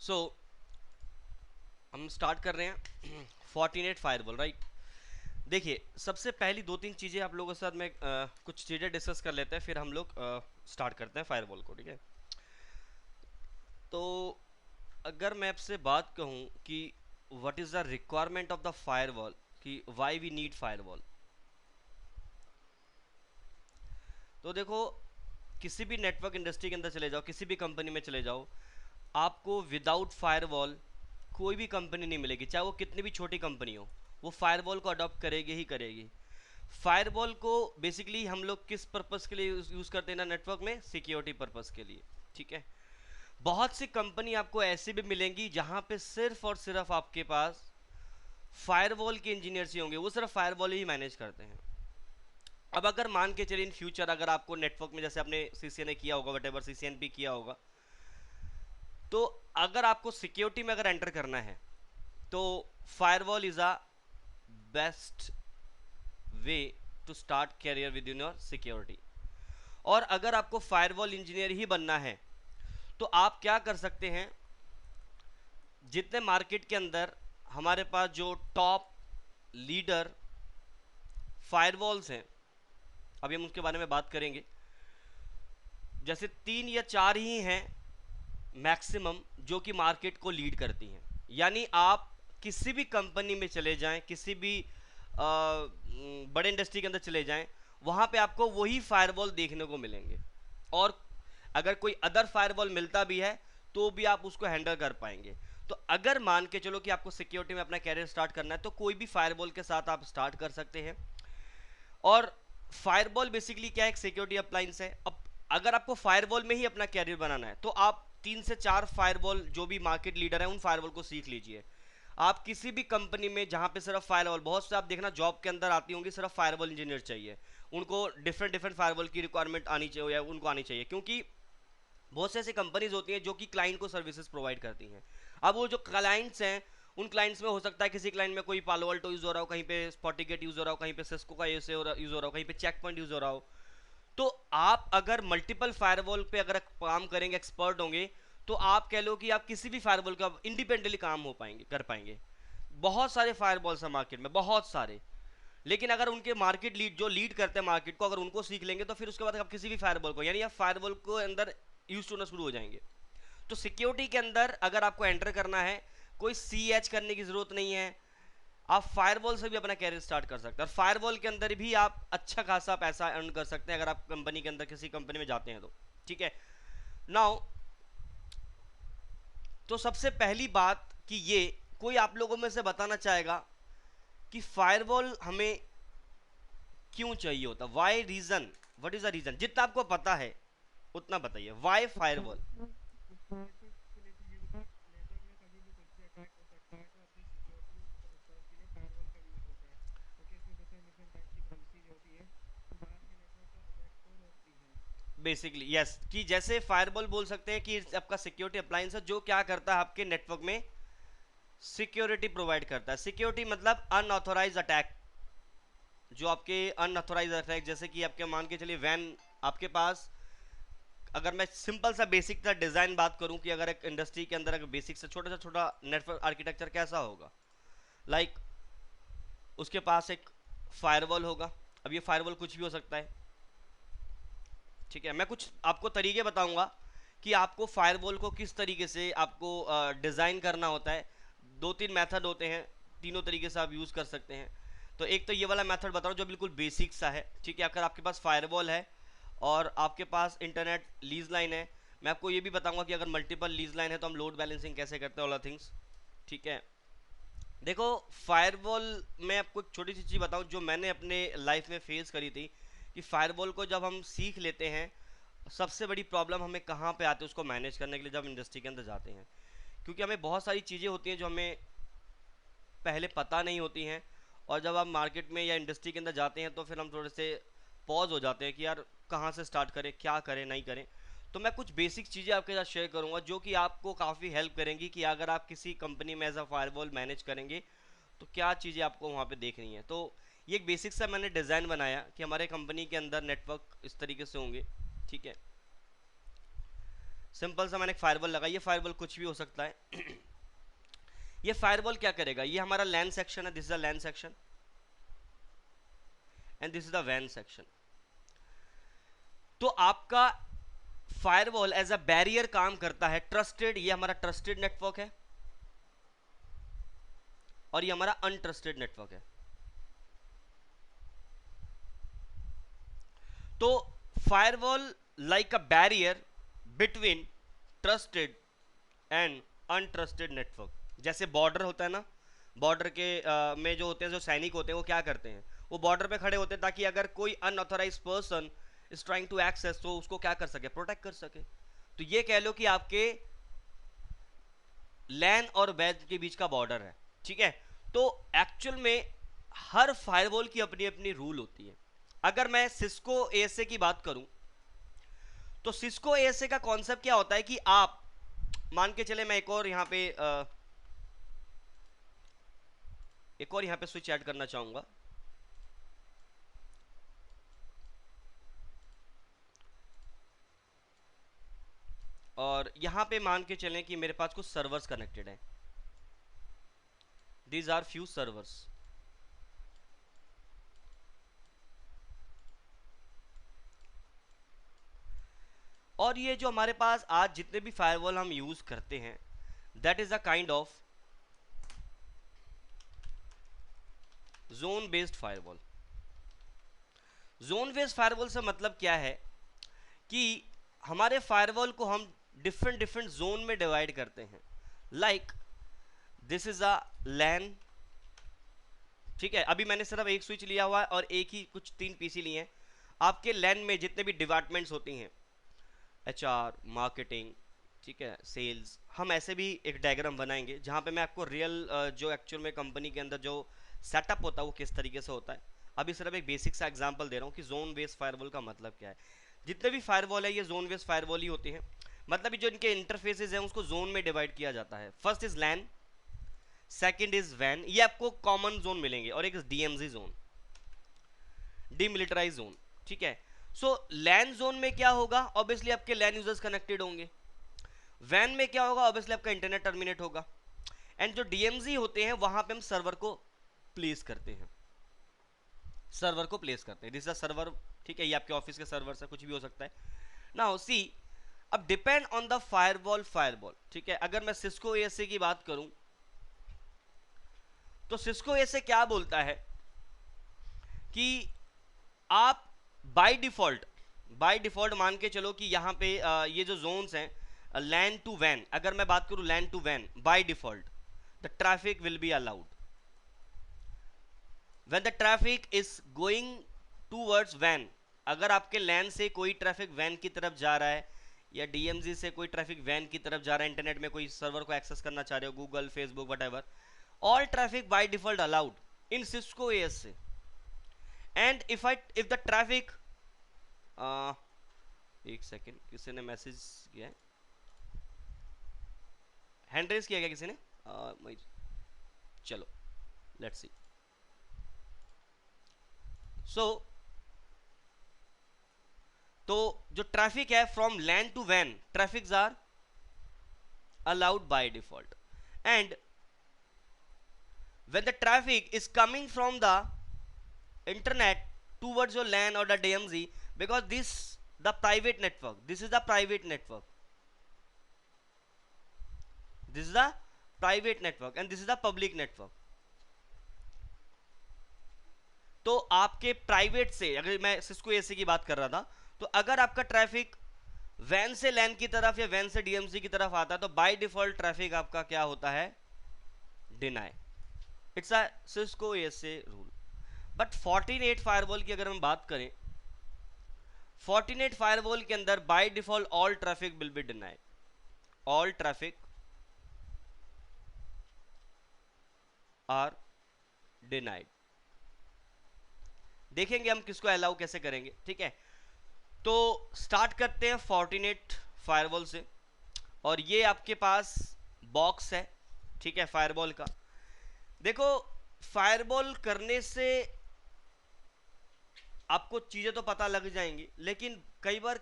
सो हम स्टार्ट कर रहे हैं Fortinet फायरवॉल, राइट। देखिए, सबसे पहली दो तीन चीज़ें आप लोगों के साथ में कुछ चीज़ें डिस्कस कर लेते हैं, फिर हम लोग स्टार्ट करते हैं फायरवॉल को, ठीक है। तो अगर मैं आपसे बात कहूँ कि what is the requirement of the firewall, कि वाई वी नीड फायरवॉल, तो देखो, किसी भी नेटवर्क इंडस्ट्री के अंदर चले जाओ, किसी भी कंपनी में चले जाओ, आपको विदाउट फायरवॉल कोई भी कंपनी नहीं मिलेगी, चाहे वो कितनी भी छोटी कंपनी हो, वो फायरवॉल को अडॉप्ट करेगी ही करेगी। फायरवॉल को बेसिकली हम लोग किस पर्पस के लिए यूज़ करते हैं ना, नेटवर्क में सिक्योरिटी पर्पस के लिए, ठीक है। बहुत सी कंपनी आपको ऐसी भी मिलेंगी जहां पे सिर्फ और सिर्फ आपके पास फायरवॉल के इंजीनियर्स ही होंगे, वो सिर्फ फायरवॉल ही मैनेज करते हैं। अब अगर मान के चलिए इन फ्यूचर अगर आपको नेटवर्क में, जैसे आपने सीसीएनए किया होगा, वटेवर सीसीएनपी किया होगा, तो अगर आपको सिक्योरिटी में अगर एंटर करना है तो firewall is a best way to start career with in your security. और अगर आपको फायरवॉल इंजीनियर ही बनना है तो आप क्या कर सकते हैं, जितने मार्केट के अंदर हमारे पास जो टॉप लीडर फायरवॉल्स हैं, अभी हम उसके बारे में बात करेंगे, जैसे 3 या 4 ही हैं मैक्सिमम जो कि मार्केट को लीड करती हैं। यानी आप किसी भी कंपनी में चले जाएं, किसी भी बड़े इंडस्ट्री के अंदर चले जाएं, वहां पे आपको वही फायरवॉल देखने को मिलेंगे। और अगर कोई अदर फायरवॉल मिलता भी है तो भी आप उसको हैंडल कर पाएंगे। तो अगर मान के चलो कि आपको सिक्योरिटी में अपना कैरियर स्टार्ट करना है तो कोई भी फायरवॉल के साथ आप स्टार्ट कर सकते हैं। और फायरवॉल बेसिकली क्या है, एक सिक्योरिटी अप्लायंस है। अब अगर आपको फायरवॉल में ही अपना कैरियर बनाना है तो आप 3 से 4 फायरवॉल जो भी मार्केट लीडर है उन फायरवॉल को सीख लीजिए। आप किसी भी कंपनी में जहां पे सिर्फ फायरवॉल, बहुत से आप देखना जॉब के अंदर आती होंगी, सिर्फ फायरवॉल इंजीनियर चाहिए, उनको डिफरेंट डिफरेंट फायरवॉल की रिक्वायरमेंट आनी चाहिए या उनको आनी चाहिए, क्योंकि बहुत से ऐसी कंपनीज होती हैं जो कि क्लाइंट को सर्विसेज प्रोवाइड करती हैं। अब वो जो क्लाइंट्स हैं, उन क्लाइंट्स में हो सकता है किसी क्लाइंट में कोई पालो अल्टो यूज हो रहा हो, कहीं पे स्पॉटिकेट यूज हो रहा हो, कहीं पे सिस्को का यूज हो रहा हो, कहीं पे चेक पॉइंट यूज हो रहा हो। तो आप अगर मल्टीपल फायरवॉल पे अगर काम करेंगे, एक्सपर्ट होंगे, तो आप कह लो कि आप किसी भी फायरवॉल का इंडिपेंडेंटली काम हो पाएंगे, कर पाएंगे। बहुत सारे फायरवॉल्स हैं मार्केट में, बहुत सारे। लेकिन अगर उनके मार्केट लीड जो लीड करते हैं मार्केट को, अगर उनको सीख लेंगे तो फिर उसके बाद आप किसी भी फायरवॉल को, यानी आप फायरवॉल को अंदर यूज होना शुरू हो जाएंगे। तो सिक्योरिटी के अंदर अगर आपको एंटर करना है, कोई CH करने की जरूरत नहीं है, आप फायरवॉल से भी अपना कैरियर स्टार्ट कर सकते हैं। और फायरवॉल के अंदर भी आप अच्छा खासा पैसा अर्न कर सकते हैं अगर आप कंपनी के अंदर किसी कंपनी में जाते हैं तो, ठीक है। नाउ, तो सबसे पहली बात कि ये कोई आप लोगों में से बताना चाहेगा कि फायरवॉल हमें क्यों चाहिए होता, why reason, what is the reason, जितना आपको पता है उतना बताइए, वाई फायरवॉल। हार्डवेयर को लेकर ये बता, नेटवर्क में कभी भी कुछ भी अटैक हो सकता है, तो अपनी सिक्योरिटी पर्पज के लिए फायरवॉल का यूज़ होता है, क्योंकि इसमें डिफरेंट डिफरेंट टाइप की पॉलिसीज होती है जो बाहर के नेटवर्क को अटैक को रोकती हैं। बेसिकली यस, कि जैसे फायरवॉल बोल सकते हैं कि आपका सिक्योरिटी अप्लायंस है जो क्या करता है, आपके नेटवर्क में सिक्योरिटी प्रोवाइड करता है। सिक्योरिटी मतलब अनऑथोराइज अटैक, जो आपके अनऑथोराइज अटैक, जैसे कि आपके मान के चलिए वैन आपके पास, अगर मैं सिंपल सा बेसिक सा डिजाइन बात करूं कि अगर एक इंडस्ट्री के अंदर अगर बेसिक से छोटा नेटवर्क आर्किटेक्चर कैसा होगा, लाइक उसके पास एक फायरवॉल होगा। अब ये फायरवॉल कुछ भी हो सकता है, ठीक है। मैं कुछ आपको तरीके बताऊंगा कि आपको फायरवॉल को किस तरीके से आपको डिज़ाइन करना होता है। 2-3 मेथड होते हैं, तीनों तरीके से आप यूज़ कर सकते हैं। तो एक तो ये वाला मेथड बता रहा हूँ जो बिल्कुल बेसिक सा है, ठीक है। अगर आपके पास फायरवॉल है और आपके पास इंटरनेट लीज लाइन है, मैं आपको ये भी बताऊंगा कि अगर मल्टीपल लीज लाइन है तो हम लोड बैलेंसिंग कैसे करते हैं, ऑल थिंग्स, ठीक है। देखो, फायरवॉल में आपको एक छोटी सी चीज़ बताऊं जो मैंने अपने लाइफ में फेस करी थी, कि फायरवॉल को जब हम सीख लेते हैं, सबसे बड़ी प्रॉब्लम हमें कहाँ पे आती है उसको मैनेज करने के लिए, जब इंडस्ट्री के अंदर जाते हैं। क्योंकि हमें बहुत सारी चीज़ें होती हैं जो हमें पहले पता नहीं होती हैं, और जब हम मार्केट में या इंडस्ट्री के अंदर जाते हैं तो फिर हम थोड़े से पॉज हो जाते हैं कि यार कहाँ से स्टार्ट करें, क्या करें, नहीं करें। तो मैं कुछ बेसिक चीज़ें आपके साथ शेयर करूंगा जो कि आपको काफ़ी हेल्प करेंगी कि अगर आप किसी कंपनी में एज अ फायरवॉल मैनेज करेंगे तो क्या चीज़ें आपको वहाँ पे देखनी है। तो ये एक बेसिक सा मैंने डिज़ाइन बनाया कि हमारे कंपनी के अंदर नेटवर्क इस तरीके से होंगे, ठीक है। सिंपल सा मैंने एक फायरवॉल लगाई, ये फायरवॉल कुछ भी हो सकता है। ये फायरवॉल क्या करेगा, ये हमारा लैन सेक्शन है, this is the LAN section and this is the वैन सेक्शन। तो आपका फायरवॉल एज अ बैरियर काम करता है, ट्रस्टेड, ये हमारा ट्रस्टेड नेटवर्क है और ये हमारा अनट्रस्टेड नेटवर्क है। तो firewall like a barrier between trusted and untrusted network. जैसे बॉर्डर होता है ना, बॉर्डर के में जो होते हैं, जो सैनिक होते हैं, वो क्या करते हैं, वो बॉर्डर पे खड़े होते हैं ताकि अगर कोई unauthorise person is trying to access तो उसको क्या कर सके, प्रोटेक्ट कर सके। तो ये कह लो कि आपके लैन और वैन के बीच का बॉर्डर है, ठीक है। तो एक्चुअल में हर फायरवॉल की अपनी अपनी रूल होती है। अगर मैं सिस्को एएसए की बात करूं तो सिस्को एएसए का कॉन्सेप्ट क्या होता है कि आप मान के चले, मैं एक और यहां पे स्विच ऐड करना चाहूंगा। और यहां पे मान के चलें कि मेरे पास कुछ सर्वर्स कनेक्टेड हैं, दीज आर फ्यू सर्वर्स। और ये जो हमारे पास आज जितने भी फायरवॉल हम यूज करते हैं, that is a kind of zone based firewall. Zone based firewall से मतलब क्या है कि हमारे फायरवॉल को हम डिफरेंट डिफरेंट जोन में डिवाइड करते हैं। लाइक दिस इज अ लैन, ठीक है। अभी मैंने सिर्फ एक स्विच लिया हुआ है और एक ही कुछ 3 पीसी लिए हैं। आपके लैन में जितने भी डिपार्टमेंट्स होती हैं, एचआर, मार्केटिंग, ठीक है, सेल्स, हम ऐसे भी एक डायग्राम बनाएंगे जहां पे मैं आपको रियल जो एक्चुअल में कंपनी के अंदर जो सेटअप होता है वो किस तरीके से होता है। अभी सिर्फ एक बेसिक सा एग्जांपल दे रहा हूँ कि जोन बेस्ड फायरवॉल का मतलब क्या है। जितने भी फायरवॉल है ये जोन बेस्ड फायरवॉल ही होते हैं। मतलब जो इनके इंटरफेसेस हैं उसको जोन में डिवाइड किया जाता है। First is LAN, second is वैन, ये आपको कॉमन जोन मिलेंगे, और एक डीएमजी जोन, डीमिलिटराइज जोन, ठीक है। सो लैन जोन में क्या होगा, ऑब्वियसली आपके लैन यूजर्स कनेक्टेड होंगे। वैन में क्या होगा, ऑब्वियसली आपका इंटरनेट टर्मिनेट होगा। एंड जो डीएमजी होते हैं वहां पे हम सर्वर को प्लेस करते हैं, सर्वर को प्लेस करते हैं, दिस इज सर्वर, ठीक है। ये आपके ऑफिस के सर्वर से कुछ भी हो सकता है। नाउ सी, अब डिपेंड ऑन द फायरवॉल, ठीक है। अगर मैं सिस्को एएसए की बात करूं तो सिस्को एएसए क्या बोलता है कि आप बाय डिफॉल्ट मान के चलो कि यहाँ पे ये जो जोन्स हैं लैन टू वैन, अगर मैं बात करूं लैन to van, by default the traffic will be allowed when the traffic is going towards van. अगर आपके लैन से कोई ट्रैफिक वैन की तरफ जा रहा है या डीएमजी से कोई ट्रैफिक वैन की तरफ जा रहा है, इंटरनेट में कोई सर्वर को एक्सेस करना चाह रहे हो, Google, Facebook, whatever, all traffic by default allowed in Cisco ASA. And if the traffic, एक सेकेंड, किसी ने मैसेज किया है, हैंड रेज किया गया किसी ने, चलो लेट्स सी। सो तो जो ट्रैफिक है फ्रॉम लैन टू वैन, traffics are allowed by default. And when the traffic is coming from the internet towards your LAN or the DMZ, because this the private network, this is the private network, this is the private network and this is the public network। तो आपके private से, अगर मैं Cisco AC की बात कर रहा था, तो अगर आपका ट्रैफिक वैन से लैन की तरफ या वैन से डीएमसी की तरफ आता है तो बाय डिफॉल्ट ट्रैफिक आपका क्या होता है, deny. It's a Cisco ASA rule. But 14.8 firewall की अगर हम बात करें, 14.8 फायरवॉल के अंदर by default all traffic will be denied, all traffic are denied. देखेंगे हम किसको अलाउ कैसे करेंगे, ठीक है। तो स्टार्ट करते हैं 14.8 फायरवॉल से, और ये आपके पास बॉक्स है, ठीक है, फायरवॉल का। देखो फायरवॉल करने से आपको चीजें तो पता लग जाएंगी, लेकिन कई बार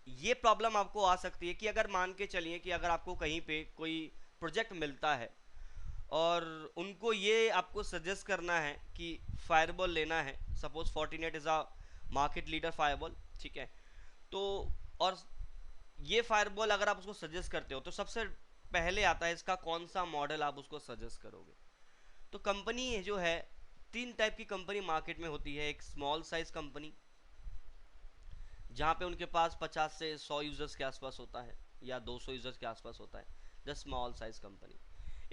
ये प्रॉब्लम आपको आ सकती है कि अगर मान के चलिए कि अगर आपको कहीं पे कोई प्रोजेक्ट मिलता है और उनको ये आपको सजेस्ट करना है कि फायरबॉल लेना है, suppose Fortinet is a market leader fireball, ठीक है। तो और ये फायरबॉल अगर आप उसको सजेस्ट करते हो तो सबसे पहले आता है इसका कौन सा मॉडल आप उसको सजेस्ट करोगे। तो कंपनी जो है, तीन टाइप की कंपनी मार्केट में होती है। एक स्मॉल साइज कंपनी जहाँ पे उनके पास 50 से 100 यूजर्स के आसपास होता है या 200 यूजर्स के आसपास होता है, द स्मॉल साइज कंपनी।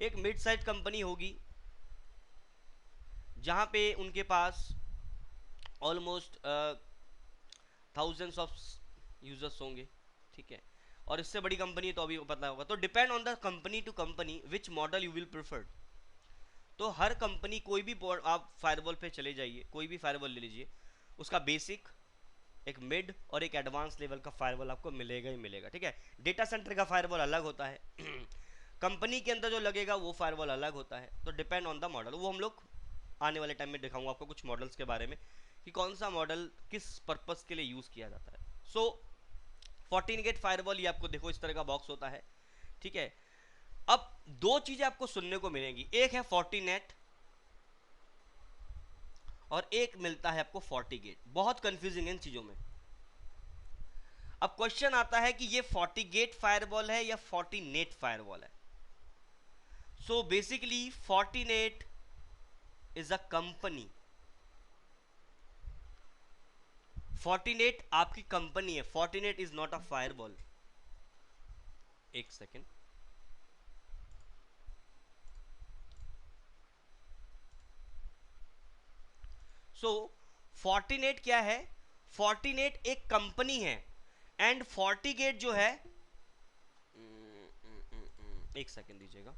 एक मिड साइज कंपनी होगी जहाँ पे उनके पास ऑलमोस्ट थाउजेंड्स ऑफ यूजर्स होंगे, ठीक है। और इससे बड़ी कंपनी तो अभी पता होगा। तो depend on the company to company which model you will prefer. तो हर कंपनी कोई भी आप फायरवॉल पे चले जाइए, कोई भी फायरवॉल ले लीजिए, उसका बेसिक, एक मिड और एक एडवांस लेवल का फायरवॉल आपको मिलेगा ही मिलेगा, ठीक है। डेटा सेंटर का फायरवॉल अलग होता है कंपनी के अंदर जो लगेगा वो फायरवॉल अलग होता है। तो डिपेंड ऑन द मॉडल, वो हम लोग आने वाले टाइम में दिखाऊंगा आपको कुछ मॉडल्स के बारे में कि कौन सा मॉडल किस पर्पस के लिए यूज़ किया जाता है। सो 14 गेट फायरवॉल, ये आपको देखो इस तरह का बॉक्स होता है, ठीक है। अब दो चीज़ें आपको सुनने को मिलेंगी, एक है फोर्टिनेट और एक मिलता है आपको फोर्टीगेट। बहुत कंफ्यूजिंग है इन चीज़ों में। अब क्वेश्चन आता है कि ये फोर्टीगेट फायरवॉल है या फोर्टिनेट फायरवॉल है। So basically Fortinet is a company, Fortinet आपकी कंपनी है, Fortinet is not a firewall. एक सेकेंड, सो फोर्टिनेट क्या है, फोर्टिनेट एक कंपनी है एंड फोर्टीगेट जो है, एक सेकेंड दीजिएगा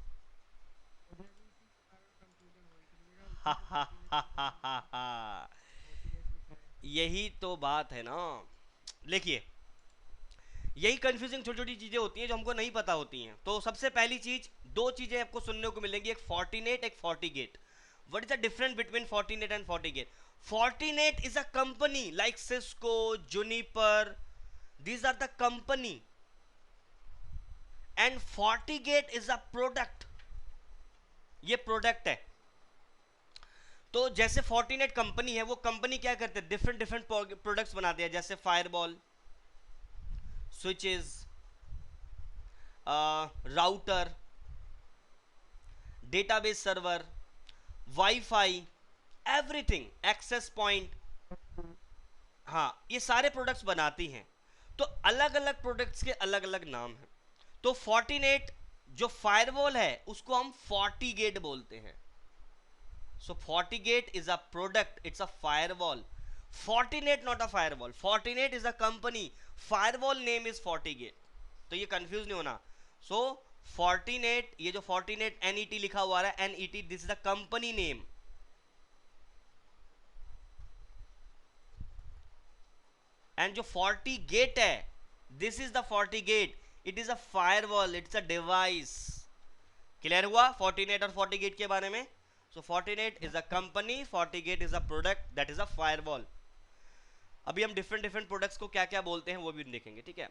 मुझे भी इसी के कारण कंफ्यूजन हो रही थी, मुझे कहा ऊपर तो फोर्टीनेट लिखा है, फोर्टीनेट लिखा है। यही तो बात है ना। देखिए, यही कंफ्यूजिंग छोटी छोटी चीजें होती हैं जो हमको नहीं पता होती हैं। तो सबसे पहली चीज, दो चीजें आपको सुनने को मिलेंगी, एक फोर्टिनेट एक FortiGate. What is the difference between Fortinet and FortiGate? Fortinet is a company like Cisco, Juniper, these are the company, and FortiGate is a product, ये प्रोडक्ट है। तो जैसे फोर्टिनेट कंपनी है, वो कंपनी क्या करते हैं, डिफरेंट डिफरेंट प्रोडक्ट्स बनाते हैं, जैसे firewall, switches, router, database server, WiFi, everything, access point, हाँ, ये सारे प्रोडक्ट्स बनाती हैं। तो अलग अलग प्रोडक्ट्स के अलग अलग नाम हैं। तो फोर्टिनेट जो फायरवॉल है उसको हम फोर्टीगेट बोलते हैं। So FortiGate is a product, it's a firewall. Fortinet not a firewall, Fortinet is a company, firewall name is FortiGate. तो ये कंफ्यूज नहीं होना। सो फोर्टिनेट, ये जो फोर्टिनेट एनईटी लिखा हुआ है, NET, this is the company name. And जो फोर्टीगेट है, this is the FortiGate, it is a firewall, it's a device. Clear हुआ फोर्टिनेट और फोर्टीगेट के बारे में? So Fortinet is a company, FortiGate is a product, that is a firewall. अभी हम different different products को क्या क्या बोलते हैं वो भी देखेंगे, ठीक है।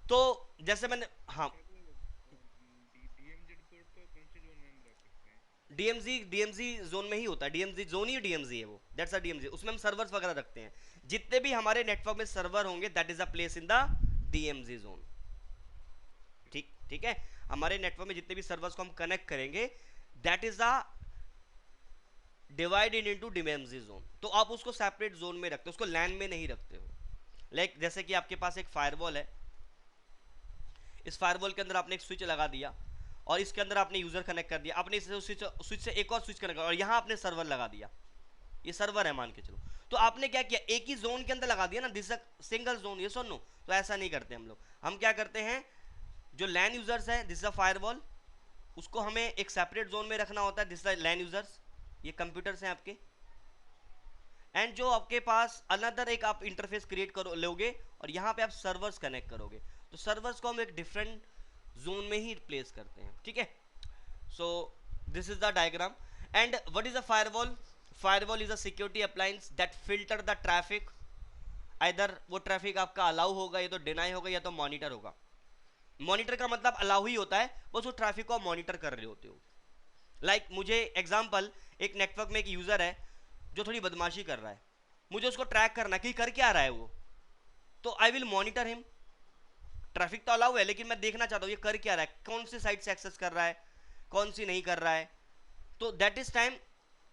तो जैसे मैंने, हाँ, अच्छा, तो डीएमजेड कोड को कौन से जोन में हम रख सकते हैं? डीएमजी, डीएमजी जोन में ही होता है, डीएमजी जोन ही डीएमजी है वो, दैट्स अ डीएमजी। उसमें हम सर्वर्स वगैरह रखते हैं, जितने भी हमारे नेटवर्क में सर्वर होंगे that is a place in the DMG zone. ठीक ठीक है, हमारे नेटवर्क में जितने भी सर्वर्स को हम कनेक्ट करेंगे that is a divided into DMG zone. तो आप उसको सेपरेट जोन में रखते हो, उसको लैन में नहीं रखते हो। लाइक जैसे कि आपके पास एक फायरवॉल है, इस फायरवॉल के अंदर आपने एक स्विच लगा दिया और इसके अंदर आपने यूजर कनेक्ट कर दिया, आपने स्विच से एक और स्विच कनेक्ट कर, और यहाँ आपने सर्वर लगा दिया, ये सर्वर है मान के चलो। तो आपने क्या किया, एक ही जोन के अंदर लगा दिया ना, दिस सिंगल जोन, ये सुन लो। तो ऐसा नहीं करते हम लोग, हम क्या करते हैं, जो लैन यूजर्स है, दिस इज अ फायरवॉल, उसको हमें एक सेपरेट जोन में रखना होता है, दिस इज लैन यूजर्स, ये कंप्यूटर्स हैं आपके। एंड जो आपके पास अनदर एक आप इंटरफेस क्रिएट करो लोगे और यहाँ पे आप सर्वर्स कनेक्ट करोगे, तो सर्वर्स को हम एक डिफरेंट जोन में ही प्लेस करते हैं, ठीक है। सो this is the diagram. And what is a firewall? Firewall is a security appliance that filter the traffic either वो ट्रैफिक आपका अलाउ होगा, या तो डिनाई होगा, या तो मॉनिटर होगा। मॉनिटर का मतलब अलाउ ही होता है, बस वो ट्रैफिक को मॉनिटर कर रहे होते हो। मुझे एग्जांपल, एक नेटवर्क में एक यूजर है जो थोड़ी बदमाशी कर रहा है, मुझे उसको ट्रैक करना है कि कर क्या रहा है वो, तो I will monitor him. Traffic तो अलाउ है, लेकिन मैं देखना चाहता हूँ ये कर क्या रहा है, कौन सी साइट से एक्सेस कर रहा है, कौन सी नहीं कर रहा है। तो दैट इज टाइम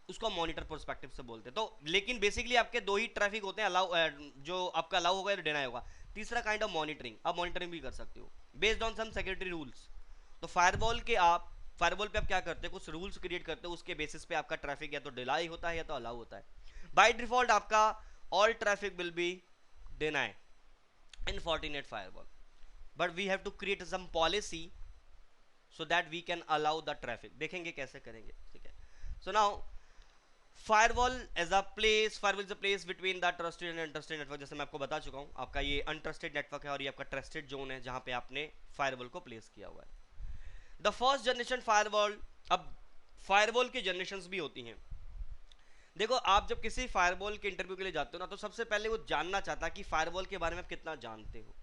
उसको मॉनिटर पर्सपेक्टिव से बोलते हैं। तो लेकिन बेसिकली आपके दो ही ट्रैफिक होते हैं, अलाउ जो आपका अलाउ होगा या डिनाई होगा। तीसरा काइंड ऑफ मॉनिटरिंग, आप मॉनिटरिंग भी कर सकते हो based on some security rules. तो फायरवॉल पे आप क्या करते हैं, कुछ रूल्स क्रिएट करते हो, उसके बेसिस पे आपका ट्रैफिक या तो डिनाई होता है या तो अलाउ होता है। बाय डिफॉल्ट आपका all traffic will B deny in Fortinet firewall, but we have to create some policy so that we can allow the traffic। देखेंगे कैसे करेंगे, ठीक है। So now firewall as a place, firewall is a place between the trusted and untrusted network। जैसे मैं आपको बता चुका हूँ, आपका ये अनट्रस्टेड नेटवर्क है और ये आपका ट्रस्टेड जोन है जहाँ पे आपने फायरवॉल को प्लेस किया हुआ है। द फर्स्ट जनरेशन फायरवॉल, अब फायरवॉल की जनरेशंस भी होती हैं। देखो, आप जब किसी फायरवॉल के इंटरव्यू के लिए जाते हो ना, तो सबसे पहले वो जानना चाहता है कि फायरवॉल के बारे में आप कितना जानते हो।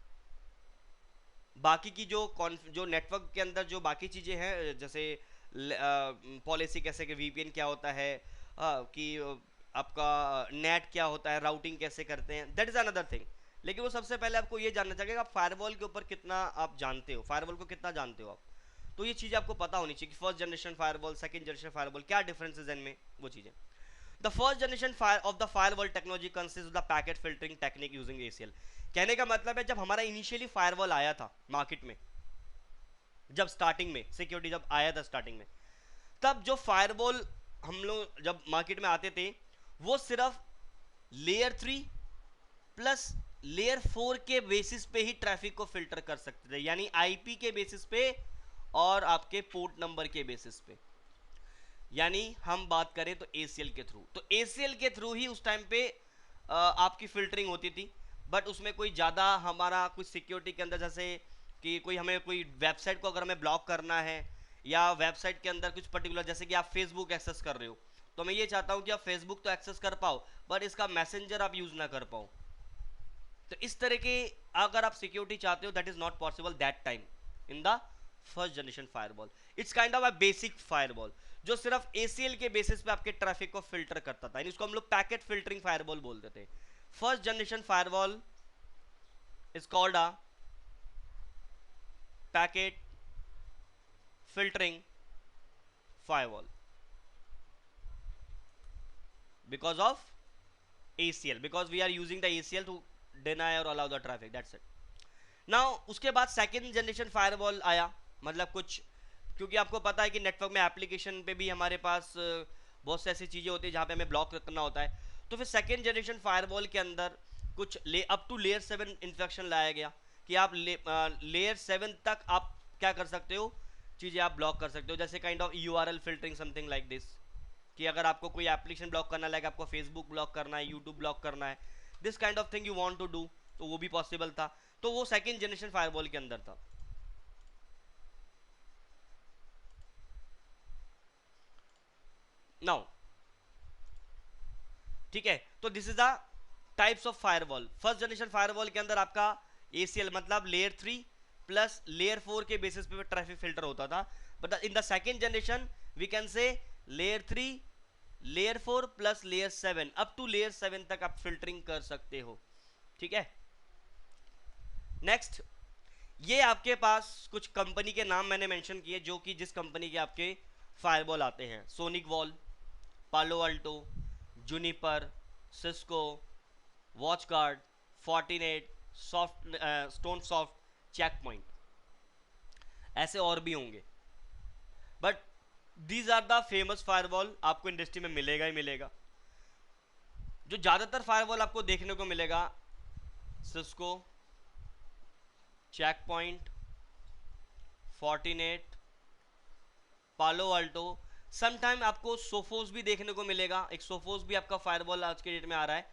बाकी की जो नेटवर्क के अंदर जो बाकी चीज़ें हैं, जैसे पॉलिसी कैसे, कि वीपीएन क्या होता है, कि आपका नेट क्या होता है, राउटिंग कैसे करते हैं, दैट इज़ अनदर थिंग। लेकिन वो सबसे पहले आपको ये जानना चाहिए कि आप फायरवॉल के ऊपर कितना आप जानते हो, फायरवॉल को कितना जानते हो आप। तो ये चीज़ आपको पता होनी चाहिए कि first generation firewall, second generation firewall, क्या डिफरेंसेस हैं इनमें, वो चीज़ें। The first generation of the firewall technology consists of the packet filtering technique using ACL। कहने का मतलब है, जब हमारा इनिशियली फायरवॉल आया था मार्केट में, जब स्टार्टिंग में सिक्योरिटी जब आया था स्टार्टिंग में, तब जो फायरवॉल हम लोग जब मार्केट में आते थे, वो सिर्फ लेयर 3 प्लस लेयर 4 के बेसिस पे ही ट्रैफिक को फिल्टर कर सकते थे, यानी आईपी के बेसिस पे और आपके पोर्ट नंबर के बेसिस पे। यानी हम बात करें तो एसीएल के थ्रू, तो एसीएल के थ्रू ही उस टाइम पे आपकी फिल्टरिंग होती थी। बट उसमें कोई ज़्यादा हमारा कुछ सिक्योरिटी के अंदर, जैसे कि कोई हमें कोई वेबसाइट को अगर हमें ब्लॉक करना है, या वेबसाइट के अंदर कुछ पर्टिकुलर, जैसे कि आप फेसबुक एक्सेस कर रहे हो, तो मैं ये चाहता हूँ कि आप फेसबुक तो एक्सेस कर पाओ, बट इसका मैसेंजर आप यूज़ ना कर पाओ। तो इस तरह के अगर आप सिक्योरिटी चाहते हो, that is not possible that time in the first generation firewall. It's kind of a basic firewall जो सिर्फ एसीएल के बेसिस पे आपके ट्रैफिक को फिल्टर करता था, इसको हम लोग पैकेट फिल्टरिंग फायरवॉल बोलते थे। First generation firewall is called a packet filtering firewall because of ACL, because we are using the ACL to deny or allow the traffic, that's it। now उसके बाद second generation firewall आया, मतलब कुछ, क्योंकि आपको पता है कि नेटवर्क में एप्लीकेशन पे भी हमारे पास बहुत से ऐसी चीज़ें होती है जहाँ पे हमें ब्लॉक करना होता है। तो फिर सेकेंड जनरेशन फायरवॉल के अंदर कुछ अप टू लेयर 7 इंस्ट्रक्शन लाया गया कि आप लेयर 7 तक आप क्या कर सकते हो, चीज़ें आप ब्लॉक कर सकते हो, जैसे kind of URL filtering, something like this, कि अगर आपको कोई एप्लीकेशन ब्लॉक करना है, लाइक आपको फेसबुक ब्लॉक करना है, यूट्यूब ब्लॉक करना है, this kind of thing you want to do, तो वो भी पॉसिबल था। तो वो सेकेंड जनरेशन फायरवॉल के अंदर था। नाउ ठीक है, तो this is the types of firewall. First generation firewall के अंदर आपका एसीएल मतलब लेयर 3 प्लस लेयर 4 के बेसिस पे ट्रैफिक फिल्टर होता था। But in the second generation we can say layer 3 layer 4 plus layer 7, up to layer 7 तक आप फिल्टरिंग कर सकते हो, ठीक है। नेक्स्ट, ये आपके पास कुछ कंपनी के नाम मैंने मेंशन किए, जो कि जिस कंपनी के आपके फायरवॉल आते हैं, Sonic Wall, Palo Alto, Juniper, Cisco, Watch Guard, Fortinet, Stone Soft, Check Point, ऐसे और भी होंगे। But these are the famous firewall, आपको इंडस्ट्री में मिलेगा ही मिलेगा। जो ज़्यादातर फायरवॉल आपको देखने को मिलेगा, Cisco, Check Point, Fortinet, Palo Alto, sometime आपको सोफोस भी देखने को मिलेगा। एक सोफोस भी आपका फायरवॉल आज के डेट में आ रहा है,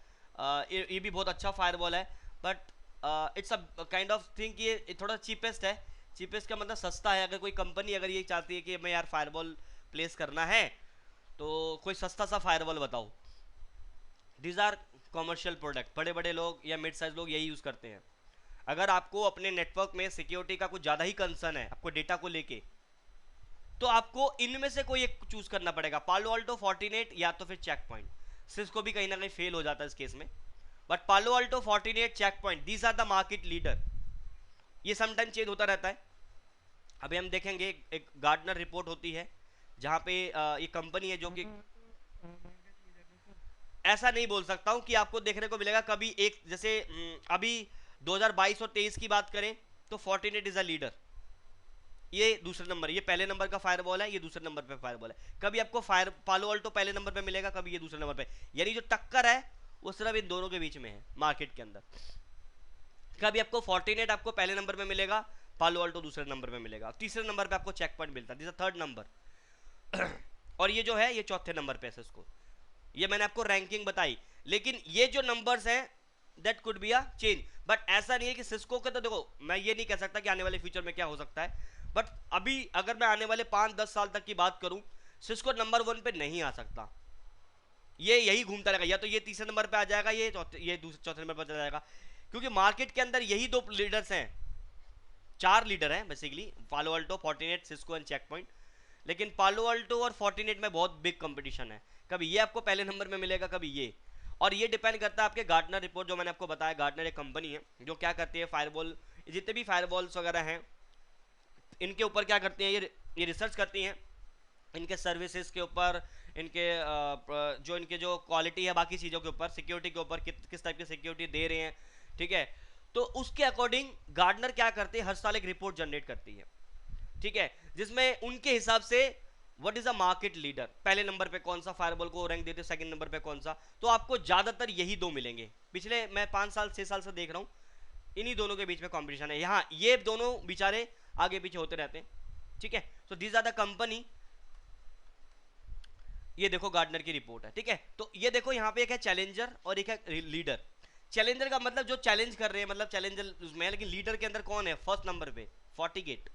ये भी बहुत अच्छा फायरवॉल है। But it's a kind of thing कि ये थोड़ा चीपेस्ट है। चीपेस्ट का मतलब सस्ता है। अगर कोई कंपनी अगर ये चाहती है कि मैं यार फायरवॉल प्लेस करना है, तो कोई सस्ता सा फायरवॉल बताओ। दीज आर कॉमर्शियल प्रोडक्ट, बड़े बड़े लोग या मिड साइज लोग यही यूज़ करते हैं। अगर आपको अपने नेटवर्क में सिक्योरिटी का कुछ ज़्यादा ही कंसर्न है आपको डेटा को लेके, तो आपको इनमें से कोई एक चूज करना पड़ेगा, पालो अल्टो, फोर्टिनेट या तो फिर चेक पॉइंट। सिस्को भी कहीं ना कहीं फेल हो जाता है इस केस में, but Palo Alto, Fortinet, Check Point, these are the market leader. ये समटाइम चेंज होता रहता है। अभी हम देखेंगे एक गार्डनर रिपोर्ट होती है जहां पे ये कंपनी है जो कि, मार्केट लीडर देखो। ऐसा नहीं बोल सकता हूं कि आपको देखने को मिलेगा कभी एक, जैसे अभी 2022 और 23 की बात करें तो फोर्टिनेट इज अ लीडर, ये दूसरे नंबर, ये पहले नंबर का फायरवॉल है, ये दूसरे नंबर पे फायरवॉल है। कभी आपको फायर पालो अल्टो पहले नंबर पे मिलेगा, कभी ये दूसरे नंबर पे, यानी जो टक्कर है वो सिर्फ इन दोनों के बीच में है मार्केट के अंदर। कभी आपको फोर्टिनेट आपको पहले नंबर पे मिलेगा, पालो अल्टो दूसरे नंबर पे मिलेगा, तीसरे नंबर पे आपको चेक पॉइंट मिलता है, दिस थर्ड नंबर। और ये जो है ये चौथे नंबर पे है सिस्को। ये मैंने आपको रैंकिंग बताई, लेकिन ये जो नंबर्स हैं that could be a change, but ऐसा नहीं है कि सिस्को के, तो देखो मैं ये नहीं कह सकता कि आने वाले फ्यूचर में क्या हो सकता है, बट अभी अगर मैं आने वाले 5-10 साल तक की बात करूं, सिस्को नंबर 1 पे नहीं आ सकता। ये यही घूमता रहेगा, या तो ये तीसरे नंबर पे आ जाएगा, ये चौथे नंबर पर चला जाएगा, क्योंकि मार्केट के अंदर यही दो लीडर्स हैं, 4 लीडर हैं basically, Palo Alto, Fortinet, Cisco and Check Point. लेकिन पालो अल्टो और फोर्टिनेट में बहुत बिग कंपटीशन है, कभी ये आपको पहले नंबर में मिलेगा, कभी ये, और ये डिपेंड करता है आपके गार्डनर रिपोर्ट, जो मैंने आपको बताया, गार्डनर एक कंपनी है जो क्या करती है, फायरवॉल, जितने भी फायरवॉल्स वगैरह हैं इनके ऊपर क्या करती हैं, ये रिसर्च करती हैं इनके सर्विसेज के ऊपर, इनके जो इनके जो क्वालिटी है बाकी चीज़ों के ऊपर, सिक्योरिटी के ऊपर, किस टाइप की सिक्योरिटी दे रहे हैं, ठीक है। तो उसके अकॉर्डिंग गार्डनर क्या करते हैं, हर साल एक रिपोर्ट जनरेट करती है, ठीक है, जिसमें उनके हिसाब से what is a market leader, पहले नंबर पे कौन सा फायरवॉल को रैंक देते, सेकंड नंबर पे कौन सा, तो आपको ज्यादातर यही दो मिलेंगे। पिछले मैं 5 साल 6 साल से देख रहा हूँ, इन्हीं दोनों के बीच में कंपटीशन है, यहाँ ये दोनों बेचारे आगे पीछे होते रहते हैं, ठीक है। So these are the company, ये देखो गार्डनर की रिपोर्ट है, ठीक है। तो ये देखो यहाँ पे एक है चैलेंजर और एक है लीडर। चैलेंजर का मतलब जो चैलेंज कर रहे हैं, मतलब चैलेंजर उसमें है, लेकिन लीडर के अंदर कौन है, फर्स्ट नंबर पे फोर्टिगेट,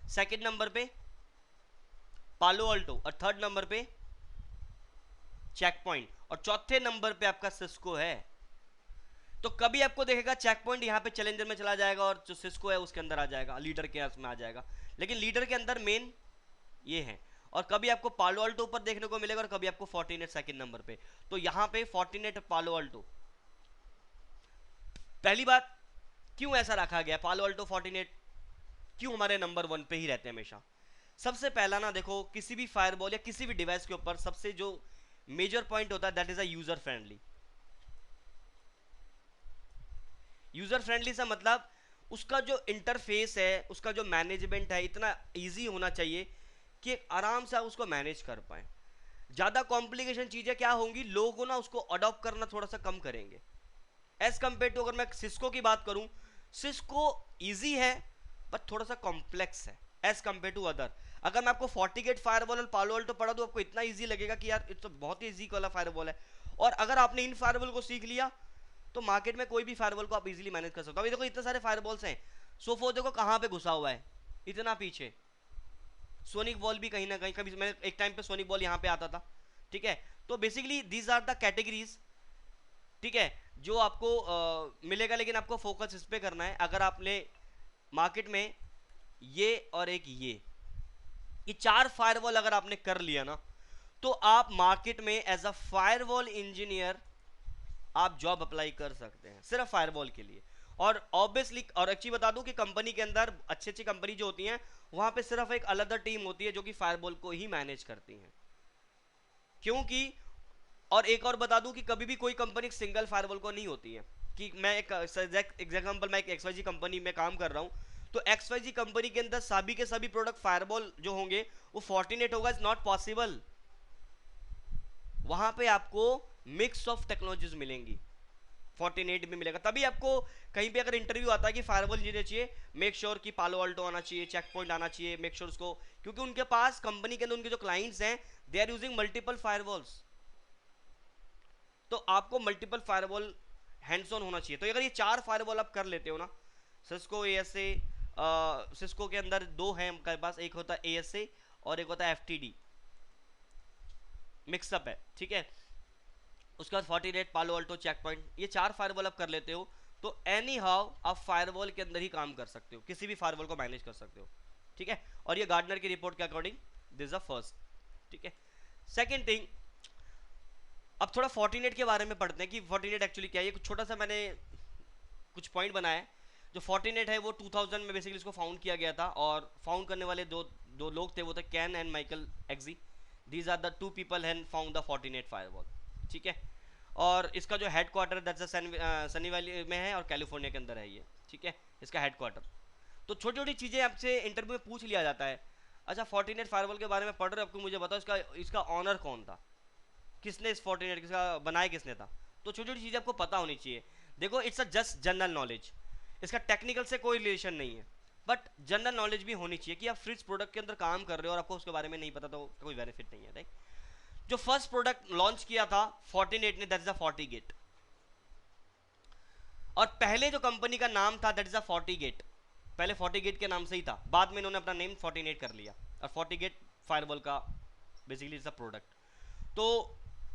सेकंड नंबर पे पालो अल्टो, और थर्ड नंबर पे चेक पॉइंट, और चौथे नंबर पे आपका सिस्को है। तो कभी आपको देखेगा चेक पॉइंट यहाँ पे चैलेंजर में चला जाएगा और जो सिस्को है उसके अंदर आ जाएगा, लीडर के उसमें आ जाएगा, लेकिन लीडर के अंदर मेन ये है। और कभी आपको पालो अल्टो ऊपर देखने को मिलेगा और कभी आपको फोर्टिनेट सेकंड नंबर पे। तो यहाँ पे फोर्टिनेट पालो अल्टो, पहली बात क्यों ऐसा रखा गया, पालो अल्टो फोर्टिनेट क्यों हमारे नंबर 1 पे ही रहते हैं हमेशा। सबसे पहला ना देखो, किसी भी फायरवॉल या किसी भी डिवाइस के ऊपर सबसे जो मेजर पॉइंट होता है that is a user friendly. User friendly से मतलब उसका जो इंटरफेस है, उसका जो मैनेजमेंट है, इतना इजी होना चाहिए कि आराम से आप उसको मैनेज कर पाए। ज़्यादा कॉम्प्लिकेशन चीज़ें क्या होंगी, लोगों ना उसको अडॉप्ट करना थोड़ा सा कम करेंगे एज कंपेयर टू, अगर मैं सिस्को की बात करूं, सिस्को इजी है बट थोड़ा सा कॉम्प्लेक्स है एज कंपेयर टू अदर। अगर मैं आपको फोर्टिगेट फायरवॉल और पालो अल्टो पढ़ा दूं, आपको इतना इजी लगेगा कि यार ये तो बहुत ही इजी वाला फायरवॉल है, और अगर आपने इन फायरवॉल को सीख लिया तो मार्केट में कोई भी फायरवॉल को आप इजीली मैनेज कर सकते हो। अभी देखो इतने सारे फायरवॉल्स हैं, सोफो देखो कहाँ पे घुसा हुआ है, इतना पीछे, सोनिक बॉल भी कहीं ना कहीं, कभी मैं एक टाइम पे सोनिक बॉल यहाँ पे आता था, ठीक है। तो basically these are the categories, ठीक है, जो आपको मिलेगा, लेकिन आपको फोकस इस पे करना है। अगर आपने मार्केट में ये और एक ये 4 फायरवॉल अगर आपने कर लिया ना, तो आप मार्केट में एज अ फायरवॉल इंजीनियर आप जॉब अप्लाई कर सकते हैं सिर्फ फायरवॉल के लिए। और ऑब्वियसली, और अच्छी बता दूं कि कंपनी के अंदर अच्छी अच्छी कंपनी जो होती हैं वहां पे सिर्फ एक अलग टीम होती है जो कि फायरवॉल को ही मैनेज करती हैं, क्योंकि, और एक और बता दूं कि कभी भी कोई कंपनी सिंगल फायरवॉल को नहीं होती है। कि मैं एक एग्जाम्पल, मैं एक XYZ कंपनी में काम कर रहा हूं, तो XYZ कंपनी के अंदर सभी के सभी प्रोडक्ट फायरवॉल जो होंगे वो फोर्टिनेट होगा, इज नॉट पॉसिबल। वहां पे आपको मिक्स ऑफ टेक्नोलॉजीज मिलेंगी, फोर्टिनेट भी मिलेगा। तभी आपको कहीं पे अगर इंटरव्यू आता है कि फायरवॉल इंजीनियर चाहिए, मेक श्योर कि पालो अल्टो आना चाहिए, चेक पॉइंट आना चाहिए, मेक श्योर उसको, क्योंकि उनके पास कंपनी के अंदर उनके जो क्लाइंट्स हैं they are using multiple firewalls, तो आपको मल्टीपल फायरवॉल हैंड्स ऑन होना चाहिए। तो अगर ये 4 फायरवॉल आप कर लेते हो ना, सिस्को ASA, सिस्को के अंदर 2 हैं हमारे पास, एक होता है ASA और एक होता है FTD, मिक्सअप है, ठीक है। उसके बाद Fortinet, Palo Alto, check point, ये 4 फायरवॉल आप कर लेते हो तो एनी हाउ आप फायरवॉल के अंदर ही काम कर सकते हो, किसी भी फायरवॉल को मैनेज कर सकते हो, ठीक है। और ये गार्डनर की रिपोर्ट के according this is the first, ठीक है। सेकेंड थिंग, अब थोड़ा फोर्टिनेट के बारे में पढ़ते हैं कि फोर्टिनेट एक्चुअली क्या है। ये कुछ छोटा सा मैंने कुछ पॉइंट बनाया है। जो फोर्टिनेट है वो 2000 में बेसिकली इसको फाउंड किया गया था, और फाउंड करने वाले दो दो लोग थे, वो थे Ken and Michael Xie. These are the two people हैन फाउंड द फोर्टिनेट फायरवॉल, ठीक है। और इसका जो head quarter that's Sunnyvale में है और कैलिफोर्निया के अंदर है ये, ठीक है, इसका हेड क्वार्टर। तो छोटी छोटी चीज़ें आपसे इंटरव्यू में पूछ लिया जाता है। अच्छा, फोर्टिनेट फायरवॉल के बारे में पढ़ रहे हो, आपको मुझे बताओ इसका इसका ऑनर कौन था, किसने इस फोर्टिनेट किसका बनाया किसने था। तो छोटी छोटी चीज़ें आपको पता होनी चाहिए। देखो, it's a just general knowledge, इसका टेक्निकल से कोई रिलेशन नहीं है, बट जनरल नॉलेज भी होनी चाहिए कि आप फ्रिज प्रोडक्ट के अंदर काम कर रहे हो और आपको उसके बारे में नहीं पता तो कोई बेनिफिट नहीं है, राइट। जो फर्स्ट प्रोडक्ट लॉन्च किया था फोर्टिनेट ने, दैट इज द फोर्टीगेट। और पहले जो कंपनी का नाम था दैट इज द फोर्टीगेट, पहले फोर्टीगेट के नाम से ही था, बाद में इन्होंने अपना नेम फोर्टिनेट कर लिया, और फोर्टीगेट फायरवॉल का बेसिकली इज अ प्रोडक्ट। तो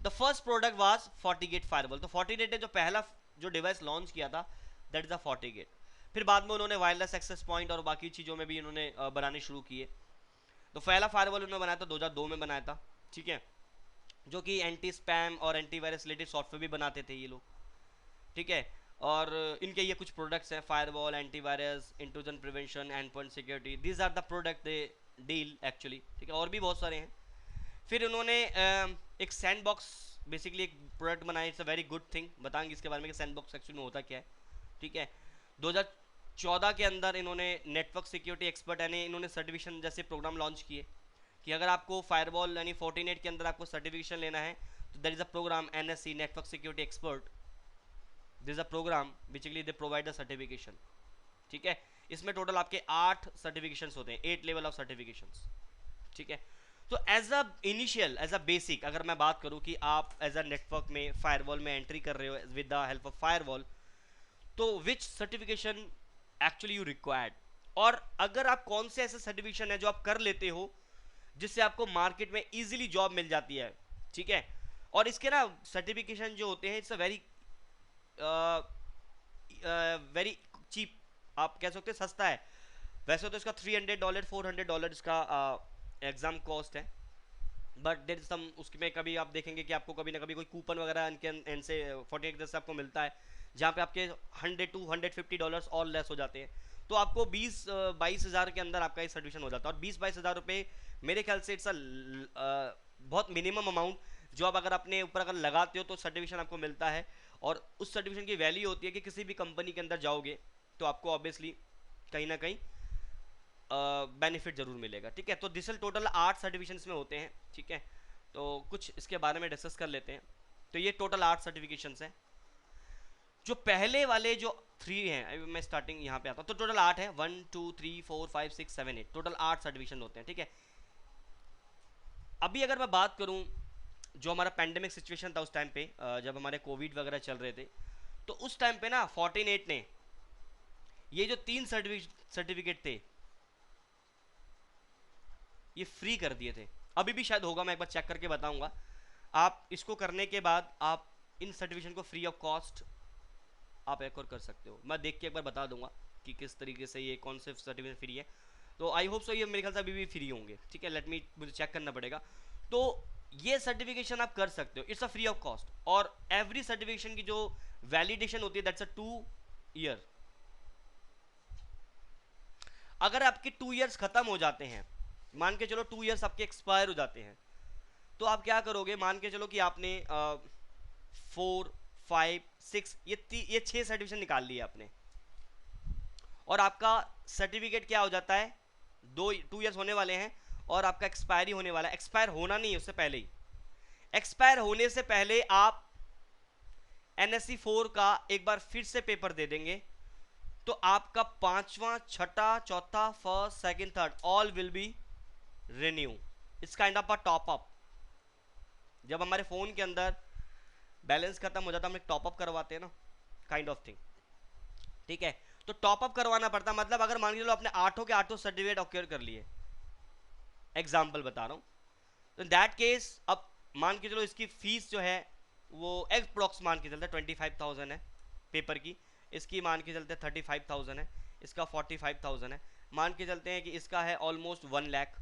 the first product was FortiGate firewall. तो फोर्टिनेट ने जो पहला जो डिवाइस लॉन्च किया था दैट इज द फोर्टीगेट। फिर बाद में उन्होंने वायरलेस एक्सेस पॉइंट और बाकी चीज़ों में भी उन्होंने बनाने शुरू किए। तो पहला फायरवॉल उन्होंने बनाया था 2002 में बनाया था, ठीक है, जो कि एंटी स्पैम और एंटीवायरस रिलेटेड सॉफ्टवेयर भी बनाते थे ये लोग, ठीक है। और इनके ये कुछ प्रोडक्ट्स हैं, firewall, antivirus, intrusion prevention, endpoint security, these are the product they deal actually, ठीक है। और भी बहुत सारे हैं। फिर उन्होंने एक सैंडबॉक्स बेसिकली एक प्रोडक्ट बनाया, it's a very good thing, बताएंगे इसके बारे में कि सैंडबॉक्स एक्चुअली में होता क्या है, ठीक है। 2014 के अंदर इन्होंने नेटवर्क सिक्योरिटी एक्सपर्ट यानी इन्होंने सर्टिफिकेशन जैसे प्रोग्राम लॉन्च किए कि अगर आपको फायरवॉल यानी फोर्टिनेट के अंदर आपको सर्टिफिकेशन लेना है तो there is a program NSC, network security expert. This a program basically they provide the certification, ठीक है। इसमें टोटल आपके 8 सर्टिफिकेशंस होते हैं, 8 लेवल ऑफ सर्टिफिकेशंस, ठीक है। तो as a initial, as a basic अगर मैं बात करूं कि आप एज अ नेटवर्क में फायरवॉल में एंट्री कर रहे हो with the help of firewall, तो which certification actually you required, और अगर आप कौन से ऐसे सर्टिफिकेशन है जो आप कर लेते हो जिससे आपको मार्केट में इजीली जॉब मिल जाती है, ठीक है। और इसके ना सर्टिफिकेशन जो होते हैं it's a very very cheap, आप कह सकते हैं सस्ता है। वैसे तो इसका $300 $400 इसका एग्जाम कॉस्ट है, बट देर सम उसमें कभी आप देखेंगे कि आपको कभी ना कभी कोई कूपन वगैरह इनके एंड से 48 से आपको मिलता है, जहाँ पे आपके $100 to $150 और लेस हो जाते हैं। तो आपको 20-22 हज़ार के अंदर आपका ये सर्टिफिकेशन हो जाता है। और 20-22 हज़ार रुपये मेरे ख्याल से इट्स बहुत मिनिमम अमाउंट जो आप अगर अपने ऊपर अगर लगाते हो तो सर्टिफिकेशन आपको मिलता है। और उस सर्टिफिकेशन की वैल्यू होती है कि किसी भी कंपनी के अंदर जाओगे तो आपको ऑब्वियसली कहीं ना कहीं बेनिफिट जरूर मिलेगा, ठीक है। तो दिस टोटल 8 सर्टिफिकेशंस में होते हैं, ठीक है। तो कुछ इसके बारे में डिस्कस कर लेते हैं। तो ये टोटल 8 सर्टिफिकेशंस हैं। जो पहले वाले जो 3 हैं, अभी मैं स्टार्टिंग यहाँ पे आता हूँ, तो टोटल 8 है, 1 2 3 4 5 6 7 8, टोटल 8 सर्टिफिकेशन होते हैं, ठीक है। अभी अगर मैं बात करूँ जो हमारा पैंडेमिक सिचुएशन था उस टाइम पे, जब हमारे कोविड वगैरह चल रहे थे, तो उस टाइम पे ना फोर्टिनेट ने ये जो 3 सर्टिफिकेट थे ये फ्री कर दिए थे। अभी भी शायद होगा, मैं एक बार चेक करके बताऊंगा। आप इसको करने के बाद आप इन सर्टिफिकेशन को फ्री ऑफ कॉस्ट आप एक और कर सकते हो। मैं देख के एक बार बता दूंगा कि किस तरीके से ये कौन से सर्टिफिकेशन फ्री है। तो आई होप सो ये मेरे ख्याल से अभी भी फ्री होंगे, ठीक है। लेट मी, मुझे चेक करना पड़ेगा। तो ये सर्टिफिकेशन आप कर सकते हो, it's a free of cost. और एवरी सर्टिफिकेशन की जो वैलिडेशन होती है दैट्स अ 2 ईयर। अगर आपके 2 ईयर्स खत्म हो जाते हैं, मान के चलो 2 ईयर्स आपके एक्सपायर हो जाते हैं, तो आप क्या करोगे, मान के चलो कि आपने 4 5 6 ये 6 सर्टिफिकेशन निकाल लिए आपने, और आपका सर्टिफिकेट क्या हो जाता है, 2 ईयर्स होने वाले हैं और आपका एक्सपायरी होने वाला है। एक्सपायर होना नहीं है, उससे पहले ही, एक्सपायर होने से पहले आप NSE 4 का एक बार फिर से पेपर दे देंगे, तो आपका 5वां 6ठा 4था 1st 2nd 3rd all will B renew. It's kind of a top up. जब हमारे फोन के अंदर बैलेंस खत्म हो जाता है हम एक टॉप अप करवाते हैं ना, काइंड ऑफ थिंग, ठीक है। तो टॉप अप करवाना पड़ता है। मतलब अगर मान के चलो आपने 8 के 8 सर्टिफिकेट ऑक्योर कर लिए, एग्जाम्पल बता रहा हूं, तो इन दैट केस अब मान के चलो इसकी फीस जो है वो अप्रॉक्स मान के चलते 25,000 है पेपर की, इसकी मान के चलते 35,000 है, इसका 45,000 है, मान के चलते हैं कि इसका है ऑलमोस्ट 1 लाख।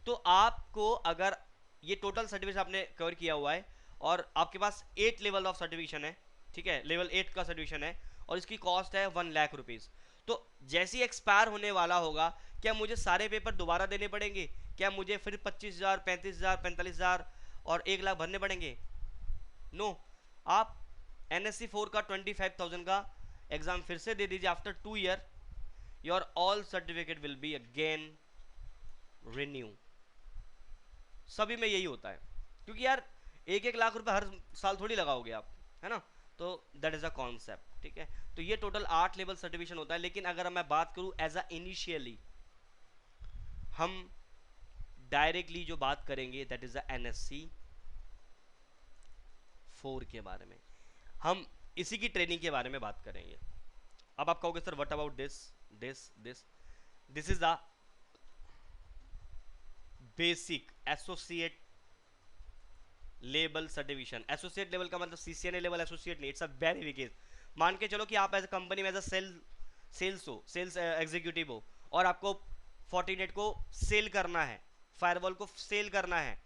तो आपको अगर ये टोटल सर्टिफिकेशन आपने कवर किया हुआ है और आपके पास 8 लेवल ऑफ सर्टिफिकेशन है, ठीक है, लेवल 8 का सर्टिफिकेशन है और इसकी कॉस्ट है 1 लाख रुपीज़। तो जैसे ही एक्सपायर होने वाला होगा, क्या मुझे सारे पेपर दोबारा देने पड़ेंगे? क्या मुझे फिर 25,000, 35,000, 45,000 और 1 लाख भरने पड़ेंगे? नो। आप NSE 4 का 25,000 का एग्जाम फिर से दे दीजिए after 2 year, your all certificate will be again renew. सभी में यही होता है, क्योंकि यार 1-1 लाख रुपए हर साल थोड़ी लगाओगे आप, है ना? तो दैट इज अ कॉन्सेप्ट, ठीक है। तो ये टोटल 8 लेवल सर्टिफिकेशन होता है, लेकिन अगर मैं बात करूं एज अ इनिशियली, हम डायरेक्टली जो बात करेंगे दैट इज अ NSE 4 के बारे में, हम इसी की ट्रेनिंग के बारे में बात करेंगे। अब आप कहोगे sir what about this this this this is the basic associate level certification. Associate level का मतलब CCNA लेवल एसोसिएट नहीं, इट्स अ वेरी बिग। मान के चलो कि आप एज अ कंपनी में एज अ सेल्स एग्जीक्यूटिव हो और आपको Fortinet को सेल करना है, फायरवॉल को सेल करना है,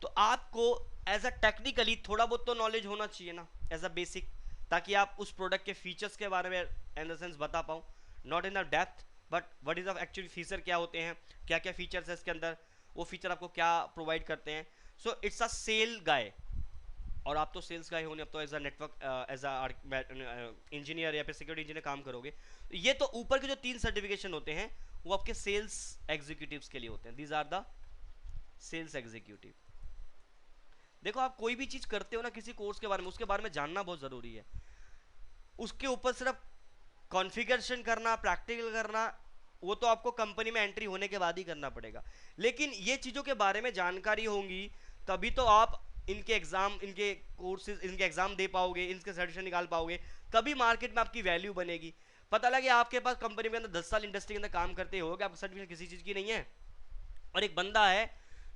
तो आपको एज अ टेक्निकली थोड़ा बहुत तो नॉलेज होना चाहिए ना, एज अ बेसिक, ताकि आप उस प्रोडक्ट के फीचर्स के बारे में इन द सेंस बता पाओ, not in a depth but what is of actually feature क्या होते हैं, क्या क्या फीचर्स है इसके अंदर, वो फीचर आपको क्या प्रोवाइड करते हैं। सो इट्स अ सेल गाय, और आप तो सेल्स गाय होने, अब तो as a network as a engineer या फिर सिक्योरिटी इंजीनियर काम करोगे। ये तो ऊपर के जो 3 सर्टिफिकेशन होते हैं वो आपके सेल्स एग्जीक्यूटिव्स के लिए होते हैं, these are the sales executive. देखो आप कोई भी चीज करते हो ना किसी कोर्स के बारे में, उसके बारे में जानना बहुत जरूरी है। उसके ऊपर सिर्फ कॉन्फ़िगरेशन करना, प्रैक्टिकल करना, वो तो आपको कंपनी में एंट्री होने के बाद ही करना पड़ेगा। लेकिन ये चीज़ों के बारे में जानकारी होंगी तभी तो आप इनके एग्जाम, इनके कोर्सेज, इनके एग्जाम दे पाओगे, इनके सर्टिफिकेट निकाल पाओगे, तभी मार्केट में आपकी वैल्यू बनेगी। पता लगे आपके पास कंपनी के अंदर 10 साल इंडस्ट्री के अंदर काम करते हो, आपका सर्टिफिकेट किसी चीज़ की नहीं है, और एक बंदा है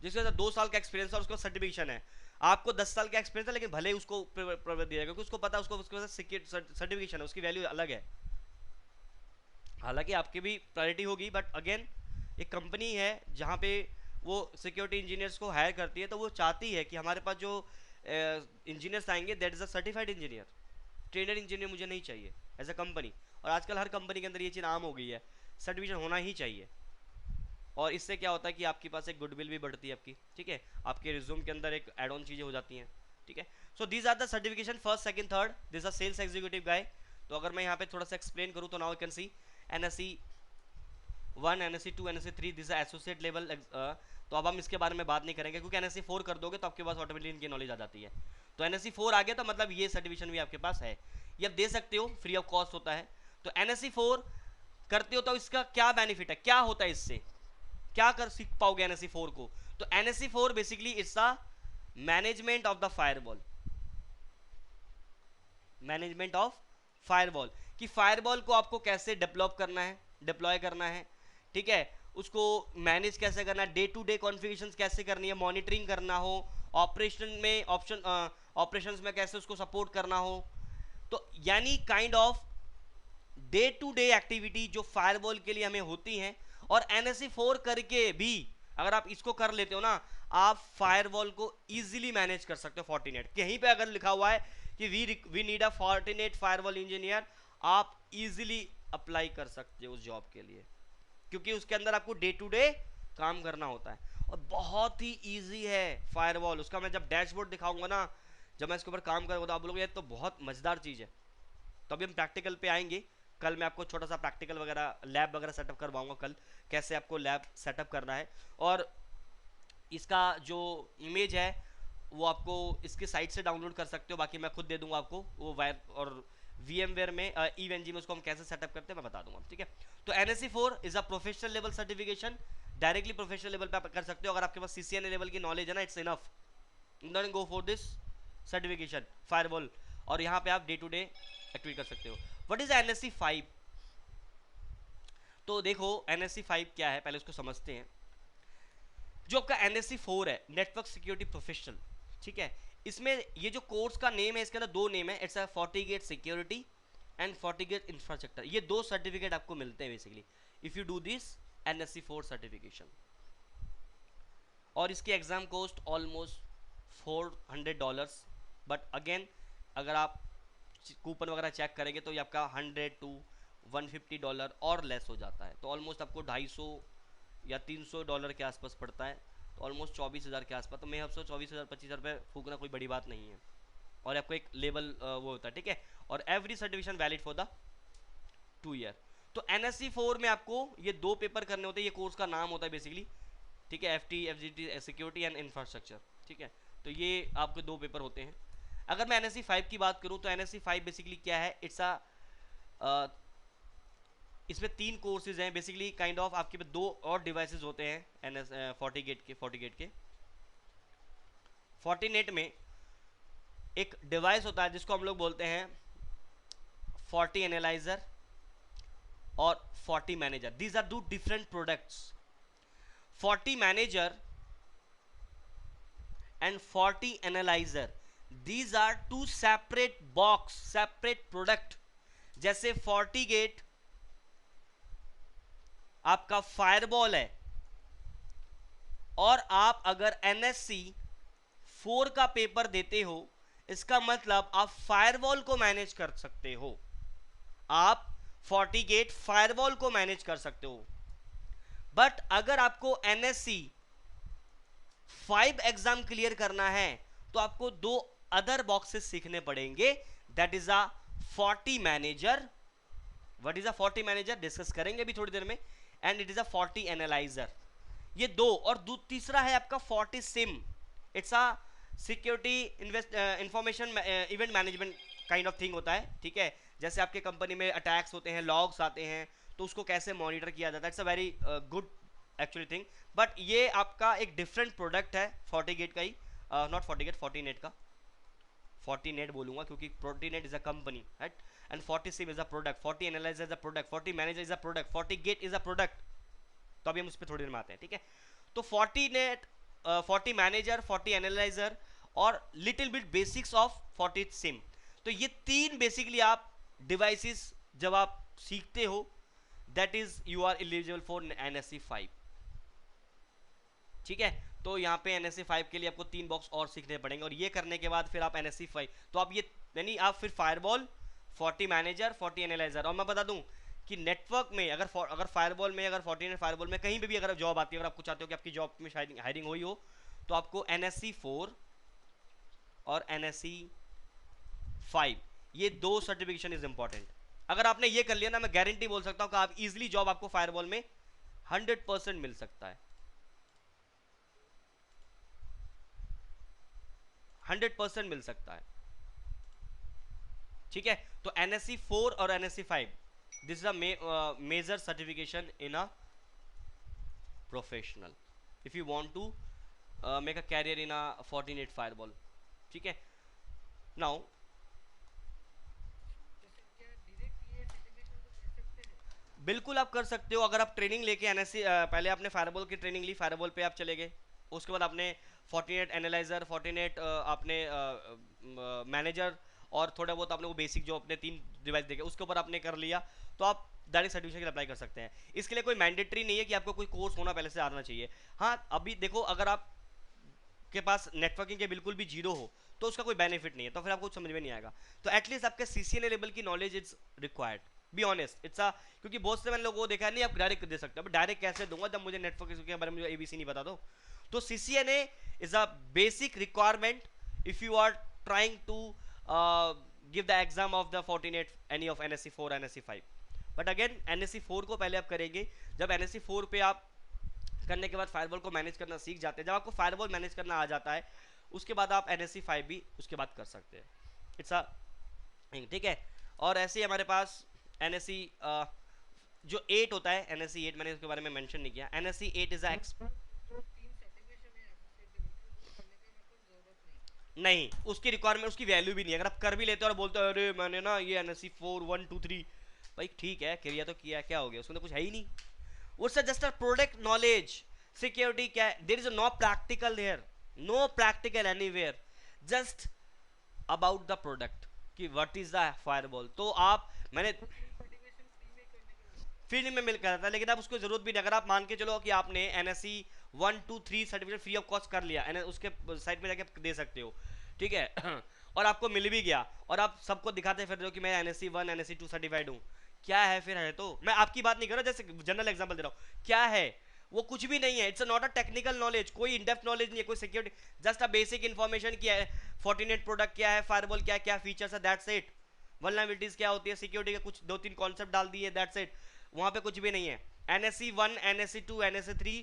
जिसके अंदर 2 साल का एक्सपीरियंस है और उसका सर्टिफिकेशन है, आपको 10 साल का एक्सपीरियंस है लेकिन भले ही उसको प्रवेश दिया, क्योंकि उसको पता है उसको उसके पास सर्टिफिकेशन है, उसकी वैल्यू अलग है। हालांकि आपकी भी प्रायोरिटी होगी, बट अगेन एक कंपनी है जहाँ पे वो सिक्योरिटी इंजीनियर्स को हायर करती है, तो वो चाहती है कि हमारे पास जो इंजीनियर्स आएंगे that is a certified engineer, trainer engineer मुझे नहीं चाहिए एज अ कंपनी। और आजकल हर कंपनी के अंदर ये चीज़ आम हो गई है, सर्टिफिकेशन होना ही चाहिए। और इससे क्या होता है कि आपके पास एक गुडविल भी बढ़ती है आपकी, ठीक है, आपके रिज्यूम के अंदर एक एड ऑन चीज़ें हो जाती हैं, ठीक है। So these are the certification first second third, this are sales executive guy. तो अगर मैं यहाँ पे थोड़ा सा एक्सप्लेन करूँ तो now you can see NSE 1, NSE 2, NSE 3, this associate level. तो अब हम इसके बारे में बात नहीं करेंगे, क्योंकि NSE 4 कर दोगे तो आपके पास ऑटोमेटिकली इनकी नॉलेज आ जाती है। तो NSE 4 आ गया तो मतलब ये सर्टिफिकेशन भी आपके पास है, ये आप दे सकते हो, फ्री ऑफ कॉस्ट होता है। तो NSE 4 करते हो तो इसका क्या बेनिफिट है, क्या होता है इससे, क्या कर सीख पाओगे NSE 4 को? तो NSE 4 basically it's the management of the firewall, management of firewall, कि फायरवॉल को आपको कैसे डेवलप करना है, डिप्लॉय करना है, ठीक है, उसको मैनेज कैसे करना है, डे टू डे कॉन्फ़िगरेशन कैसे करनी है, मॉनिटरिंग करना हो, ऑपरेशन में ऑपरेशंस में कैसे उसको सपोर्ट करना हो। तो यानी kind of day to day activity जो फायरवॉल के लिए हमें होती हैं, और NSE 4 करके भी अगर आप इसको कर लेते हो ना, आप फायरवॉल को इजीली मैनेज कर सकते हो। Fortinet कहीं पे अगर लिखा हुआ है कि we need a Fortinet firewall engineer, आप इजीली अप्लाई कर सकते हो उस जॉब के लिए, क्योंकि उसके अंदर आपको डे टू डे काम करना होता है और बहुत ही इजी है फायरवॉल। उसका मैं जब डैशबोर्ड दिखाऊंगा ना, जब मैं इसके ऊपर काम करूंगा तो आप बोलोगे ये तो बहुत मजेदार चीज़ है। तो अभी हम प्रैक्टिकल पे आएंगे, कल मैं आपको छोटा सा प्रैक्टिकल वगैरह लैब वगैरह सेटअप करवाऊंगा कल, कैसे आपको लैब सेटअप करना है। और इसका जो इमेज है वो आपको इसके साइट से डाउनलोड कर सकते हो, बाकी मैं खुद दे दूंगा आपको वो वायर, और VMware में EVNG में उसको हम कैसे सेटअप करते हैं मैं बता दूंगा, ठीक है। तो NSE 4 is a professional level certification, directly professional level पे आप कर सकते हो। अगर आपके पास CCNA लेवल की नॉलेज है ना, it's enough, then go for this certification firewall, और यहाँ पे आप डे टू डे एक्टिविटी कर सकते हो। What is NSE 5? तो देखो NSE 5 क्या है पहले उसको समझते हैं। जो आपका NSE 4 है, नेटवर्क सिक्योरिटी प्रोफेशनल, ठीक है, इसमें ये जो कोर्स का नेम है, इसके अंदर दो नेम है, it's a FortiGate security and FortiGate infrastructure. ये दो सर्टिफिकेट आपको मिलते हैं basically if you do this NSE 4 certification. और इसकी exam cost almost $400, but again अगर आप कूपन वगैरह चेक करेंगे तो ये आपका $100 to $150 और लेस हो जाता है, तो ऑलमोस्ट आपको 250 या $300 के आसपास पड़ता है, तो ऑलमोस्ट 24,000 के आसपास। तो मैं आपसे 24,000 25,000 रुपये फूकना कोई बड़ी बात नहीं है, और आपको एक लेवल वो होता है, ठीक है। और every certification valid for the 2 year. तो NSE 4 में आपको ये दो पेपर करने होते हैं, ये कोर्स का नाम होता है बेसिकली, ठीक है, FT FGT security and infrastructure, ठीक है। तो ये आपके दो पेपर होते हैं। अगर मैं NSE 5 की बात करूं तो NSE 5 बेसिकली क्या है, इट्स अ इसमें 3 कोर्सेज हैं बेसिकली, काइंड ऑफ आपके पास 2 और डिवाइसेस होते हैं FortiGate के। Fortinet में एक डिवाइस होता है जिसको हम लोग बोलते हैं Forti Analyzer और Forti Manager। These are 2 different products. Forti Manager and Forti Analyzer, these are 2 separate box, separate product। जैसे FortiGate आपका फायरवॉल है, और आप अगर NSE 4 का पेपर देते हो, इसका मतलब आप फायरवॉल को मैनेज कर सकते हो, आप FortiGate फायरवॉल को मैनेज कर सकते हो। बट अगर आपको NSE 5 एग्जाम क्लियर करना है तो आपको 2 अदर बॉक्सेस सीखने पड़ेंगे, that is a Forti Manager। What is a Forti Manager discuss करेंगे अभी थोड़ी देर में, and it is a Forti Analyzer। ये दो, और तीसरा है आपका FortiSIM। It's a security information event management kind of thing होता है, ठीक है। जैसे आपके कंपनी में अटैक्स होते हैं, लॉग्स आते हैं, तो उसको कैसे मॉनिटर किया जाता है, it's a very good actually thing. But ये आपका एक डिफरेंट प्रोडक्ट है FortiGate का ही, नॉट FortiGate, Fortinet का। Fortinet बोलूंगा क्योंकि Fortinet is a company, right, and FortiSIM is a product, Forti Analyzer is a product, Forti Manager is a product, FortiGate is a product. तो अभी हम उस पर थोड़ी देर में आते हैं, ठीक है। तो Fortinet, Forti Manager, Forti Analyzer और little bit basics of FortiSIM, तो ये 3 बेसिकली आप डिवाइसेस जब आप सीखते हो, that is you are eligible for NSE 5, ठीक है। तो यहाँ पे NSE 5 के लिए आपको 3 बॉक्स और सीखने पड़ेंगे, और ये करने के बाद फिर आप NSE 5, तो आप ये यानी आप फिर firewall, Forti Manager, Forti Analyzer। और मैं बता दूं कि नेटवर्क में अगर फायरवॉल में, अगर Fortinet फायरवॉल में कहीं पे भी अगर जॉब आती है, अगर आपको चाहते हो कि आपकी जॉब में हायरिंग हुई हो, तो आपको NSE 4 और NSE 5 ये 2 सर्टिफिकेशन इज इंपॉर्टेंट। अगर आपने ये कर लिया ना, मैं गारंटी बोल सकता हूँ कि आप इजिली जॉब आपको फायरवॉल में 100% मिल सकता है, 100% मिल सकता है, ठीक है। तो NSE 4 और NSE 5, this is a major certification in a professional if you want to make a career in a Fortinet firewall, ठीक है। नाउ जैसे क्या डायरेक्ट ये सर्टिफिकेशन को कर सकते हैं? बिल्कुल आप कर सकते हो, अगर आप ट्रेनिंग लेके NSE पहले आपने फायरवॉल की ट्रेनिंग ली, फायरवॉल पे आप चले गए, उसके बाद आपने Fortinet एनालाइजर, Fortinet आपने मैनेजर, और थोड़ा बहुत आपने वो बेसिक जो अपने 3 डिवाइस देखे उसके ऊपर आपने कर लिया, तो आप डायरेक्ट सर्टिफिकेशन के लिए अप्लाई कर सकते हैं। इसके लिए कोई मैंडेटरी नहीं है कि आपको कोई कोर्स होना पहले से आना चाहिए। हाँ, अभी देखो अगर आप के पास नेटवर्किंग के बिल्कुल भी जीरो हो तो उसका कोई बेनिफिट नहीं है, तो फिर आपको समझ में नहीं आएगा। तो एटलीस्ट आपके CCNA लेवल की knowledge is required, be honest, it's a, क्योंकि बहुत से मैंने लोगों को देखा है, नहीं आप डायरेक्ट दे सकते हो, डायरेक्ट कैसे दूंगा जब मुझे नेटवर्क के बारे में मुझे ABC नहीं पता। तो CCNA is a basic requirement if you are trying to give the exam of the Fortinet any of NSE 4 NSE 5। But again NSE 4 को पहले आप करेंगे, जब NSE 4 पे आप करने के बाद फायरवॉल को मैनेज करना सीख जाते हैं, जब आपको फायरवॉल मैनेज करना आ जाता है, उसके बाद आप NSE 5 भी उसके बाद कर सकते हैं, इट्स अ, ठीक है। और ऐसे ही हमारे पास NSE जो 8 होता है, NSE 8 मैंने उसके बारे में मेंशन नहीं किया, NSE 8 इज अ मतलब जो 3 सर्टिफिकेशन है एसोसिएट लेवल के, वो करने का मतलब जरूरत नहीं। नहीं, उसकी रिक्वायरमेंट, उसकी वैल्यू भी नहीं है। अगर आप कर भी लेते हो और बोलते हो अरे मैंने ना ये NSE 4 1 2 3, भाई ठीक है किया तो किया, क्या हो गया, उसमें तो कुछ है ही नहीं। What's just a product knowledge? Security क्या है? There is no practical there. No practical anywhere. Just about the product कि व्हाट इज द फायरवॉल। तो आप मैंने वो पूरी सर्टिफिकेशन फ्री में करने के लिए बोलते हैं। फ्री में मिल कर था, लेकिन अब उसको जरूरत भी नहीं। अगर आप मान के चलो कि आपने NSC 1 2 3 certificate free of cost कर लिया, उसके साइट में जाके दे सकते हो, ठीक है। और आपको मिल भी गया और आप सबको दिखाते फिर रहे हो कि मैं NSE 1 NSE 2 सर्टिफाइड हूँ, क्या है फिर? है तो मैं आपकी बात नहीं कर रहा, जैसे जनरल एग्जांपल दे रहा हूँ, क्या है वो? कुछ भी नहीं है। It's not a technical knowledge, कोई इन डेप्थ नॉलेज नहीं है, कोई security, just a basic information क्या है, फोर्टिनेट प्रोडक्ट क्या है, फायरवॉल क्या है, क्या फीचर्स है, दैट्स इट। वल्नरेबिलिटीज क्या होती है, सिक्योरिटी के कुछ 2 3 कॉन्सेप्ट डाल दिए, दैट्स इट। वहां पे कुछ भी नहीं है। NSE 1 NSE 2 NSE 3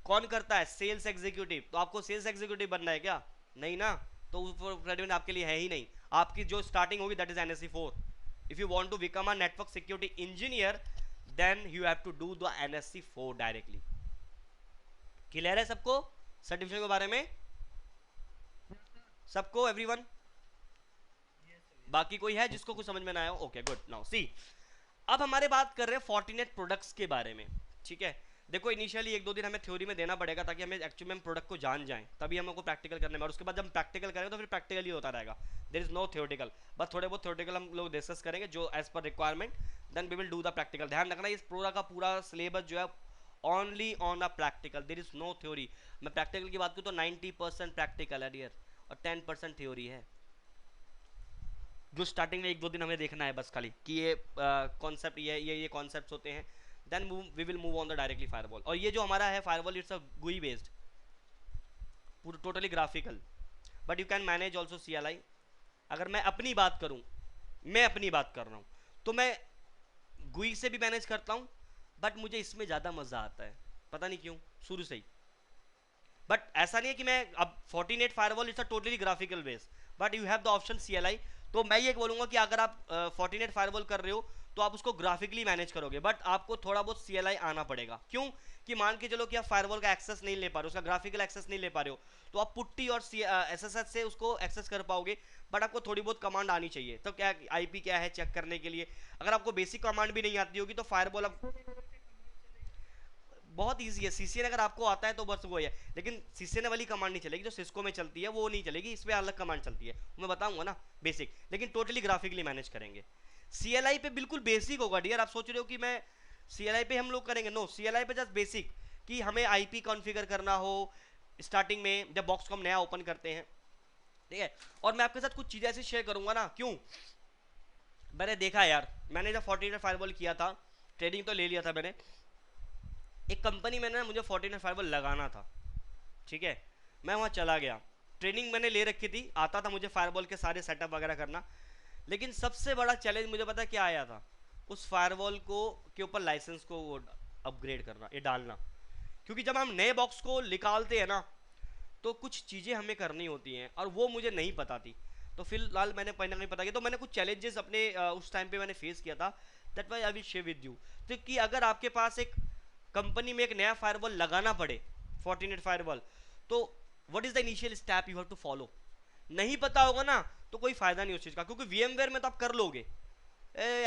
कौन करता है? Sales executive. तो आपको सेल्स एग्जीक्यूटिव बनना है क्या? नहीं ना। तो वो आपके लिए है ही नहीं। आपकी जो स्टार्टिंग होगी that is NSE 4। If you want to become a network security engineer then you have to do the NSE 4 directly. Clear है सबको सर्टिफिकेशन के बारे में? Yes sir. सबको, एवरीवन? Yes sir. बाकी कोई है जिसको कुछ समझ में ना आया? Okay good. नाउ सी, अब हमारे बात कर रहे हैं फोर्टिनेट प्रोडक्ट्स के बारे में, ठीक है। देखो इनिशियली 1 2 दिन हमें थ्योरी में देना पड़ेगा ताकि हमें एक्चुअली में प्रोडक्ट को जान जाएं, तभी हमको प्रैक्टिकल करने में, और उसके बाद जब हम प्रैक्टिकल करेंगे तो फिर प्रैक्टिकल ही होता रहेगा। देयर इज नो थ्योरेटिकल, बस थोड़े बहुत थ्योरेटिकल हम लोग डिस्कस करेंगे जो as per requirement, then we will do the practical. ध्यान रखना इस पूरा का पूरा सिलेबस जो है only on a practical, there is no theory. मैं प्रैक्टिकल की बात करूँ तो 90% प्रैक्टिकल है डियर, और 10% थ्योरी है, जो स्टार्टिंग में 1 2 दिन हमें देखना है बस खाली कि ये कॉन्सेप्ट, ये कॉन्सेप्ट्स होते हैं। Then we will move on the directly firewall. और ये जो हमारा है firewall, it's a GUI based, पूरा totally graphical, but you can manage also CLI। अगर मैं अपनी बात करूं, मैं अपनी बात कर रहा हूं, तो मैं GUI से भी मैनेज करता हूं, बट मुझे इसमें ज़्यादा मज़ा आता है, पता नहीं क्यों, शुरू से ही। बट ऐसा नहीं है कि मैं अब Fortinet firewall it's a totally graphical base, but you have the option CLI। तो मैं ये बोलूंगा कि अगर आप फोर्टिनेट फायरवॉल कर रहे हो तो आप उसको ग्राफिकली मैनेज करोगे, बट आपको थोड़ा बहुत CLI आना पड़ेगा। क्यों? कि मान के चलो कि आप फायरवॉल का एक्सेस नहीं ले पा रहे हो, उसका ग्राफिकल एक्सेस नहीं ले पा रहे हो, तो आप पुट्टी और SSH से उसको एक्सेस कर पाओगे, बट आपको थोड़ी बहुत कमांड आनी चाहिए। तो क्या IP क्या है चेक करने के लिए, अगर आपको बेसिक कमांड भी नहीं आती होगी तो फायरवॉल आप, सिस्को में अगर से कमांड चलेगा। बहुत ईजी है। CCN अगर आपको आता है तो बस वो है, लेकिन CCN वाली कमांड नहीं चलेगी जो सिस्को में चलती है, वो नहीं चलेगी, इस पर अलग कमांड चलती है, मैं बताऊंगा ना बेसिक, लेकिन टोटली ग्राफिकली मैनेज करेंगे। CLI पे बिल्कुल बेसिक होगा डियर। आप सोच रहे हो कि मैं CLI पे हम लोग करेंगे, नो, CLI पे जस्ट बेसिक कि हमें IP कॉन्फ़िगर करना हो स्टार्टिंग में जब बॉक्स को हम नया ओपन करते हैं, ठीक है। और मैं आपके साथ कुछ चीज़ें ऐसी शेयर करूंगा ना, क्यों, मैंने देखा यार, मैंने जब फोर्टिनेट फायरवॉल किया था, ट्रेनिंग तो ले लिया था मैंने, एक कंपनी में ना मुझे फोर्टिनेट फायरवॉल लगाना था, ठीक है। मैं वहाँ चला गया, ट्रेनिंग मैंने ले रखी थी, आता था मुझे फायरवॉल के सारे सेटअप वगैरह करना, लेकिन सबसे बड़ा चैलेंज मुझे पता क्या आया था, उस फायरवॉल को के ऊपर लाइसेंस को वो अपग्रेड करना, ये डालना। क्योंकि जब हम नए बॉक्स को निकालते हैं ना तो कुछ चीज़ें हमें करनी होती हैं और वो मुझे नहीं पता थी। तो फिलहाल मैंने कहीं ना कहीं पता किया, तो मैंने कुछ चैलेंजेस अपने उस टाइम पे मैंने फेस किया था, that why I will share with you. तो कि अगर आपके पास एक कंपनी में एक नया फायरवॉल लगाना पड़े, फोर्टिनेट फायरवॉल, तो what is the initial step you have to follow, नहीं पता होगा ना तो कोई फायदा नहीं उस चीज़ का। क्योंकि VMware में तो आप कर लोगे,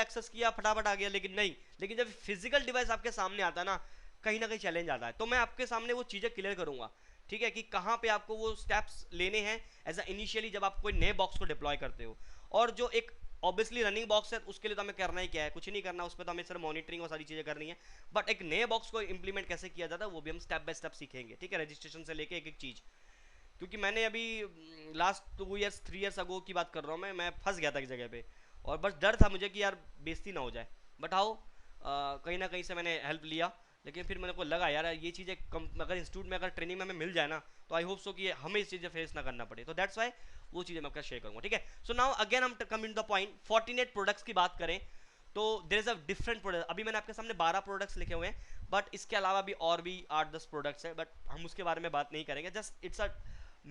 एक्सेस किया फटाफट आ गया, लेकिन नहीं, लेकिन जब फिजिकल डिवाइस आपके सामने आता है ना कहीं चैलेंज आता है। तो मैं आपके सामने वो चीज़ें क्लियर करूंगा, ठीक है, कि कहाँ पे आपको वो स्टेप्स लेने हैं एज अ इनिशियली जब आप कोई नए बॉक्स को डिप्लॉय करते हो। और जो एक ऑब्वियसली रनिंग बॉक्स है उसके लिए तो हमें करना ही क्या है, कुछ नहीं करना, उस पर तो हमें सिर्फ मॉनिटरिंग और सारी चीज़ें करनी है। बट एक नए बॉक्स को इंप्लीमेंट कैसे किया जाता है वो भी हम स्टेप बाय स्टेप सीखेंगे, ठीक है, रजिस्ट्रेशन से लेके एक एक चीज़। क्योंकि मैंने अभी लास्ट 2 इयर्स 3 इयर्स अगो की बात कर रहा हूँ, मैं फंस गया था एक जगह पे, और बस डर था मुझे कि यार बेइज्जती ना हो जाए। बट हाउ कहीं ना कहीं से मैंने हेल्प लिया, लेकिन फिर मेरे को लगा यार ये चीज़ें कम अगर इंस्टीट्यूट में अगर ट्रेनिंग में हमें मिल जाए ना तो आई होप सो कि हमें इस चीज़ें फेस ना करना पड़े। तो दैट्स वाई वो चीज़ें मैं आपका शेयर करूँगा, ठीक है। सो नाउ अगेन हम come in the point, Fortinet products की बात करें तो there is a different product. अभी मैंने आपके सामने 12 प्रोडक्ट्स लिखे हुए हैं, बट इसके अलावा भी और भी 8 10 प्रोडक्ट्स हैं, बट हम उसके बारे में बात नहीं करेंगे। Just it's a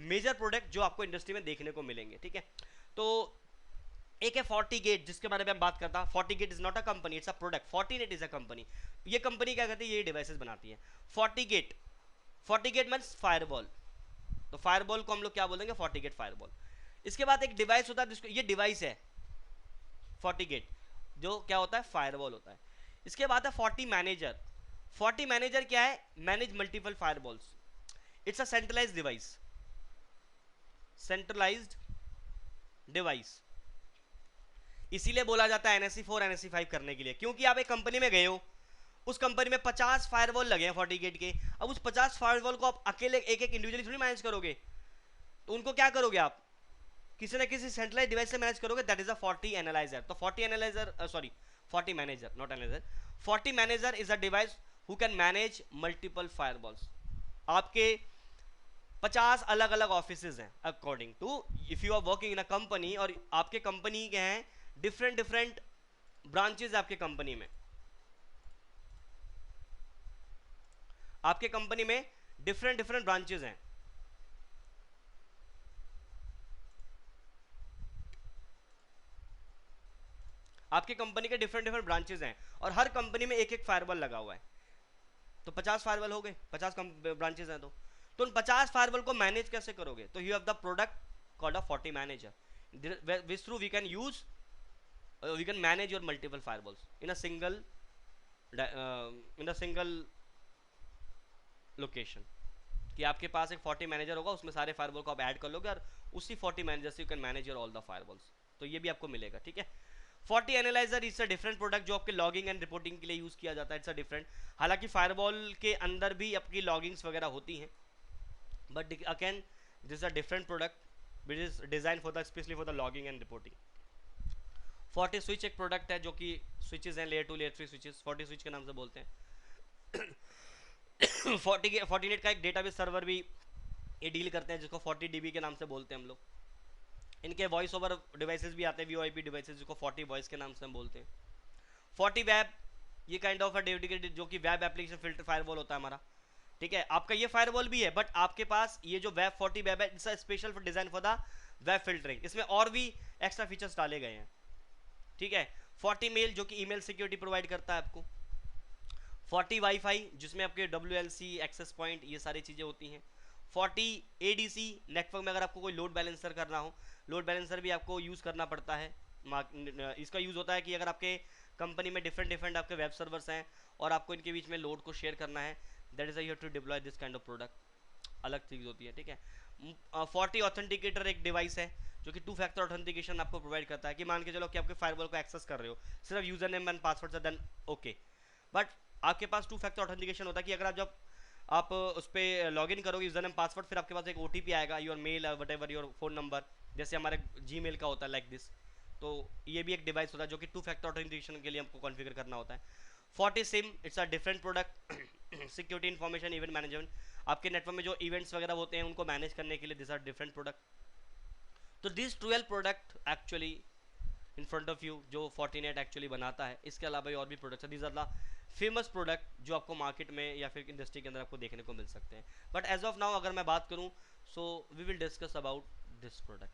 major product जो आपको इंडस्ट्री में देखने को मिलेंगे, ठीक है। तो एक है फोर्टीगेट जिसके बारे में हम बात करता। FortiGate is not a company, it's a product. Fortinet is a company. ये कंपनी क्या करती है, ये डिवाइसेस बनाती है। फोर्टीगेट, फोर्टीगेट मीन्स फायरवॉल, तो फायरवॉल को हम लोग क्या बोलेंगे, फोर्टीगेट फायरवॉल। इसके बाद एक डिवाइस होता है जिसको, ये डिवाइस है फोर्टीगेट, जो क्या होता है, फायरवॉल होता है। इसके बाद है फोर्टी मैनेजर। फोर्टी मैनेजर क्या है, manage multiple firewalls, it's a centralize device. Centralized device. इसीलिए बोला जाता है NSE 4 NSE 5 करने के लिए, क्योंकि आप एक कंपनी में गए हो, उस कंपनी में 50 फायरवॉल लगे हैं FortiGate के, अब उस 50 फायरवॉल को आप अकेले एक एक इंडिविजुअली थोड़ी मैनेज करोगे, तो उनको क्या करोगे आप, किसी ना किसी सेंट्रलाइज डिवाइस से मैनेज करोगे, that is a Forti Analyzer. तो Forti Analyzer, sorry Forti Manager, not analyzer, Forti Manager is a device who can manage multiple firewalls. आपके 50 अलग अलग ऑफिसेज हैं, according to if you are working in a company, और आपके company के हैं different different branches, आपके company में, आपके कंपनी में डिफरेंट डिफरेंट ब्रांचेज हैं, आपके कंपनी के डिफरेंट डिफरेंट ब्रांचेज हैं, और हर कंपनी में एक एक फायरवॉल लगा हुआ है, तो 50 फायरवॉल हो गए, 50 ब्रांचेज हैं, तो उन 50 फायरवॉल को मैनेज कैसे करोगे, तो you have the product called a Forti Manager, which through we can use, we can manage your multiple firewalls in a single location, कि आपके पास एक Forti मैनेजर होगा, उसमें सारे फायरवॉल को आप ऐड कर लोगे, और उसी Forti मैनेजर से you can manage your all the firewalls, तो ये भी आपको मिलेगा, ठीक है। Forti analyser it's a different product जो आपके लॉगिंग एंड रिपोर्टिंग के लिए यूज किया जाता है, इट्स अ डिफरेंट, हालांकि फायरवॉल के अंदर भी आपकी लॉगिंग्स वगैरह होती हैं, but again this a different product which is design for the specially for the logging and reporting. Forti switch एक प्रोडक्ट है जो कि स्विचेस हैं, layer 2 layer 3 switches, Forti switch के नाम से बोलते हैं। Fortinet का एक डेटाबेस सर्वर भी ये डील करते हैं, जिसको FortiDB के नाम से बोलते हैं हम लोग। इनके वॉइस ओवर डिवाइसेस भी आते हैं, VoIP डिवाइसेस, जिसको Forti वॉइस के नाम से हम बोलते हैं। Forti वेब, ये काइंड ऑफ अ डेडिकेटेड जो कि वेब एप्लीकेशन फिल्टर फायरवॉल होता है हमारा, ठीक है। आपका ये फायरवॉल भी है, बट आपके पास ये जो वेब Forti वेब है, it's a special for design for the web filtering, इसमें और भी एक्स्ट्रा फीचर्स डाले गए हैं, ठीक है। Forti मेल जो कि ईमेल सिक्योरिटी प्रोवाइड करता है आपको, Forti वाईफाई जिसमें आपके WLC एक्सेस पॉइंट ये सारी चीज़ें होती हैं, Forti ADC नेटवर्क में अगर आपको कोई लोड बैलेंसर करना हो, लोड बैलेंसर भी आपको यूज़ करना पड़ता है, इसका यूज़ होता है कि अगर आपके कंपनी में डिफरेंट डिफरेंट आपके वेब सर्वर्स हैं और आपको इनके बीच में लोड को शेयर करना है, that is you have to deploy this kind of product, अलग चीज़ होती है, ठीक है। Forti ऑथेंटिकेटर एक डिवाइस है जो कि 2 फैक्टर ऑथेंटिकेशन आपको प्रोवाइड करता है, कि मान के चलो कि आपके फायरवॉल को एक्सेस कर रहे हो सिर्फ यूजर नेम एंड पासवर्ड से, देन ओके, बट आपके पास 2 फैक्टर ऑथेंटिकेशन होता है, कि अगर आप जब आप उस पर लॉग इन करोगे यूजर नेम पासवर्ड, फिर आपके पास एक OTP आएगा, your mail whatever your phone number, जैसे हमारे Gmail का होता है लाइक दिस, तो ये भी एक डिवाइस होता है जो कि 2 फैक्टर ऑथेंटिकेशन के लिए हमको कॉन्फ़िगर करना होता है। Forti SIM it's a different product, security information event management, आपके नेटवर्क में जो इवेंट्स वगैरह होते हैं उनको मैनेज करने के लिए दिस आर डिफरेंट प्रोडक्ट। तो this 12 product actually in front of you जो Fortinet एक्चुअली बनाता है, इसके अलावा और भी प्रोडक्ट्स है, these are the famous product जो आपको मार्केट में या फिर इंडस्ट्री के अंदर आपको देखने को मिल सकते हैं। बट एज ऑफ नाउ अगर मैं बात करूं, so we will discuss about this product,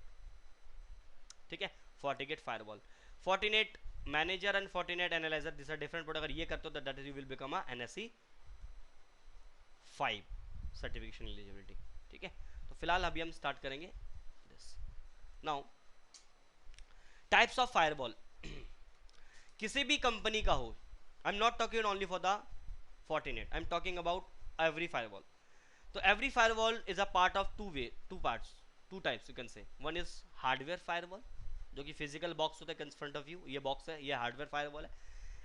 ठीक है। Fortigate firewall, Fortinet Manager and Fortinet Analyzer, this are different product, अगर ये करते हो that is you will become a NSE 5 certification eligibility, ठीक है। तो फिलहाल अभी हम स्टार्ट करेंगे this now. Types of firewall, किसी भी कंपनी का हो, I am not talking only for the Fortinet, I am talking about every firewall. तो every firewall is a part of two parts, two types you can say. One is hardware firewall जो कि physical box होता है front of you, ये box है, ये hardware firewall है।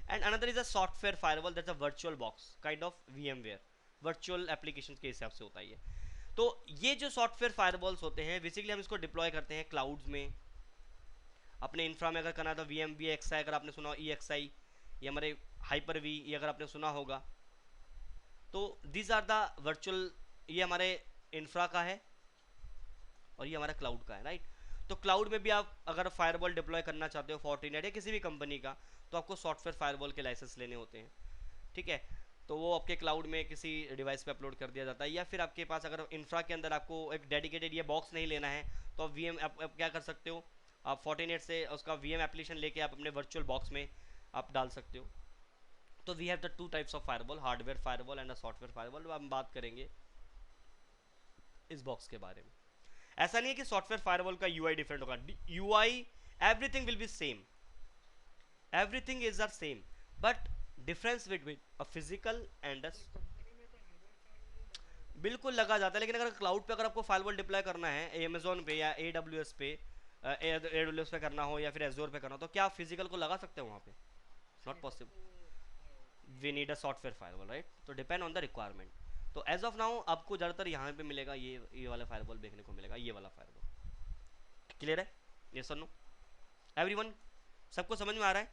And another is a software firewall, that's a virtual box kind of VMware, virtual application के हिसाब से होता है ये। तो ये जो सॉफ्टवेयर फायरवॉल्स होते हैं, बेसिकली हम इसको डिप्लॉय करते हैं क्लाउड्स में, अपने इंफ्रा में अगर करना तो VMVXI अगर आपने सुना हो, EXI, ये हमारे Hyper-V ये अगर आपने सुना होगा, तो दीज आर द वर्चुअल, ये हमारे इंफ्रा का है और ये हमारा क्लाउड का है, राइट। तो क्लाउड में भी आप अगर फायरवॉल डिप्लॉय करना चाहते हो Fortinet या किसी भी कंपनी का, तो आपको सॉफ्टवेयर फायरवॉल के लाइसेंस लेने होते हैं, ठीक है। तो वो आपके क्लाउड में किसी डिवाइस पे अपलोड कर दिया जाता है, या फिर आपके पास अगर इंफ्रा के अंदर आपको एक डेडिकेटेड ये बॉक्स नहीं लेना है, तो आप VM आप क्या कर सकते हो, आप Fortinet से उसका VM एप्लीकेशन लेके आप अपने वर्चुअल बॉक्स में आप डाल सकते हो। तो we have the 2 types of firewall, hardware firewall and software firewall. हम बात करेंगे इस बॉक्स के बारे में। ऐसा नहीं है कि सॉफ्टवेयर फायरवॉल का UI डिफरेंट होगा, UI everything will be same, everything is are same, but difference between a physical and a, company में तो हार्डवेयर फायरवॉल ही लगा होगा। बिल्कुल लगा जाता है, लेकिन अगर क्लाउड पे अगर आपको फायरवॉल डिप्लॉय करना है अमेजोन पे या AWS पे, AWS पे करना हो या फिर एजोर पे करना हो, तो क्या आप फिजिकल को लगा सकते हो वहाँ पे? नॉट नहीं तब पॉसिबल। तो we need a software firewall, right? तो डिपेंड ऑन द रिक्वायरमेंट। तो एज ऑफ नाउ आपको ज़्यादातर यहाँ पे मिलेगा, ये वाला फायरवॉल देखने को मिलेगा, ये वाला फायरवॉल। क्लियर है? ये सर नो एवरीवन, सबको समझ में आ रहा है?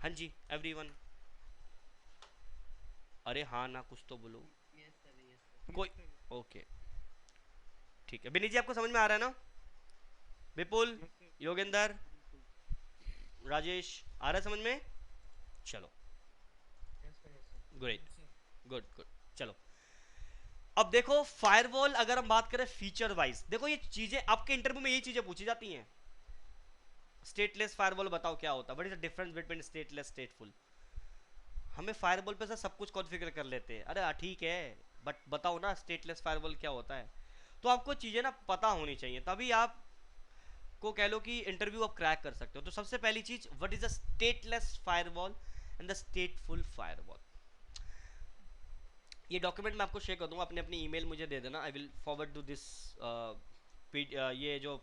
हाँ जी एवरीवन, अरे हाँ ना कुछ तो बोलो यस सर, यस सर। कोई। Yes sir. ओके ठीक है, बिनी जी आपको समझ में आ रहा है ना? विपुल, यस सर। योगेंद्र, बिल्कुल। राजेश, आ रहा है समझ में? चलो yes sir, yes sir. Great, good good. चलो अब देखो फायरवॉल, अगर हम बात करें फीचर वाइज, देखो ये चीजें आपके इंटरव्यू में यही चीजें पूछी जाती हैं। स्टेटलेस फायरवॉल बताओ क्या होता है, what is the difference between stateless stateful. हमें फायरवॉल पे सब कुछ कॉन्फ़िगर कर लेते हैं, अरे ठीक है, बट बताओ ना स्टेटलेस फायरवॉल क्या होता है। तो आपको चीजें ना पता होनी चाहिए, तभी आप को कह लो कि इंटरव्यू आप क्रैक कर सकते हो। तो सबसे पहली चीज, what is a stateless firewall and the स्टेटफुल firewall. ये डॉक्यूमेंट मैं आपको शेयर कर दूंगा, अपनी अपनी ईमेल मुझे दे देना, I will forward to this. ये जो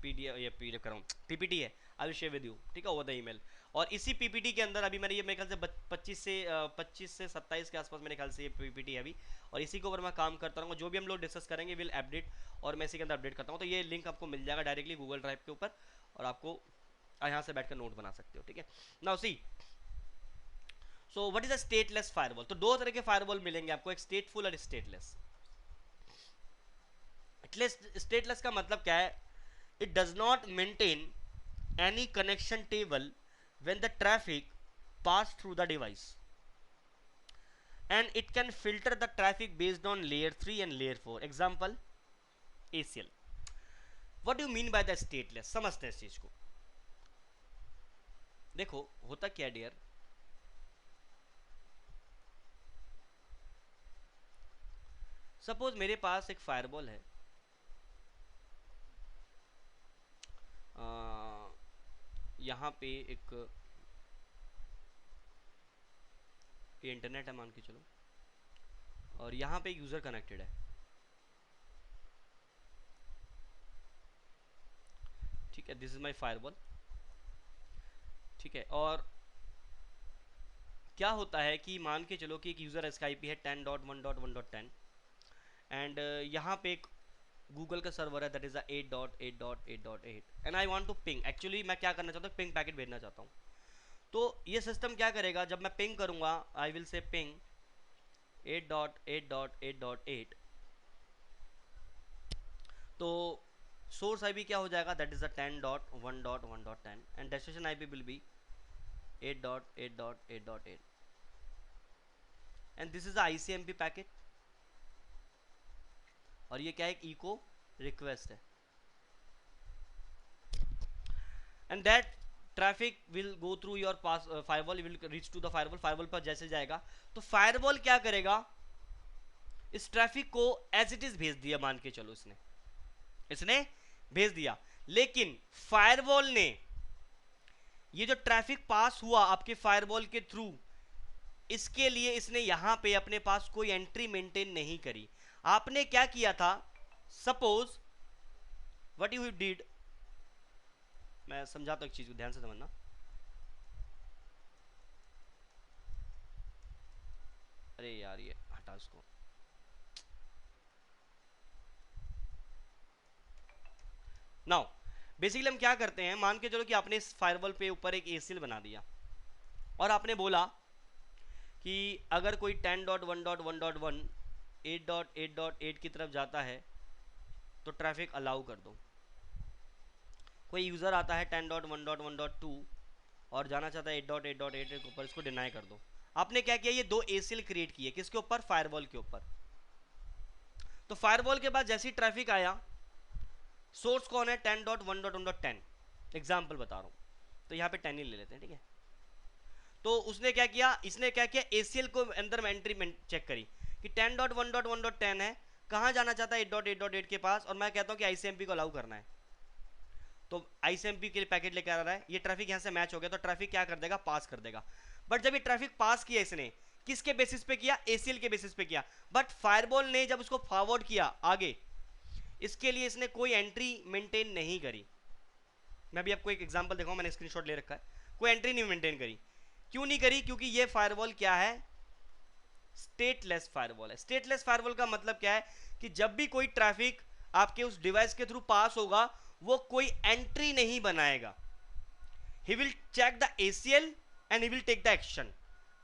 पीडीएफ, ये पीडीएफ कर रहा हूँ, पीपीटी है, I will share with you, ठीक है, ओवर द ईमेल। और इसी पीपीटी के अंदर अभी मैंने ये मेरे ख्याल से 25 से 27 के आसपास मेरे ख्याल से ये पीपीटी है अभी, और इसी के ऊपर मैं काम करता रहूँगा। जो भी हम लोग डिस्कस करेंगे विल अपडेट, और मैं इसी के अंदर अपडेट करता हूँ। तो ये लिंक आपको मिल जाएगा डायरेक्टली गूगल ड्राइव के ऊपर, और आपको यहाँ से बैठकर नोट बना सकते हो, ठीक है। Now see, so what is a stateless firewall. तो दो तरह के फायरवॉल मिलेंगे आपको, एक स्टेटफुल और स्टेटलेस। स्टेटलेस का मतलब क्या है? It does not maintain any connection table when the traffic pass through the device, and it can filter the traffic based on layer 3 and layer 4। Example ACL। What do mean by the stateless, समझते हैं इस चीज को। देखो होता क्या dear, suppose मेरे पास एक फायरवॉल है, यहाँ पे एक ये इंटरनेट है मान के चलो, और यहाँ पे एक यूज़र कनेक्टेड है, ठीक है, दिस इज माय फायरवॉल, ठीक है। और क्या होता है कि मान के चलो कि एक यूज़र इसका IP है 10.1.1.10, एंड यहाँ पे एक गूगल का सर्वर है that is 8.8.8.8, and I want to ping. Actually मैं क्या करना चाहता हूँ, पिंग पैकेट भेजना चाहता हूँ। तो ये सिस्टम क्या करेगा, जब मैं पिंग करूँगा, आई विल से पिंग 8.8.8.8, तो सोर्स IP क्या हो जाएगा, that is the 10.1.1.10, and destination IP will be 8.8.8.8, and this is the ICMP packet, और ये क्या है, एक इको रिक्वेस्ट है, and that traffic will go through your pass firewall, will reach to the firewall. Firewall पर जैसे जाएगा तो फायरवॉल क्या करेगा, इस ट्रैफिक को एज इट इज भेज दिया, मान के चलो इसने भेज दिया, लेकिन फायरवॉल ने ये जो ट्रैफिक पास हुआ आपके फायरवॉल के थ्रू, इसके लिए इसने यहां पे अपने पास कोई एंट्री मेंटेन नहीं करी। आपने क्या किया था, सपोज व्हाट यू डिड, मैं समझाता हूं एक चीज को, ध्यान से समझना। अरे यार ये हटा उसको। नाउ बेसिकली हम क्या करते हैं, मान के चलो कि आपने इस फायरवॉल पे ऊपर एक ACL बना दिया, और आपने बोला कि अगर कोई 10.1.1.1 8.8.8 की तरफ जाता है तो ट्रैफिक अलाउ कर दो। कोई यूज़र आता है 10.1.1.2 और जाना चाहता है 8.8.8 के ऊपर, इसको डिनाई कर दो। आपने क्या किया, ये दो ACL क्रिएट किए, किसके ऊपर, फायरवॉल के ऊपर। तो फायरवॉल के बाद जैसी ट्रैफिक आया, सोर्स कौन है, 10.1.1.10, एग्जाम्पल बता रहा हूँ, तो यहाँ पे 10 ही ले लेते हैं, ठीक है। तो उसने क्या किया, इसने क्या किया, ACL को अंदर में एंट्री चेक करी कि 10.1.1.10 है, कहाँ जाना चाहता है 8.8.8 के पास, और मैं कहता हूँ कि ICMP को अलाउ करना है, तो ICMP के लिए पैकेट लेकर आ रहा है, ये ट्रैफिक यहाँ से मैच हो गया, तो ट्रैफिक क्या कर देगा, पास कर देगा। बट जब ये ट्रैफिक पास किया इसने, किसके बेसिस पे किया? ACL के बेसिस पे किया। बट फायरवॉल ने जब उसको फॉरवर्ड किया आगे, इसके लिए इसने कोई एंट्री मेंटेन नहीं करी। मैं भी आपको एक एग्जांपल दिखाऊं, मैंने स्क्रीनशॉट ले रखा है। कोई एंट्री नहीं मेंटेन करी। क्यों नहीं करी? क्योंकि ये फायरवॉल क्या है? स्टेटलेस फायरवॉल है। स्टेटलेस फायरवॉल का मतलब क्या है कि जब भी कोई ट्रैफिक आपके उस डिवाइस के थ्रू पास होगा, वो कोई एंट्री नहीं बनाएगा। he will check the ACL and he will take the action.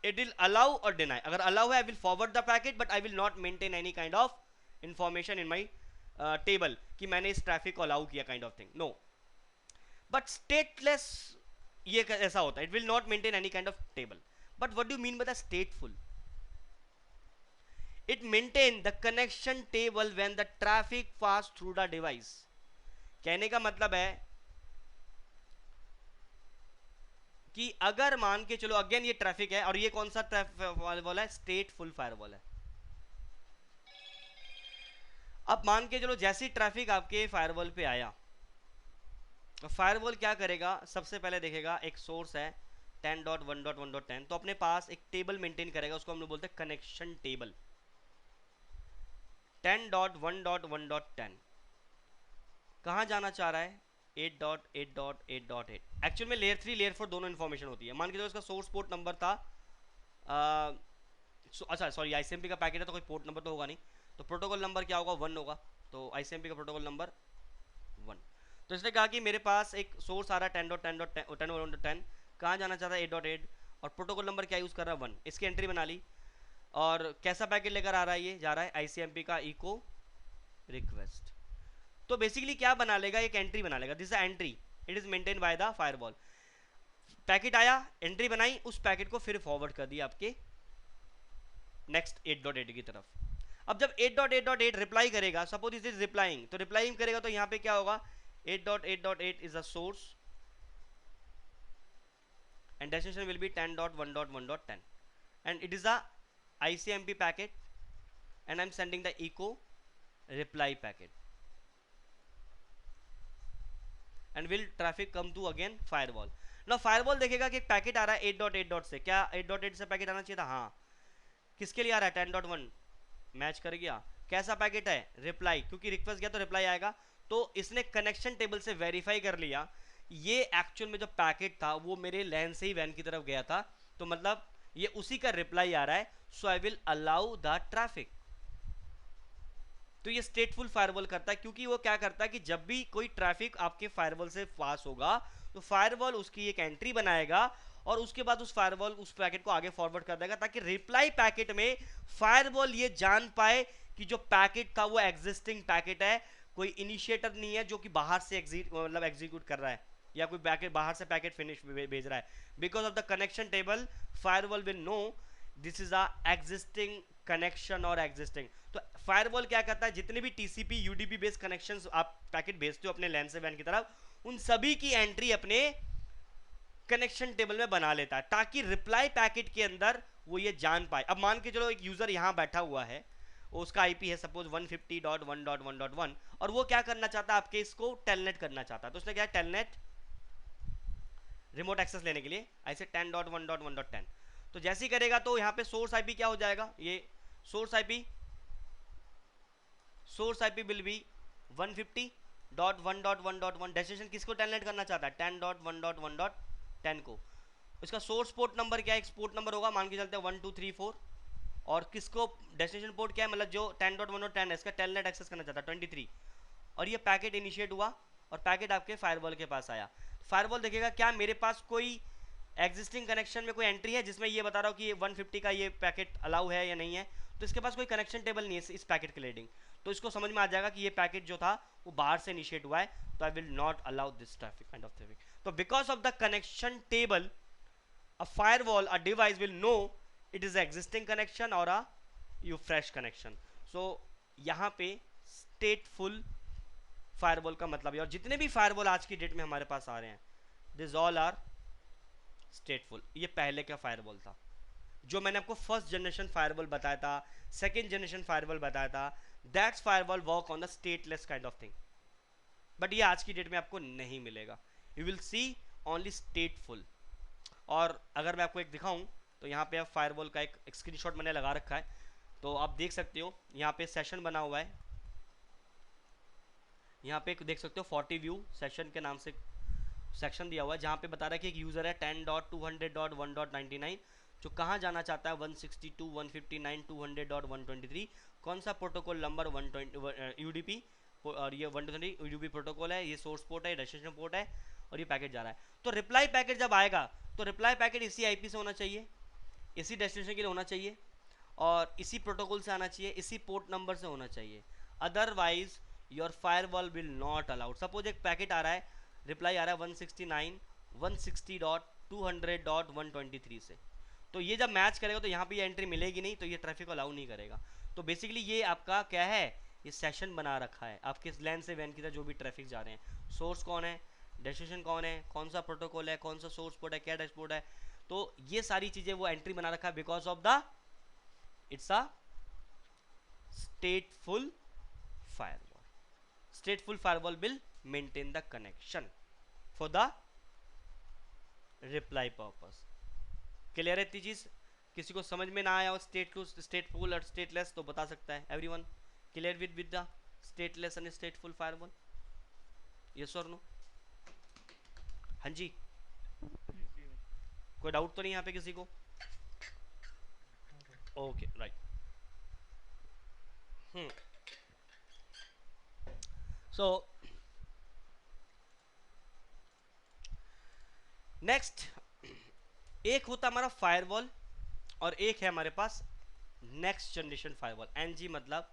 It will allow or deny. अगर allow है, I will forward the packet, but I will not maintain any kind of information in my table कि मैंने इस traffic को allow किया kind of thing. No. But stateless ये ऐसा होता है. It will not maintain any kind of table. But what do you mean by the stateful? It maintain the connection table when the traffic pass through the device. कहने का मतलब है कि अगर मान के चलो अगेन ये ट्रैफिक है और ये कौन सा फायरवॉल है? स्टेटफुल फायरवॉल है। अब मान के चलो जैसी ट्रैफिक आपके फायरवॉल पे आया, तो फायरवॉल क्या करेगा? सबसे पहले देखेगा एक सोर्स है 10.1.1.10, तो अपने पास एक टेबल मेंटेन करेगा, उसको हम लोग बोलते हैं कनेक्शन टेबल। 10.1.1.10 कहां जाना चाह रहा है? 8.8.8.8। एक्चुअल में लेयर 3 लेयर 4 दोनों इन्फॉर्मेशन होती है। मान के चलो इसका सोर्स पोर्ट नंबर था अच्छा सॉरी ICMP का पैकेट है तो कोई पोर्ट नंबर तो होगा नहीं, तो प्रोटोकॉल नंबर क्या होगा? 1 होगा। तो ICMP का प्रोटोकॉल नंबर 1। तो इसने कहा कि मेरे पास एक सोर्स आ रहा है 10.10.10 कहाँ जाना चाहता है? 8.8 और प्रोटोकॉल नंबर क्या यूज़ कर रहा है? 1। इसकी एंट्री बना ली और कैसा पैकेट लेकर आ रहा है? ये जा रहा है ICMP का इको रिक्वेस्ट। तो बेसिकली क्या बना लेगा? एक एंट्री बना लेगा। This is entry, it is maintain by the firewall. Packet आया, एंट्री बनाई, उस पैकेट को फिर फॉरवर्ड कर दिया आपके नेक्स्ट 8.8 की तरफ। अब जब 8.8.8 रिप्लाई करेगा, सपोज इट इज रिप्लाइंग, तो रिप्लाइंग करेगा तो यहां पे क्या होगा? 8.8.8 is a source and destination will be 10.1.1.10 and it is a ICMP packet and I am sending the echo reply packet and will traffic come to again firewall. Now firewall देखेगा कि एक packet आ रहा है 8.8 से। क्या 8.8 से packet आना चाहिए था? हाँ। किसके लिए आ रहा है? 10.1 मैच कर गया। कैसा पैकेट है? रिप्लाई, क्योंकि रिक्वेस्ट गया तो रिप्लाई आएगा। तो इसने कनेक्शन टेबल से वेरीफाई कर लिया ये एक्चुअल में जो पैकेट था वो मेरे लैन से ही वैन की तरफ गया था, तो मतलब ये उसी का रिप्लाई आ रहा है। So I will allow the traffic. तो ये स्टेटफुल फायरवॉल करता है, क्योंकि वो क्या करता है कि जब भी कोई ट्रैफिक आपके फायरवॉल से पास होगा तो फायरवॉल उसकी एक एंट्री बनाएगा और उसके बाद उस फायरवॉल उस पैकेट को आगे फॉरवर्ड कर देगा, ताकि रिप्लाई पैकेट में फायरवॉल ये जान पाए कि जो पैकेट था वो एग्जिस्टिंग पैकेट है, कोई इनिशिएटर नहीं है जो कि बाहर से एग्जीक्यूट कर रहा है या कोई पैकेट बाहर से पैकेट फिनिश भेज रहा है। Because of the connection table firewall will know this is a existing connection और एग्जिस्टिंग। तो फायरवॉल क्या करता है? जितने भी TCP UDP बेस्ड कनेक्शंस आप पैकेट भेजते हो अपने लैन से वैन की तरफ, उन सभी की एंट्री अपने कनेक्शन टेबल में बना लेता है, ताकि रिप्लाई पैकेट के अंदर वो ये जान पाए। अब मान के चलो एक यूजर यहां बैठा हुआ है, उसका IP है सपोज 150.1.1.1 और वो क्या करना चाहता है? आपके इसको टेलनेट करना चाहता है। तो उसने क्या है? टेलनेट रिमोट एक्सेस लेने के लिए ऐसे 10.1.1.10। तो जैसे ही करेगा तो यहाँ पे सोर्स IP क्या हो जाएगा? ये source IP will B 150.1.1.1। Destination किसको टेलनेट करना चाहता है? 10.1.1.10 को। इसका सोर्स पोर्ट नंबर क्या है? एक पोर्ट नंबर होगा, मान के चलते हैं 1 2 3 4 और किसको डेस्टिनेशन पोर्ट क्या है? मतलब जो 10.1.10 है इसका टेलनेट एक्सेस करना चाहता है 23 और ये पैकेट इनिशिएट हुआ और पैकेट आपके फायरवॉल के पास आया। फायरवॉल देखेगा क्या मेरे पास कोई एग्जिस्टिंग कनेक्शन में कोई एंट्री है जिसमें ये बता रहा हूँ कि 150 का ये पैकेट अलाउ है या नहीं है, तो इसके पास कोई कनेक्शन टेबल नहीं है इस पैकेट के रिलेटिंग। तो इसको समझ में आ जाएगा कि ये पैकेट जो था वो बाहर से इनिशिएट हुआ है, तो I will not allow this traffic kind of traffic. तो because of the connection table a firewall a device will know it is existing connection और a you fresh connection. So यहाँ पे स्टेटफुल फायरवॉल का मतलब है, और जितने भी फायरवॉल आज की डेट में हमारे पास आ रहे हैं दिस ऑल आर स्टेटफुल। ये पहले का फायरवॉल था जो मैंने आपको फर्स्ट जनरेशन फायरवॉल बताया था, सेकेंड जनरेशन फायरवॉल बताया था, that's firewall work on the stateless kind of thing. But ये आज की डेट में आपको नहीं मिलेगा, यू विल सी ओनली स्टेटफुल। और अगर मैं आपको एक दिखाऊं तो यहाँ पे आप फायरवॉल का एक स्क्रीनशॉट मैंने लगा रखा है, तो आप देख सकते हो यहाँ पे सेशन बना हुआ है, यहाँ पे देख सकते हो 40 व्यू सेशन के नाम से सेक्शन दिया हुआ है, जहाँ पे बता रहा है कि एक यूज़र है 10.200.1.99 जो कहाँ जाना चाहता है 162.159.200.123, कौन सा प्रोटोकॉल नंबर 120 यूडीपी, और ये 123 यूडीपी प्रोटोकॉल है, ये सोर्स पोर्ट है, डेस्टिनेशन पोर्ट है, और ये पैकेट जा रहा है। तो रिप्लाई पैकेट जब आएगा तो रिप्लाई पैकेट इसी आईपी से होना चाहिए, इसी डेस्टिनेशन के लिए होना चाहिए, और इसी प्रोटोकॉल से आना चाहिए, इसी पोर्ट नंबर से होना चाहिए, otherwise your firewall will not allowed. Suppose एक पैकेट आ रहा है, रिप्लाई आ रहा है 169.160.200.123 से, तो ये जब मैच करेगा तो यहाँ पे ये एंट्री मिलेगी नहीं, तो ये ट्रैफिक अलाउ नहीं करेगा। तो बेसिकली ये आपका क्या है, ये सेशन बना रखा है आपके लैन से वैन की तरह जो भी ट्रैफिक जा रहे हैं, सोर्स कौन है, डेस्टिनेशन कौन है, कौन सा प्रोटोकॉल है, कौन सा सोर्स पोर्ट है, क्या डैशबोर्ड है, तो ये सारी चीज़ें वो एंट्री बना रखा है because of the it's a stateful firewall. Stateful firewall will maintain the connection for the reply purpose. Clear है इतनी चीज? किसी को समझ में ना आया हो स्टेटफुल और स्टेटलेस तो बता सकता है। Everyone clear with the stateless and स्टेटफुल firewall? Yes और नो? हाँ जी, कोई डाउट तो नहीं यहाँ पे किसी को? Okay right. सो नेक्स्ट एक होता हमारा फायरवॉल और एक है हमारे पास नेक्स्ट जनरेशन फायरवॉल। एनजी मतलब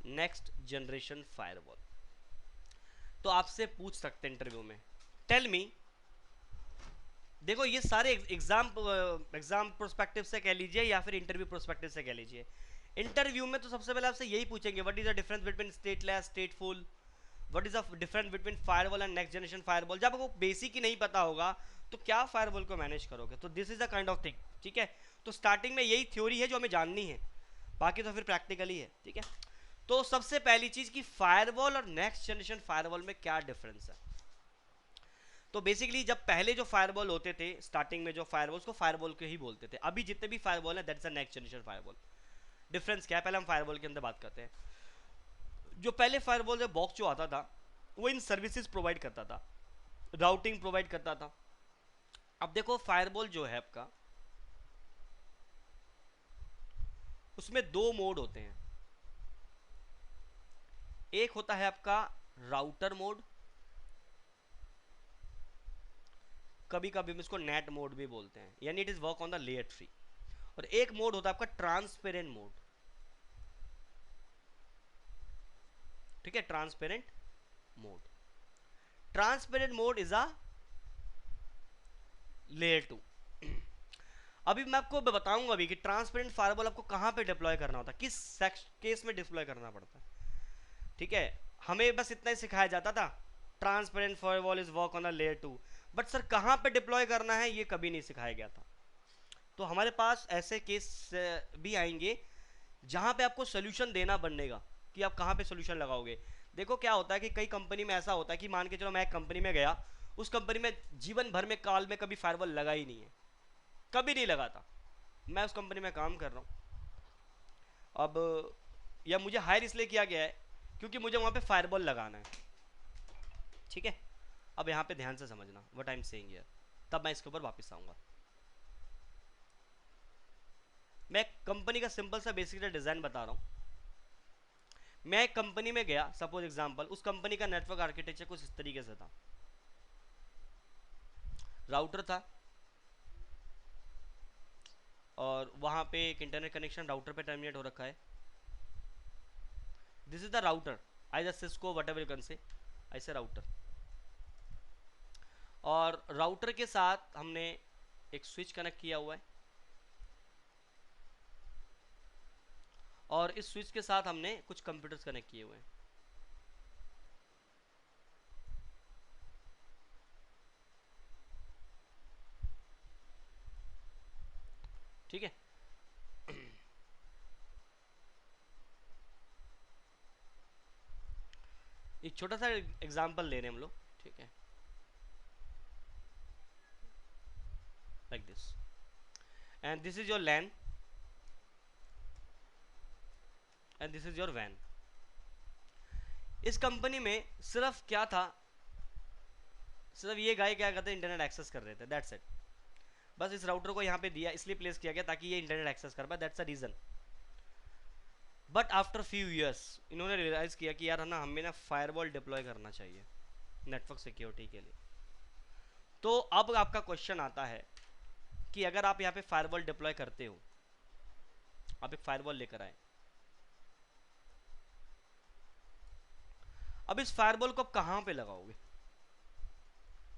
नेक्स्ट जनरेशन फायरवॉल। तो आपसे पूछ सकते हैं इंटरव्यू में, टेल मी, देखो ये सारे एग्जाम प्रोस्पेक्टिव से कह लीजिए या फिर इंटरव्यू प्रोस्पेक्टिव से कह लीजिए। इंटरव्यू में तो सबसे पहले आपसे यही पूछेंगे what is the difference between stateless स्टेटफुल, what is the difference between firewall and next generation firewall. जब आपको बेसिक ही नहीं पता होगा तो क्या फायरवॉल को मैनेज करोगे? तो this is a kind of thing, ठीक है। तो स्टार्टिंग में यही थ्योरी है जो हमें जाननी है, बाकी तो फिर प्रैक्टिकली है, ठीक है। तो सबसे पहली चीज कि फायरवॉल और नेक्स्ट जनरेशन फायरवॉल में क्या डिफरेंस है। तो बेसिकली जब पहले जो फायरवॉल होते थे, स्टार्टिंग में जो फायरवॉल को फायरवॉल के ही बोलते थे, अभी जितने भी फायरवॉल है that's the next generation firewall. Difference क्या है, पहले हम फायरवॉल के अंदर बात करते हैं। जो पहले फायरवॉल जो बॉक्स जो आता था वो इन सर्विसेज प्रोवाइड करता था, राउटिंग प्रोवाइड करता था। अब देखो फायरवॉल जो है आपका, उसमें दो मोड होते हैं। एक होता है आपका राउटर मोड, कभी कभी हम इसको नेट मोड भी बोलते हैं, यानी it is work on the layer 3। और एक मोड होता है आपका ट्रांसपेरेंट मोड, ठीक है, transparent mode. Transparent mode is a layer 2। अभी मैं आपको बताऊंगा अभी कि ट्रांसपेरेंट फायरवॉल आपको कहां पे डिप्लॉय करना होता है, किस केस में डिप्लॉय करना पड़ता है, ठीक है। हमें बस इतना ही सिखाया जाता था, transparent firewall is work on a layer 2, but sir कहां पे डिप्लॉय करना है ये कभी नहीं सिखाया गया था। तो हमारे पास ऐसे केस भी आएंगे जहां पे आपको सोल्यूशन देना बनेगा कि आप कहां पे सोल्यूशन लगाओगे। देखो क्या होता है कि कई कंपनी में ऐसा होता है कि मान के चलो मैं एक कंपनी में गया, उस कंपनी में जीवन भर में काल में कभी फायरवॉल लगा ही नहीं है, कभी नहीं लगा था। मैं उस कंपनी में काम कर रहा हूँ अब, या मुझे हायर इसलिए किया गया है क्योंकि मुझे वहाँ पे फायरवॉल लगाना है, ठीक है। अब यहाँ पे ध्यान से समझना what I am saying here, तब मैं इसके ऊपर वापस आऊँगा। मैं कंपनी का सिंपल सा बेसिक डिज़ाइन बता रहा हूँ। मैं एक कंपनी में गया, सपोज एग्जांपल, उस कंपनी का नेटवर्क आर्किटेक्चर कुछ इस तरीके से था। राउटर था और वहाँ पे एक इंटरनेट कनेक्शन राउटर पे टर्मिनेट हो रखा है। This is the router, either Cisco whatever you can say, ऐसे राउटर। और राउटर के साथ हमने एक स्विच कनेक्ट किया हुआ है, और इस स्विच के साथ हमने कुछ कंप्यूटर्स कनेक्ट किए हुए हैं, ठीक है। एक छोटा सा एग्जांपल ले रहे हैं हम लोग, ठीक है, like this. And this is your LAN and this is your वैन। इस कंपनी में सिर्फ क्या था, सिर्फ ये गाय क्या करते हैं, इंटरनेट एक्सेस कर रहे थे, दैट्स इट। बस इस राउटर को यहाँ पे दिया इसलिए प्लेस किया गया ताकि ये इंटरनेट एक्सेस कर पाए, that's a reason. But after few years इन्होंने रियलाइज किया कि यार है ना, हमें ना फायरवॉल डिप्लॉय करना चाहिए नेटवर्क सिक्योरिटी के लिए। तो अब आपका क्वेश्चन आता है कि अगर आप यहाँ पे फायरवॉल डिप्लॉय करते हो, आप एक फायरवॉल लेकर आए, अब इस फायरवॉल को आप कहां पे लगाओगे?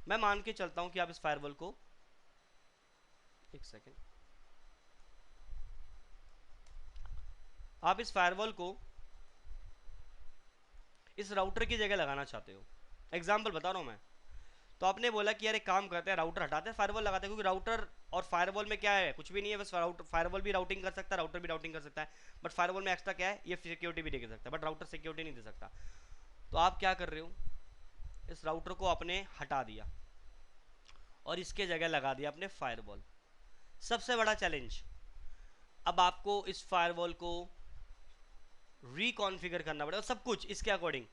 मैं मान के चलता हूं कि आप इस फायरवॉल को, एक सेकेंड, आप इस फायरवॉल को इस राउटर की जगह लगाना चाहते हो। एग्जांपल बता रहा हूं मैं। तो आपने बोला कि यार एक काम करते हैं, राउटर हटाते हैं, फायरवॉल लगाते हैं, क्योंकि राउटर और फायरवॉल में क्या है, कुछ भी नहीं है, बस राउटर, फायरवॉल भी राउटिंग कर सकता है, राउटर भी राउटिंग कर सकता है, बट फायरवॉल में एक्स्ट्रा क्या है, ये सिक्योरिटी भी दे सकता है, बट राउटर सिक्योरिटी नहीं दे सकता। तो आप क्या कर रहे हो, इस राउटर को आपने हटा दिया और इसके जगह लगा दिया अपने फायरवॉल। सबसे बड़ा चैलेंज, अब आपको इस फायरवॉल को रिकॉन्फ़िगर करना पड़ेगा, सब कुछ इसके अकॉर्डिंग,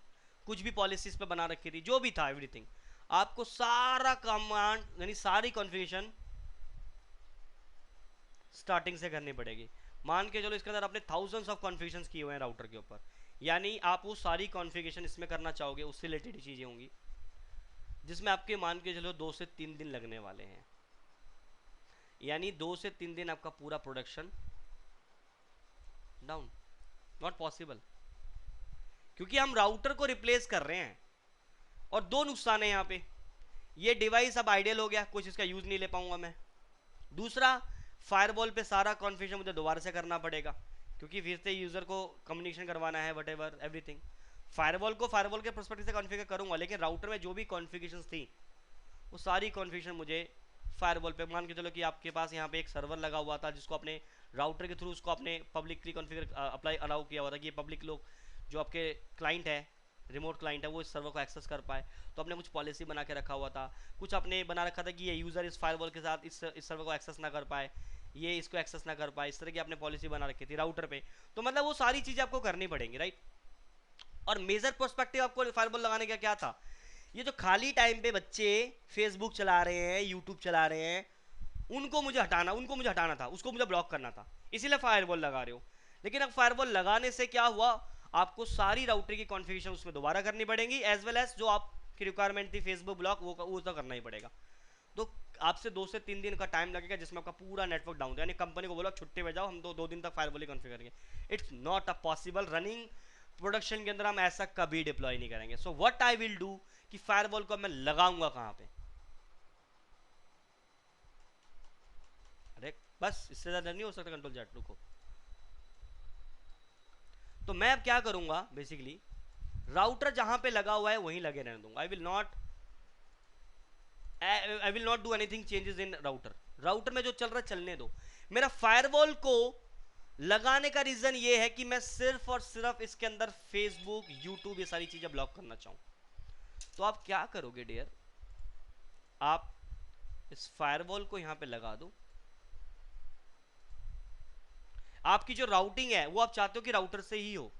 कुछ भी पॉलिसीज पे बना रखी थी, जो भी था एवरीथिंग, आपको सारा कमांड यानी सारी कॉन्फ़िगरेशन स्टार्टिंग से करनी पड़ेगी। मान के चलो इसके अंदर आपने थाउजेंड्स ऑफ कॉन्फ़िगरेशंस किए हुए हैं राउटर के ऊपर, यानी आप वो सारी कॉन्फ़िगरेशन इसमें करना चाहोगे, उससे रिलेटेड चीज़ें होंगी, जिसमें आपके मान के चलो 2 से 3 दिन लगने वाले हैं। यानी 2 से 3 दिन आपका पूरा प्रोडक्शन डाउन, नॉट पॉसिबल, क्योंकि हम राउटर को रिप्लेस कर रहे हैं। और दो नुकसान है यहाँ पे, ये डिवाइस अब आइडियल हो गया, कुछ इसका यूज नहीं ले पाऊंगा मैं। दूसरा, फायरवॉल पे सारा कॉन्फ़िगरेशन मुझे दोबारा से करना पड़ेगा, क्योंकि फिर से यूजर को कम्युनिकेशन करवाना है, वट एवर एवरीथिंग। फायरवॉल को फायरवॉल के पर्सपेक्टिव से कॉन्फ़िगर करूंगा, लेकिन राउटर में जो भी कॉन्फ़िगरेशंस थी वो सारी कॉन्फ़िगरेशन मुझे फायरवॉल पे, मान के चलो कि आपके पास यहाँ पे एक सर्वर लगा हुआ था जिसको अपने राउटर के थ्रू उसको आपने पब्लिकली कॉन्फ़िगर अप्लाई अलाउ किया हुआ था कि ये पब्लिक लोग जो आपके क्लाइंट है, रिमोट क्लाइंट है, वो इस सर्वर को एक्सेस कर पाए। तो आपने कुछ पॉलिसी बना के रखा हुआ था, कुछ आपने बना रखा था कि ये यूज़र इस फायरवॉल के साथ इस सर्वर को एक्सेस ना कर पाए, ये इसको एक्सेस ना कर पाए, इस तरह की आपने पॉलिसी बना रखी थी राउटर पे। तो मतलब वो सारी चीज़ें आपको करनी पड़ेंगी, राइट। और मेजर पर्सपेक्टिव आपको फायरवॉल लगाने का क्या था, ये जो खाली टाइम पे बच्चे फेसबुक चला रहे हैं, यूट्यूब चला रहे हैं, उनको मुझे हटाना था, उसको मुझे ब्लॉक करना था, इसीलिए फायरवॉल लगा रहे हो। लेकिन अब फायरवॉल लगाने से क्या हुआ, आपको सारी राउटर की कॉन्फ़िगरेशन उसमें दोबारा करनी पड़ेगी, एज वेल एज जो आपकी रिक्वायरमेंट थी फेसबुक ब्लॉक, वो तो करना ही पड़ेगा। तो आपसे 2 से 3 दिन का टाइम लगेगा, जिसमें आपका पूरा नेटवर्क डाउन है। यानी कंपनी को बोलो छुट्टी पे जाओ, हम 2 दिन तक फायरवॉल ही कॉन्फ़िगर करेंगे। It's not a possible, running production के अंदर हम ऐसा कभी डिप्लॉय नहीं करेंगे। So what I will do कि फायरवॉल को मैं लगाऊंगा कहां पे, अरे बस इससे ज्यादा नहीं हो सकता कंट्रोल Z को। तो मैं अब क्या करूंगा, बेसिकली राउटर जहां पे लगा हुआ है वहीं लगे रहने दूंगा। आई will not do anything changes in router. Router में जो चल रहा है चलने दो। मेरा फायरवॉल को लगाने का रीजन ये है कि मैं सिर्फ और सिर्फ इसके अंदर फेसबुक, यूट्यूब, ये सारी चीजें ब्लॉक करना चाहूं। तो आप क्या करोगे डियर, आप इस फायरवॉल को यहां पे लगा दो। आपकी जो राउटिंग है वो आप चाहते हो कि राउटर से ही हो,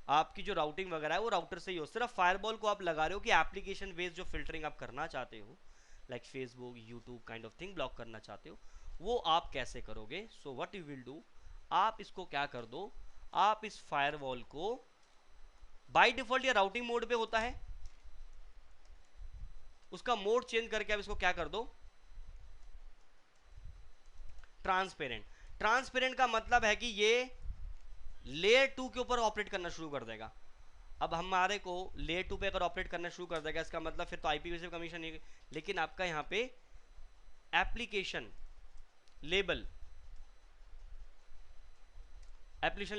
आपकी जो राउटिंग वगैरह है वो राउटर से ही हो। सिर्फ फायरवॉल को आप लगा रहे हो कि एप्लीकेशन बेस्ड जो फिल्टरिंग आप करना चाहते हो, like Facebook, YouTube kind of thing block करना चाहते हो, वो आप कैसे करोगे। So what you will do, आप इसको क्या कर दो, आप इस फायरवॉल को बाय डिफॉल्ट ये राउटिंग मोड पे होता है, उसका मोड चेंज करके आप इसको क्या कर दो, ट्रांसपेरेंट। ट्रांसपेरेंट का मतलब है कि ये लेयर 2 के ऊपर ऑपरेट करना शुरू कर देगा। अब हमारे को लेयर 2 पे अगर ऑपरेट करना शुरू कर देगा, इसका मतलब फिर तो IPv6 कमीशन नहीं, लेकिन आपका यहाँ पे एप्लीकेशन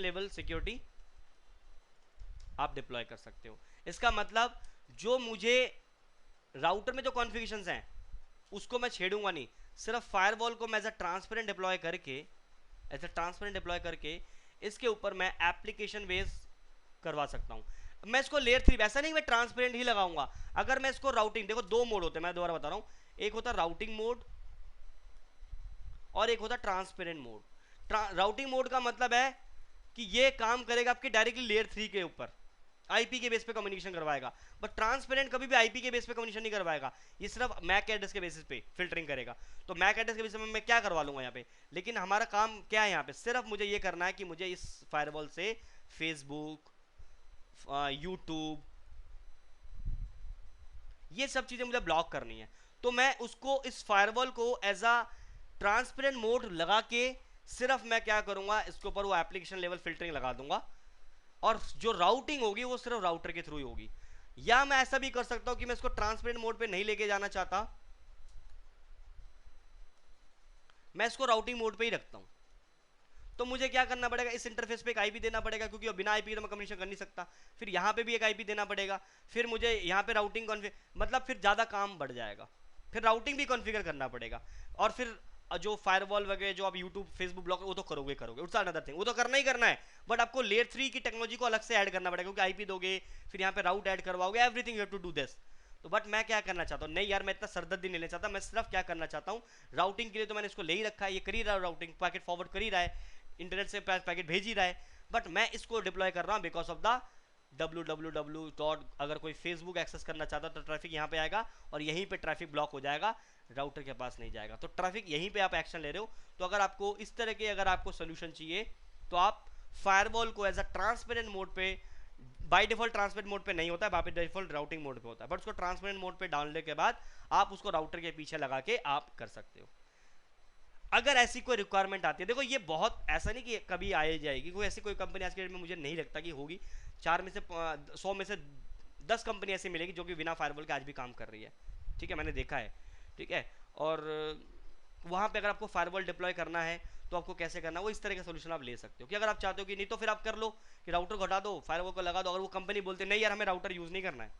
लेवल सिक्योरिटी आप डिप्लॉय कर सकते हो। इसका मतलब जो मुझे राउटर में जो कॉन्फ़िगरेशंस हैं उसको मैं छेड़ूंगा नहीं, सिर्फ फायरवॉल को मैं एज अ ट्रांसपेरेंट डिप्लॉय करके इसके ऊपर मैं एप्लीकेशन बेस करवा सकता हूं। मैं इसको लेयर 3, ऐसा नहीं मैं ट्रांसपेरेंट ही लगाऊंगा। अगर मैं इसको राउटिंग, देखो 2 मोड होते हैं, मैं दोबारा बता रहा हूं, एक होता है राउटिंग मोड और एक होता है ट्रांसपेरेंट मोड। राउटिंग मोड का मतलब है कि ये काम करेगा आपके डायरेक्टली लेयर 3 के ऊपर, आईपी के बेस पे कम्युनिकेशन करवाएगा। बट ट्रांसपेरेंट कभी भी आईपी के बेस पे कम्युनिकेशन नहीं करवाएगा, ये सिर्फ मैक एड्रेस के बेसिस पे फिल्टरिंग करेगा। तो मैक एड्रेस के बेसिस पे मैं क्या करवा लूंगा यहाँ पे, लेकिन हमारा काम क्या है यहाँ पे, सिर्फ मुझे ये करना है कि मुझे इस फायरवॉल से फेसबुक, यूट्यूब, ये सब चीजें मुझे ब्लॉक करनी है। तो मैं उसको इस फायरवॉल को एज अ ट्रांसपेरेंट मोड लगा के सिर्फ मैं क्या करूंगा, इसके ऊपर वो एप्लीकेशन लेवल फिल्टरिंग लगा दूंगा, और जो राउटिंग होगी वो सिर्फ राउटर के थ्रू ही होगी। या मैं ऐसा भी कर सकता हूं कि मैं इसको ट्रांसपेरेंट मोड पे नहीं लेके जाना चाहता, मैं इसको राउटिंग मोड पे ही रखता हूं। तो मुझे क्या करना पड़ेगा, इस इंटरफेस पे एक आईपी देना पड़ेगा, क्योंकि बिना आईपी के तो मैं कम्युनिकेशन कर नहीं सकता। फिर यहाँ पे भी एक आईपी देना पड़ेगा, फिर मुझे यहाँ पे राउटिंग कॉन्फ़िगर, मतलब फिर ज़्यादा काम बढ़ जाएगा, फिर राउटिंग भी कॉन्फ़िगर करना पड़ेगा। और फिर जो फायरवॉल वगैरह जो आप यूट्यूब फेसबुक ब्लॉक वो तो करोगे, उट्स अनदर थिंग, वो तो करना ही करना है। बट आपको लेयर 3 की टेक्नोलॉजी को अलग से ऐड करना पड़ेगा, क्योंकि आईपी दोगे, फिर यहाँ पे राउट ऐड करवाओगे, everything you have to do this. तो बट मैं क्या करना चाहता हूँ, नहीं यार मैं इतना सरदर्दी नहीं लेना चाहता, मैं सिर्फ क्या करना चाहता हूँ, राउटिंग के लिए तो मैंने इसको ले ही रखा है, ये कर ही रहा है, राउटिंग पैकेट फॉरवर्ड कर ही रहा है, इंटरनेट से पैकेट भेज ही रहा है। बट मैं इसको डिप्लॉय कर रहा हूँ बिकॉज ऑफ द www. अगर कोई फेसबुक एक्सेस करना चाहता तो ट्रैफिक यहाँ पे आएगा, और यहीं पे ट्रैफिक ब्लॉक हो जाएगा, राउटर के पास नहीं जाएगा। तो ट्रैफिक यहीं पे आप एक्शन ले रहे हो। तो अगर आपको इस तरह के अगर आपको सोल्यूशन चाहिए, तो आप फायरवॉल को एज अ ट्रांसपेरेंट मोड पे, बाय डिफॉल्ट ट्रांसपेरेंट मोड पे नहीं होता है, बाय डिफॉल्ट राउटिंग मोड पे होता है, बट उसको ट्रांसपेरेंट मोड पे डालने के बाद आप उसको राउटर के पीछे लगा के आप कर सकते हो, अगर ऐसी कोई रिक्वायरमेंट आती है। देखो ये बहुत ऐसा नहीं कि कभी आ जाएगी, कोई ऐसी कोई कंपनी आज के डेट में मुझे नहीं लगता कि होगी। 4 में से 100 में से 10 कंपनी ऐसी मिलेगी जो कि बिना फायरवॉल के आज भी काम कर रही है, ठीक है, मैंने देखा है, ठीक है। और वहाँ पे अगर आपको फायरवॉल डिप्लॉय करना है तो आपको कैसे करना है, वो इस तरह का सोल्यूशन आप ले सकते हो। कि अगर आप चाहते हो कि नहीं, तो फिर आप कर लो कि राउटर को हटा दो, फायरवॉल को लगा दो। अगर वो कंपनी बोलते नहीं यार हमें राउटर यूज़ नहीं करना है,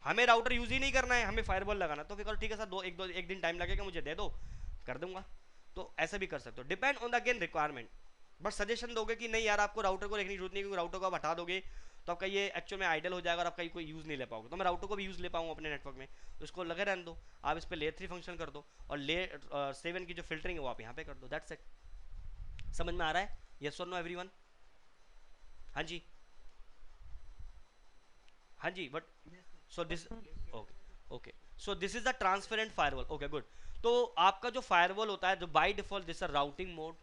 हमें राउटर यूज़ ही नहीं करना है, हमें फायरवॉल लगाना, तो फिर करो ठीक है सर, एक दिन टाइम लगेगा, मुझे दे दो, कर दूंगा। तो ऐसा भी कर सकते हो, depend on the again requirement. But suggestion दोगे कि नहीं यार आपको राउटर को देखने की जरूरत नहीं, क्योंकि राउटर को आप हटा दोगे तो आपका ये एक्चुअल में आइडल हो जाएगा और आपका कोई यूज़ नहीं ले पाओगे। तो मैं राउटर को भी यूज़ ले पाऊंगा अपने नेटवर्क में, तो इसको लगे रहने दो, आप इस पर लेयर 3 फंक्शन कर दो, और लेयर 7 की जो फिल्टरिंग है वो आप यहाँ पे कर दो, दैट्स इट। समझ में आ रहा है? यस और नो एवरीवन? हाँ जी, हाँ जी। But so this, okay okay, so this is the transparent firewall, okay good. तो आपका जो फायरवॉल होता है, जो by default this routing mode,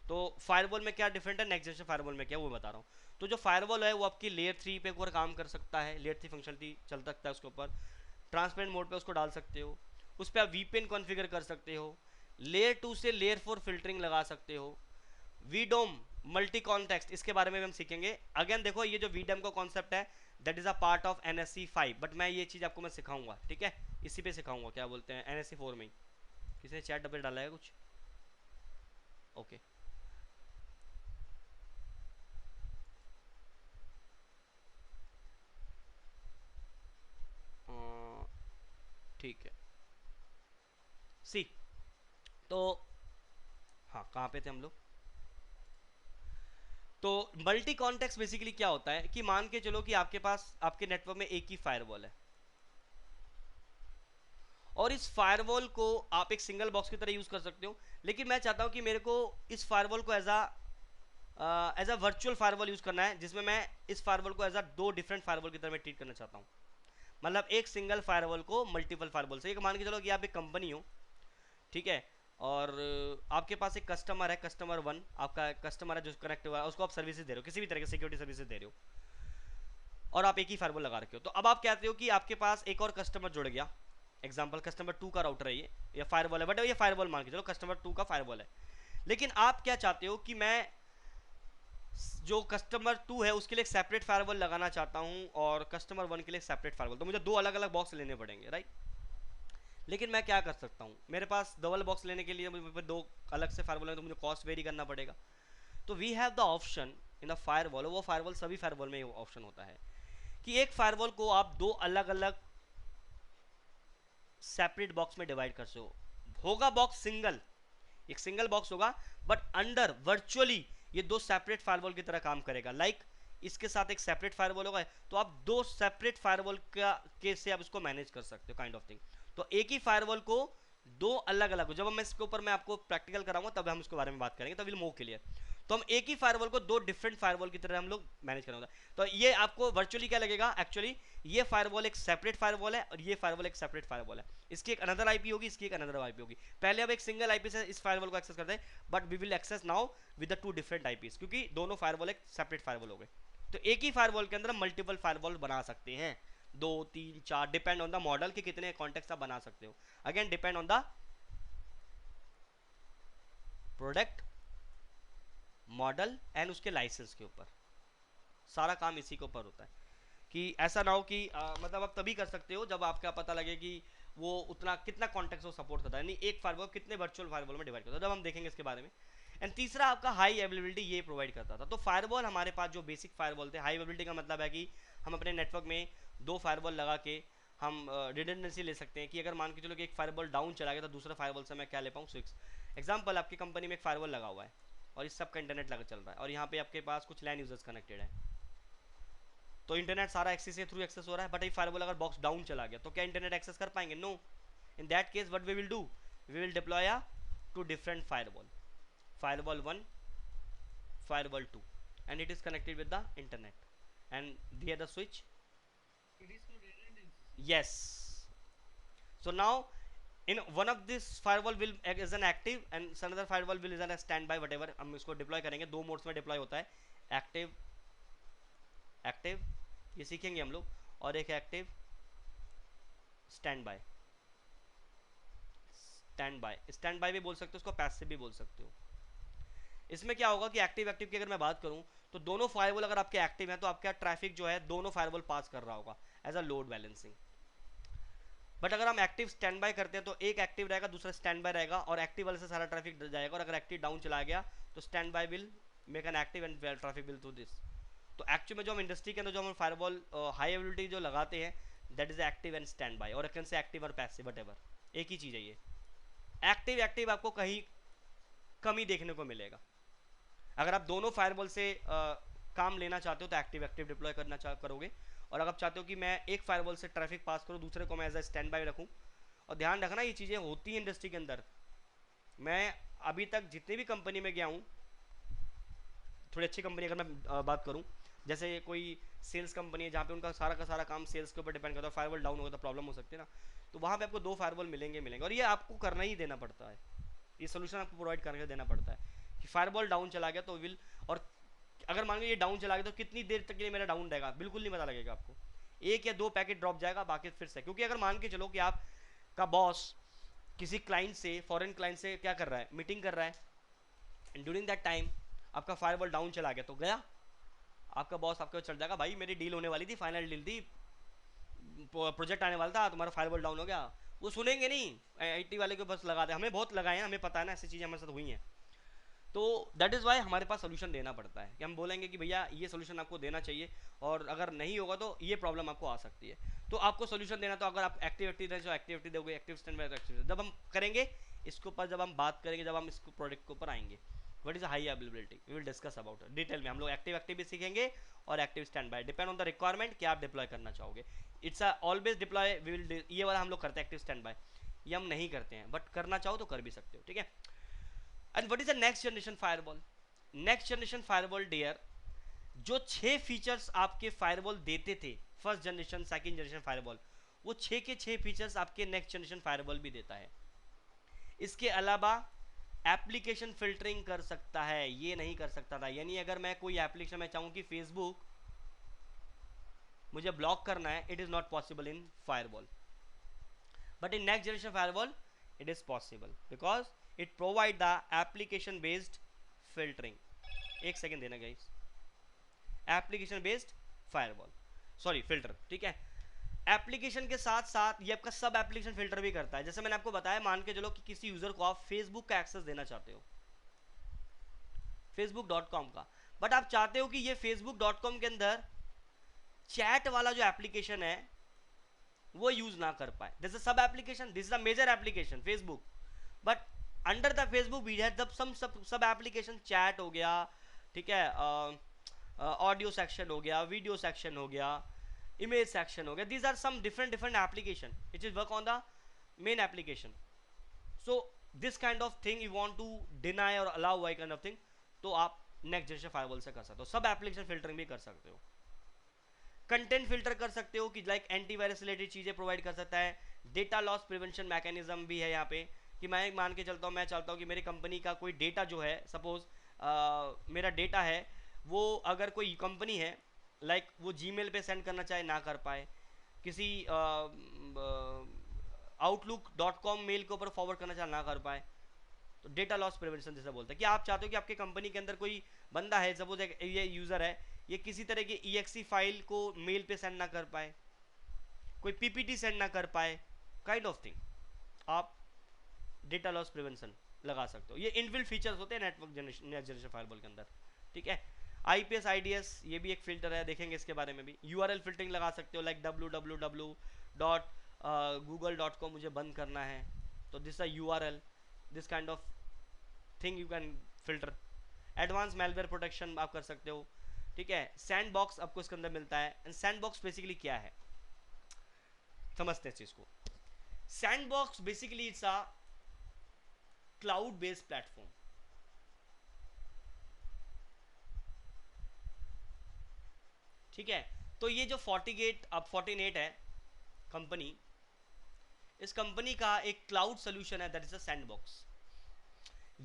तो फायरवॉल में क्या डिफरेंट है नेक्स्ट जनरेशन फायरवॉल में क्या, वो बता रहा हूँ। तो जो फायरवॉल है वो आपकी लेयर 3 पे ऊपर काम कर सकता है, लेयर 3 फंक्शनलिटी चल सकता है उसके ऊपर, ट्रांसपेरेंट मोड पे उसको डाल सकते हो, उस पर आप वीपीएन कॉन्फ़िगर कर सकते हो, लेयर 2 से लेयर 4 फिल्टरिंग लगा सकते हो, वीडोम मल्टी कॉन्टेक्स्ट, इसके बारे में भी हम सीखेंगे। अगेन देखो ये जो वीडोम का कॉन्सेप्ट है that is a part of NSC 5, but मैं ये चीज़ आपको मैं सिखाऊंगा, ठीक है, इसी पे सिखाऊंगा, क्या बोलते हैं, एनएससी 4 में ही। किसी ने चैट डबल डाला है कुछ? ओके ठीक है, सी, तो हाँ कहाँ पे थे हम लोग? तो मल्टी कॉन्टेक्स्ट बेसिकली क्या होता है कि मान के चलो कि आपके पास आपके नेटवर्क में एक ही फायरवॉल है, और इस फायरवॉल को आप एक सिंगल बॉक्स की तरह यूज कर सकते हो, लेकिन मैं चाहता हूं कि मेरे को इस फायरवॉल को as a virtual firewall use करना है, जिसमें मैं इस फायरवॉल को एज अ 2 डिफरेंट फायरवॉल की तरह मैं ट्रीट करना चाहता हूं। मतलब एक सिंगल फायरवॉल को मल्टीपल फायरवॉल से, एक मान के चलो कि आप एक कंपनी हो, ठीक है, और आपके पास एक कस्टमर है, कस्टमर 1 आपका कस्टमर है जो कनेक्ट हुआ है, उसको आप सर्विसेज दे रहे हो, किसी भी तरह की सिक्योरिटी सर्विसेज दे रहे हो, और आप एक ही फायरवॉल लगा रखे हो। तो अब आप कहते हो कि आपके पास एक और कस्टमर जुड़ गया, एग्जांपल कस्टमर 2 का राउटर है ये, या फायरवॉल है, बट ये फायरवॉल मान के चलो कस्टमर 2 का फायरवॉल है। लेकिन आप क्या चाहते हो कि मैं जो कस्टमर 2 है उसके लिए एक सेपरेट फायरवॉल लगाना चाहता हूं, और कस्टमर 1 के लिए सेपरेट फायरवॉल, तो मुझे 2 अलग अलग बॉक्स लेने पड़ेंगे, राइट। लेकिन मैं क्या कर सकता हूं, मेरे पास डबल बॉक्स लेने के लिए मुझे 2 अलग से फायरवॉल है, तो मुझे कॉस्ट वेरी करना पड़ेगा। तो we have the option in the firewall, वो फायरवॉल सभी फायरवॉल में ऑप्शन होता है कि एक फायरवॉल को आप 2 अलग अलग सेपरेट बॉक्स में डिवाइड कर सकते हो। होगा बॉक्स सिंगल, एक सिंगल बॉक्स होगा, बट अंडर वर्चुअली ये 2 सेपरेट फायरवॉल की तरह काम करेगा। लाइक इसके साथ एक सेपरेट फायरवॉल होगा, तो आप 2 सेपरेट फायरवॉल का के से आप इसको मैनेज कर सकते हो, काइंड ऑफ थिंग। तो एक ही फायरवॉल को दो अलग अलग, जब मैं इसके ऊपर मैं आपको प्रैक्टिकल कराऊंगा तब हम इसके बारे में बात करेंगे, तब विल मोर क्लियर। तो हम एक ही फायरवॉल को दो डिफरेंट फायरवॉल की तरह हम लोग मैनेज करना होता है। तो ये आपको वर्चुअली क्या लगेगा, एक्चुअली ये फायरवॉल एक सेपरेट फायरवॉल है और ये फायरवॉल एक सेपरेट फायरवॉल है। इसकी एक अनदर आईपी होगी, इसकी एक अनदर आईपी होगी। पहले अब एक सिंगल आईपी से इस फायरवॉल को एक्सेस करते हैं, but we will access now with the two different IPs, क्योंकि दोनों फायरवॉल एक सेपरेट फायरवॉल हो गए। तो एक ही फायरवॉल के अंदर मल्टीपल फायरवॉल बना सकते हैं, 2 3 4, डिपेंड ऑन द मॉडल कि कितने कॉन्टेक्ट आप बना सकते हो। Again depend on the product, model and उसके लाइसेंस के ऊपर, सारा काम इसी के ऊपर होता है। कि ऐसा ना हो कि मतलब आप तभी कर सकते हो जब आपका पता लगे कि वो उतना कितना कॉन्टेक्स्ट वो सपोर्ट करता है, यानी एक फायरवॉल कितने वर्चुअल फायरवॉल में डिवाइड करता है, जब हम देखेंगे इसके बारे में। एंड तीसरा आपका हाई अवेलेबिलिटी ये प्रोवाइड करता था। तो फायरवॉल हमारे पास जो बेसिक फायरवॉल थे, हाई अवेलेबिलिटी का मतलब है कि हम अपने नेटवर्क में दो फायरवॉल लगा के हम रिडंडेंसी ले सकते हैं, कि अगर मान के चलो कि एक फायरवॉल डाउन चला गया तो दूसरा फायरवॉल से मैं क्या ले पाऊँ, स्विच। एग्जाम्पल, आपकी कंपनी में एक फायरवॉल लगा हुआ है और इस सब का इंटरनेट लगा चल रहा है, और यहाँ पे आपके पास कुछ लैन यूजर्स कनेक्टेड है, तो इंटरनेट सारा एक्सेस के थ्रू एक्सेस हो रहा है। बट ये फायरवॉल अगर बॉक्स डाउन चला गया तो क्या इंटरनेट एक्सेस कर पाएंगे? No. In that case what we will do, we will deploy a two different firewall, firewall 1, firewall 2, and it is connected with the internet, and there the switch. It is for redundancy. Yes. So now in one of this firewall will act as an active and another firewall will is an standby, whatever हम इसको deploy करेंगे। दो modes में deploy होता है, active, active ये सीखेंगे हम लोग, और एक active stand by. Stand by, stand by भी बोल सकते हो उसको, पैसिव भी बोल सकते हो। इसमें क्या होगा कि एक्टिव एक्टिव की अगर मैं बात करूं तो दोनों फायरवॉल अगर आपके एक्टिव हैं तो आपका ट्रैफिक जो है दोनों फायरवॉल पास कर रहा होगा as a load balancing. But अगर हम एक्टिव स्टैंड बाय करते हैं तो एक एक्टिव रहेगा, दूसरा स्टैंड बाय रहेगा, और एक्टिव वाले से सारा ट्रैफिक जाएगा, और अगर एक्टिव डाउन चला गया तो stand by will make an active and traffic will through this. तो एक्चुअली में जो हम इंडस्ट्री के अंदर जो हम फायरवॉल हाई एबिलिटी जो लगाते हैं, that is active and stand by, और कैन से एक्टिव और पैसिव वट एवर, एक ही चीज़ है ये। एक्टिव एक्टिव आपको कहीं कम ही देखने को मिलेगा। अगर आप दोनों फायरवॉल से काम लेना चाहते हो तो एक्टिव एक्टिव डिप्लॉय करना करोगे, और अगर आप चाहते हो कि मैं एक फायरवॉल से ट्रैफिक पास करूँ, दूसरे को मैं एज अ स्टैंड बाय रखूँ। और ध्यान रखना ये चीज़ें होती हैं इंडस्ट्री के अंदर। मैं अभी तक जितनी भी कंपनी में गया हूँ, थोड़ी अच्छी कंपनी अगर मैं बात करूँ, जैसे कोई सेल्स कंपनी है जहाँ पे उनका सारा का सारा काम सेल्स के ऊपर डिपेंड करता है, फायरवॉल डाउन होगा तो प्रॉब्लम हो सकती है ना, तो वहाँ पे आपको दो फायरवॉल मिलेंगे मिलेंगे, और ये आपको करना ही देना पड़ता है, ये सोल्यूशन आपको प्रोवाइड करके देना पड़ता है कि फायरवॉल डाउन चला गया तो विल, और अगर मान लो ये डाउन चला गया तो कितनी देर तक के लिए मेरा डाउन रहेगा बिल्कुल नहीं पता लगेगा आपको, एक या दो पैकेट ड्रॉप जाएगा, बाकी फिर से। क्योंकि अगर मान के चलो कि आप का बॉस किसी क्लाइंट से, फॉरेन क्लाइंट से क्या कर रहा है, मीटिंग कर रहा है, एंड ड्यूरिंग दैट टाइम आपका फायरवॉल डाउन चला गया तो गया, आपका बॉस आपके चढ़ जाएगा, भाई मेरी डील होने वाली थी, फाइनल डील थी, प्रोजेक्ट आने वाला था, तुम्हारा फायरवॉल डाउन हो गया। वो सुनेंगे नहीं, आईटी वाले को बस लगा दे, हमें बहुत लगाए हैं, हमें पता है ना ऐसी चीज़ें हमारे साथ हुई हैं। तो दैट इज़ वाई हमारे पास सोल्यूशन देना पड़ता है कि हम बोलेंगे कि भैया ये सोल्यूशन आपको देना चाहिए, और अगर नहीं होगा तो ये प्रॉब्लम आपको आ सकती है, तो आपको सोल्यूशन देना। तो अगर आप एक्टिविटी दें तो एक्टिविटी दोगे, एक्टिव स्टैंड बाय तो एक्टिव, जब हम करेंगे इसके ऊपर, जब हम बात करेंगे, जब हम इसको प्रोडक्ट के ऊपर आएंगे, what is high availability, we will discuss about detail में। हम लोग एक्टिव एक्टिव भी सीखेंगे और active standby, depend on the requirement क्या आप डिप्लॉय करना चाहोगे। It's a always deploy, we will, ये वाला हम लोग करते हैं एक्टिव स्टैंड बाय, ये हम नहीं करते हैं, बट करना चाहो तो कर भी सकते हो, ठीक है। And what is the next generation firewall? Next generation firewall dear, जो 6 फीचर्स आपके फायरवॉल देते थे first generation second generation firewall, वो 6 के 6 फीचर्स आपके नेक्स्ट जनरेशन फायरवॉल भी देता है। इसके अलावा एप्लीकेशन फिल्टरिंग कर सकता है, ये नहीं कर सकता था। यानी अगर मैं कोई एप्लीकेशन में चाहूँ कि फेसबुक मुझे ब्लॉक करना है, it is not possible in firewall, but in next generation firewall it is possible because it provide the application based filtering. एक सेकेंड देना guys, application based firewall, sorry filter, ठीक है। एप्लीकेशन के साथ साथ ये आपका सब एप्लीकेशन फिल्टर भी करता है। जैसे मैंने आपको बताया, मान के चलो कि किसी यूजर को आप फेसबुक का एक्सेस देना चाहते हो, facebook.com का, बट आप चाहते हो कि ये facebook.com के अंदर चैट वाला जो एप्लीकेशन है वो यूज ना कर पाए। This is sub application, this is a major application Facebook, but under the Facebook we have sub application, chat हो गया, ठीक है, ऑडियो सेक्शन हो गया, वीडियो सेक्शन हो गया, इमेज सेक्शन हो गया, these are some different application which is work on the main application. So this kind of thing you want to deny और allow why kind of thing, तो आप next generation firewall से कर सकते हो। सब एप्लीकेशन फिल्टरिंग भी कर सकते हो, कंटेंट फिल्टर कर सकते हो कि लाइक एंटीवायरस रिलेटेड चीजें प्रोवाइड कर सकता है, डेटा लॉस प्रिवेंशन मैकेनिज्म भी है यहाँ पे, कि मैं मान के चलता हूँ, मैं चाहता हूँ कि मेरी कंपनी का कोई डेटा जो है, सपोज मेरा डेटा है वो अगर कोई कंपनी है लाइक वो जीमेल पे सेंड करना चाहे ना कर पाए, किसी outlook.com मेल के ऊपर फॉरवर्ड करना चाहे ना कर पाए, तो डेटा लॉस प्रिवेंशन जैसा बोलता है कि आप चाहते हो कि आपके कंपनी के अंदर कोई बंदा है, सपोज ये यूजर है, ये किसी तरह की EXE फाइल को मेल पे सेंड ना कर पाए, कोई PPT सेंड ना कर पाए, काइंड ऑफ थिंग आप डेटा लॉस प्रिवेंशन लगा सकते हो। ये इनबिल्ट फीचर्स होते हैं नेटवर्क जनरेशन फायरवॉल के अंदर, ठीक है। IPS IDS ये भी एक फिल्टर है, देखेंगे इसके बारे में भी। URL फिल्टरिंग लगा सकते हो, लाइक www.google.com मुझे बंद करना है, तो this URL, this kind of thing you can filter. Advance malware protection आप कर सकते हो, ठीक है। सैंड बॉक्स आपको इसके अंदर मिलता है, एंड सैंड बॉक्स बेसिकली क्या है समझते हैं इस चीज को। Sand box basically it's a cloud based platform, ठीक है। तो ये जो फोर्टीगेट अब 48 है कंपनी, इस कंपनी का एक क्लाउड सोल्यूशन है, दैट इज अ सैंडबॉक्स।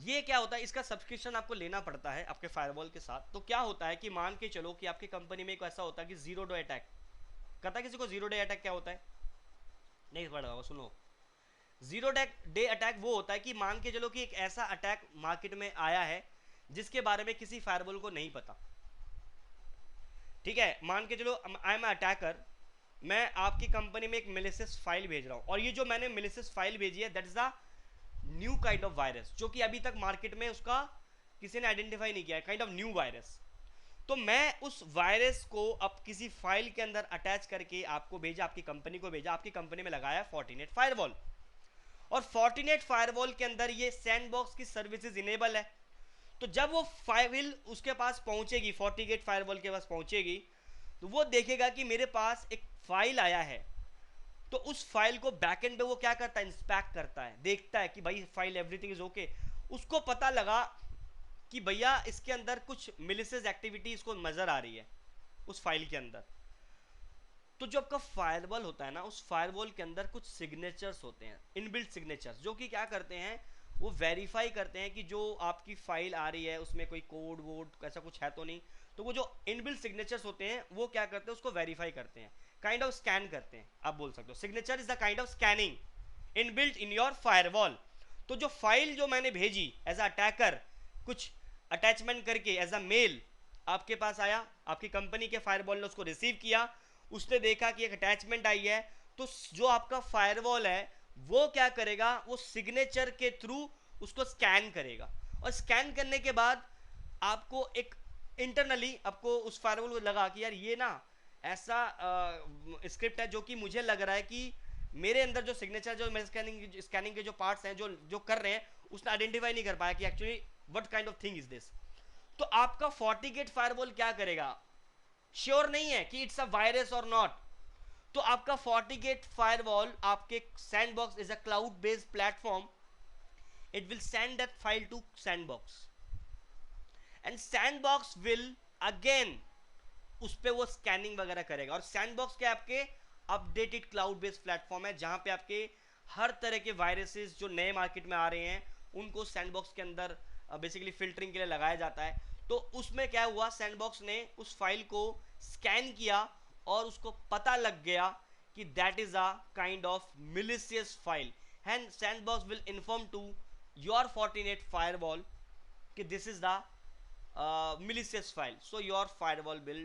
ये क्या होता है, इसका सब्सक्रिप्शन आपको लेना पड़ता है आपके फायरवॉल के साथ। तो क्या होता है कि मान के चलो कि आपकी कंपनी में एक ऐसा होता है कि जीरो डे अटैक, पता है किसी को जीरो डे अटैक क्या होता है? नहीं पढ़ा होगा, सुनो। जीरो डे अटैक वो होता है कि मान के चलो कि एक ऐसा अटैक मार्केट में आया है जिसके बारे में किसी फायरवॉल को नहीं पता, ठीक है। मान के चलो आई एम अटैकर, मैं आपकी कंपनी में एक मेलिशियस फाइल भेज रहा हूं, और ये जो मैंने मेलिशियस फाइल भेजी है that is the new kind of virus, जो कि अभी तक मार्केट में उसका किसी ने आइडेंटिफाई नहीं किया है, काइंड ऑफ न्यू वायरस। तो मैं उस वायरस को अब किसी फाइल के अंदर अटैच करके आपको भेजा, आपकी कंपनी को भेजा, आपकी कंपनी में लगाया फोर्टिनेट फायरवॉल, और फोर्टिनेट फायरवॉल के अंदर ये सैंडबॉक्स की सर्विसेज इनेबल है। तो जब वो फाइल उसके पास पहुंचेगी, फोर्टिगेट फायरवॉल के पास पहुंचेगी, तो वो देखेगा कि मेरे पास एक फाइल आया है, तो उस फाइल को बैकएंड पे वो क्या करता है, इंस्पेक्ट करता है, देखता है कि भाई फाइल एवरीथिंग इज ओके। उसको पता लगा कि भैया इसके अंदर कुछ मिलिशियस एक्टिविटी इसको नजर आ रही है उस फाइल के अंदर। तो जो आपका फायरवॉल होता है ना, उस फायरवॉल के अंदर कुछ सिग्नेचर्स होते हैं, इनबिल्ट सिग्नेचर्स, जो कि क्या करते हैं, वो वेरीफाई करते हैं कि जो आपकी फाइल आ रही है उसमें कोई कोड वोड ऐसा कुछ है तो नहीं। तो वो जो इनबिल्ट सिग्नेचर्स होते हैं वो क्या करते हैं, उसको वेरीफाई करते हैं, काइंड ऑफ स्कैन करते हैं, आप बोल सकते हो। Signature is the kind of scanning inbuilt in your firewall. तो जो फाइल जो मैंने भेजी एज अ अटैकर, कुछ अटैचमेंट करके एज अ मेल आपके पास आया, आपकी कंपनी के फायरवॉल ने उसको रिसीव किया, उसने देखा कि एक अटैचमेंट आई है, तो जो आपका फायरवॉल है वो क्या करेगा, वो सिग्नेचर के थ्रू उसको स्कैन करेगा, और स्कैन करने के बाद आपको एक इंटरनली आपको उस फायरवॉल को लगा कि यार ये ना ऐसा स्क्रिप्ट है जो कि मुझे लग रहा है कि मेरे अंदर जो सिग्नेचर, जो मेरे स्कैनिंग के जो पार्ट्स हैं जो जो कर रहे हैं, उसने आइडेंटिफाई नहीं कर पाया कि actually what kind of thing is this. तो आपका फोर्टिगेट फायरवॉल क्या करेगा, श्योर नहीं है कि इट्स अ वायरस और नॉट, तो आपका फोर्टिगेट फायरवॉल, आपके sandbox is a cloud based platform, it will send that file to sandbox and sandbox will again उस पे वो स्कैनिंग वगैरह करेगा। और सैंडबॉक्स क्या आपके अपडेटेड क्लाउड बेस्ड प्लेटफॉर्म है, जहां पे आपके हर तरह के वायरसेस जो नए मार्केट में आ रहे हैं उनको सैंडबॉक्स के अंदर बेसिकली फिल्टरिंग के लिए लगाया जाता है। तो उसमें क्या हुआ, सैंडबॉक्स ने उस फाइल को स्कैन किया और उसको पता लग गया कि that is a kind of malicious file, and sandbox will inform to your Fortinet firewall कि this is the malicious file, so your firewall will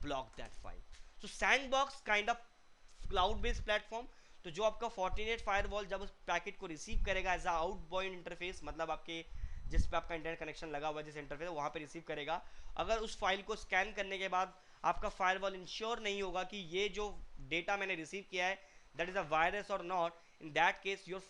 block that file. So sandbox kind of cloud based platform, तो जो आपका Fortinet firewall जब उस packet को receive करेगा as a outbound interface, मतलब आपके जिस पे आपका इंटरनेट कनेक्शन लगा हुआ है, जिस इंटरफेस वहां पे रिसीव करेगा, अगर उस फाइल को स्कैन करने के बाद आपका फायरवॉल इंश्योर नहीं होगा कि ये जो डेटा मैंने रिसीव किया है दैट इज अ वायरस और not, in that case your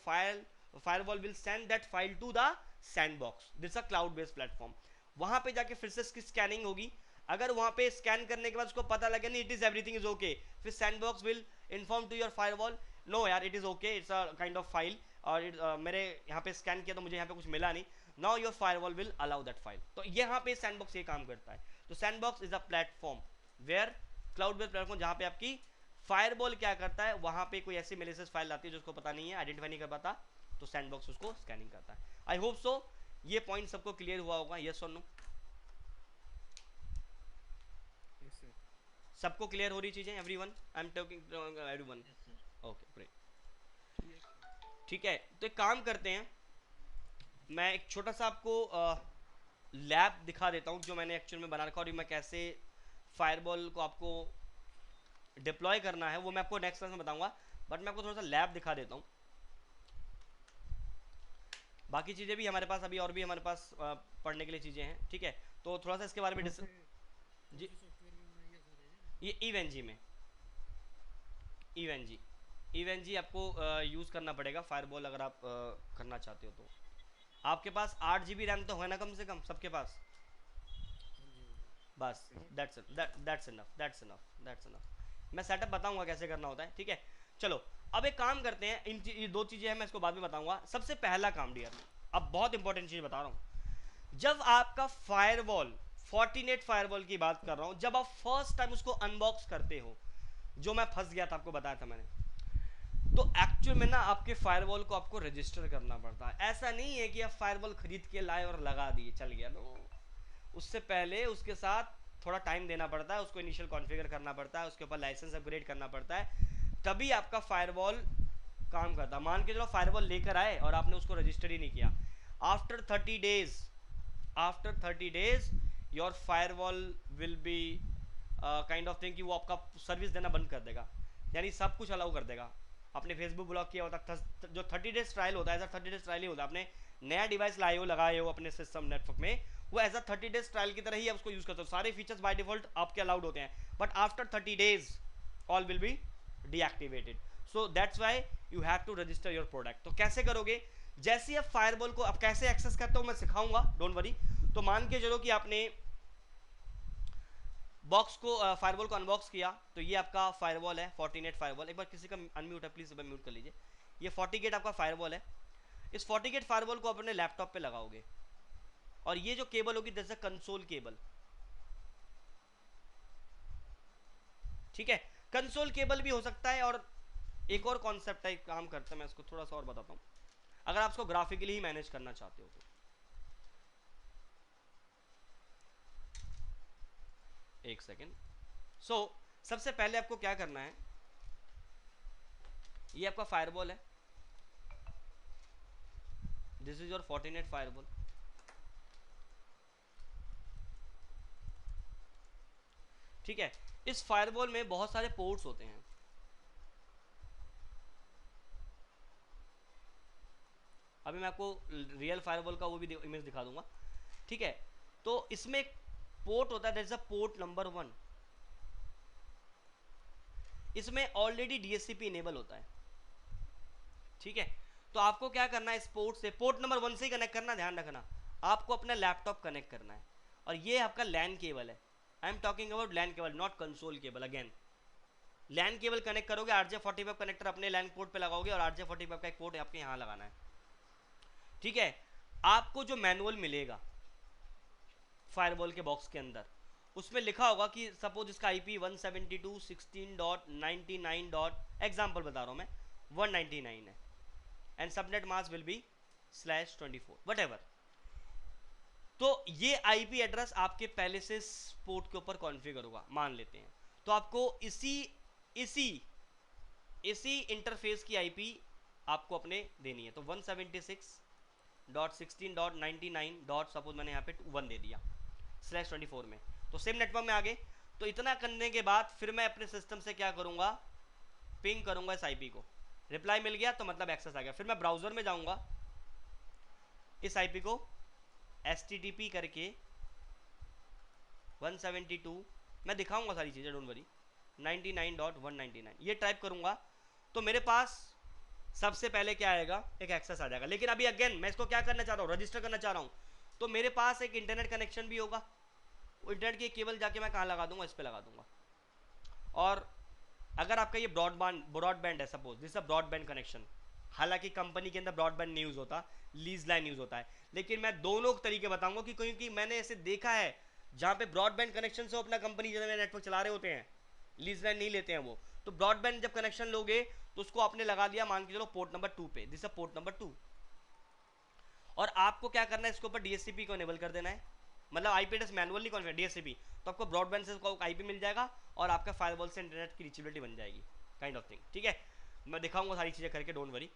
firewall will send that file to the sandbox. This is a cloud based platform. वहां पे जाके फिर से इसकी स्कैनिंग होगी, अगर वहां पे स्कैन करने के बाद उसको पता लगे नहीं it is everything is okay, फिर sandbox will inform to your firewall no यार it is okay, it's a kind of file, और मेरे यहाँ पे स्कैन किया तो मुझे यहाँ पे कुछ मिला नहीं. Now your firewall will allow that file. तो यहाँ पे सैंडबॉक्स ये काम करता है. तो sandbox is a platform where cloud based platform जहाँ पे आपकी फायरवॉल क्या करता है, वहाँ पे कोई ऐसी मेलिशियस फाइल आती है जो उसको पता नहीं है, आइडेंटिफाई नहीं कर पाता, तो सैंडबॉक्स उसको स्कैनिंग करता है. आई होप सो ये पॉइंट सबको क्लियर हुआ होगा. यस और नो? Yes sir. सबको क्लियर हो रही चीजें? Everyone? I am talking everyone. Yes, sir. Okay great. ठीक है, तो एक काम करते हैं, मैं एक छोटा सा आपको लैब दिखा देता हूँ जो मैंने एक्चुअल में बना रखा, और मैं कैसे फायरवॉल को आपको डिप्लॉय करना है वो मैं आपको नेक्स्ट क्लास में बताऊंगा. बट मैं आपको थोड़ा सा लैब दिखा देता हूँ. बाकी चीज़ें भी हमारे पास अभी और भी हमारे पास पढ़ने के लिए चीज़ें हैं. ठीक है, तो थोड़ा सा इसके बारे में जी सॉफ्टवेयर में बनाइए सर. ये इवेंजी में इवेंजी आपको यूज़ करना पड़ेगा फायरवॉल अगर आप करना चाहते हो तो. आपके पास 8 GB रैम तो है ना कम से कम सबके पास? बस दैट्स इनफ. मैं सेटअप बताऊंगा कैसे करना होता है. ठीक है, चलो अब एक काम करते हैं. ये 2 चीज़ें हैं, मैं इसको बाद में बताऊंगा. सबसे पहला काम डियर, अब बहुत इंपॉर्टेंट चीज़ बता रहा हूँ. जब आपका फायरवॉल, फोर्टिनेट फायरवॉल की बात कर रहा हूँ, जब आप फर्स्ट टाइम उसको अनबॉक्स करते हो, जो मैं फंस गया था आपको बताया था मैंने, तो एक्चुअल में ना आपके फायरवॉल को आपको रजिस्टर करना पड़ता है. ऐसा नहीं है कि आप फायरवॉल खरीद के लाए और लगा दिए चल गया. नो, उससे पहले उसके साथ थोड़ा टाइम देना पड़ता है, उसको इनिशियल कॉन्फ़िगर करना पड़ता है, उसके ऊपर लाइसेंस अपग्रेड करना पड़ता है, तभी आपका फायरवॉल काम करता है. मान के चलो फायरवॉल लेकर आए और आपने उसको रजिस्टर ही नहीं किया, after 30 days your firewall will be kind of thing कि वो आपका सर्विस देना बंद कर देगा, यानी सब कुछ अलाउ कर देगा. आपने फेसबुक ब्लॉक किया होता, जो 30 डेज ट्रायल होता है, ऐसा 30 डेज ट्रायल ही होता है. आपने नया डिवाइस लाए हो, लगाए हो अपने सिस्टम नेटवर्क में, वो एज अ 30 डेज ट्रायल की तरह ही आप उसको यूज करते हो. सारे फीचर्स बाय डिफॉल्ट आपके अलाउड होते हैं, but after 30 days all will be deactivated. So that's why you have to register your product. तो कैसे करोगे? जैसे ही आप फायरवॉल को आप कैसे एक्सेस करते हो मैं सिखाऊंगा, डोंट वरी. तो मान के चलो कि आपने बॉक्स को फायरवॉल को अनबॉक्स किया, तो ये आपका फायरवॉल है, फोर्टिनेट फायरवॉल. एक बार किसी का अनम्यूट है प्लीज, म्यूट कर लीजिए. ये फोर्टिगेट आपका फायरवॉल है. इस फोर्टिगेट फायरवॉल को अपने लैपटॉप पे लगाओगे, और ये जो केबल होगी दैट्स अ कंसोल केबल. ठीक है, कंसोल केबल भी हो सकता है. और एक और कॉन्सेप्ट है, काम करता है, मैं इसको थोड़ा सा और बताता हूँ, अगर आप इसको ग्राफिकली ही मैनेज करना चाहते हो तो. एक सेकेंड. सो सबसे पहले आपको क्या करना है, ये आपका फायरवॉल है, this is your Fortinet firewall. ठीक है, इस फायरवॉल में बहुत सारे पोर्ट्स होते हैं. अभी मैं आपको रियल फायरवॉल का वो भी इमेज दिखा दूंगा. ठीक है, तो इसमें एक पोर्ट होता है, that is a port number 1. इसमें ऑलरेडी डीएचसीपी इनेबल होता है. ठीक है, तो आपको क्या करना है, इस पोर्ट से, पोर्ट नंबर 1 से ही कनेक्ट करना, ध्यान रखना. आपको अपना लैपटॉप कनेक्ट करना है, और ये आपका लैन केबल है. I am talking about LAN cable, not console cable. Again LAN cable connect करोगे, RJ45 कनेक्टर अपने लैन पोर्ट पे लगाओगे, और RJ45 का एक पोर्ट आपके यहाँ लगाना है. ठीक है, आपको जो मैनुअल मिलेगा फायरवॉल के बॉक्स के अंदर, उसमें लिखा होगा कि सपोज इसका IP 172.16.99. एग्जाम्पल बता रहा हूँ मैं, 199 है, and subnet mask will be /24 what ever. तो ये IP एड्रेस आपके पहले से पोर्ट के ऊपर कॉन्फ़िगर होगा, मान लेते हैं. तो आपको इसी इंटरफेस की IP आपको अपने देनी है. तो 176.16.99. सपोज मैंने यहाँ पे 1 दे दिया /24 में, तो सेम नेटवर्क में आ गए. तो इतना करने के बाद फिर मैं अपने सिस्टम से क्या करूँगा, पिंग करूँगा इस IP को. रिप्लाई मिल गया तो मतलब एक्सेस आ गया. फिर मैं ब्राउज़र में जाऊँगा, इस IP को HTTP करके 172, मैं दिखाऊंगा सारी चीज़ें, डोंट वरी, 99.199 ये टाइप करूँगा, तो मेरे पास सबसे पहले क्या आएगा, एक एक्सेस आ जाएगा. लेकिन अभी अगेन मैं इसको क्या करना चाह रहा हूँ, रजिस्टर करना चाह रहा हूँ. तो मेरे पास एक इंटरनेट कनेक्शन भी होगा. इंटरनेट की केबल जाके मैं कहाँ लगा दूंगा, इस पर लगा दूंगा. और अगर आपका ये ब्रॉडबैंड है, suppose this a broadband connection, हालांकि कंपनी के अंदर ब्रॉडबैंड नहीं यूज होता, लीज लाइन यूज होता है, लेकिन मैं दोनों तरीके बताऊंगा कि क्योंकि मैंने ऐसे देखा है जहां पे ब्रॉडबैंड कनेक्शन से अपना कंपनी जो है नेटवर्क चला रहे होते हैं, लीज लाइन नहीं लेते हैं वो, तो ब्रॉडबैंड जब कनेक्शन लोगे तो उसको आपने लगा दिया मान के चलो पोर्ट नंबर 2 पे, दिस है पोर्ट नंबर 2, और आपको क्या करना है इसके ऊपर डीएससीपी को इनेबल कर देना है, मतलब IP address manually configure DSCP, तो आपको ब्रॉडबैंड से आईपी मिल जाएगा और आपका फायरवॉल से इंटरनेट की रीचेबिलिटी बन जाएगी, काइंड ऑफ थिंग, ठीक है। मैं दिखाऊंगा सारी चीज़ें करके, डोंट वरी।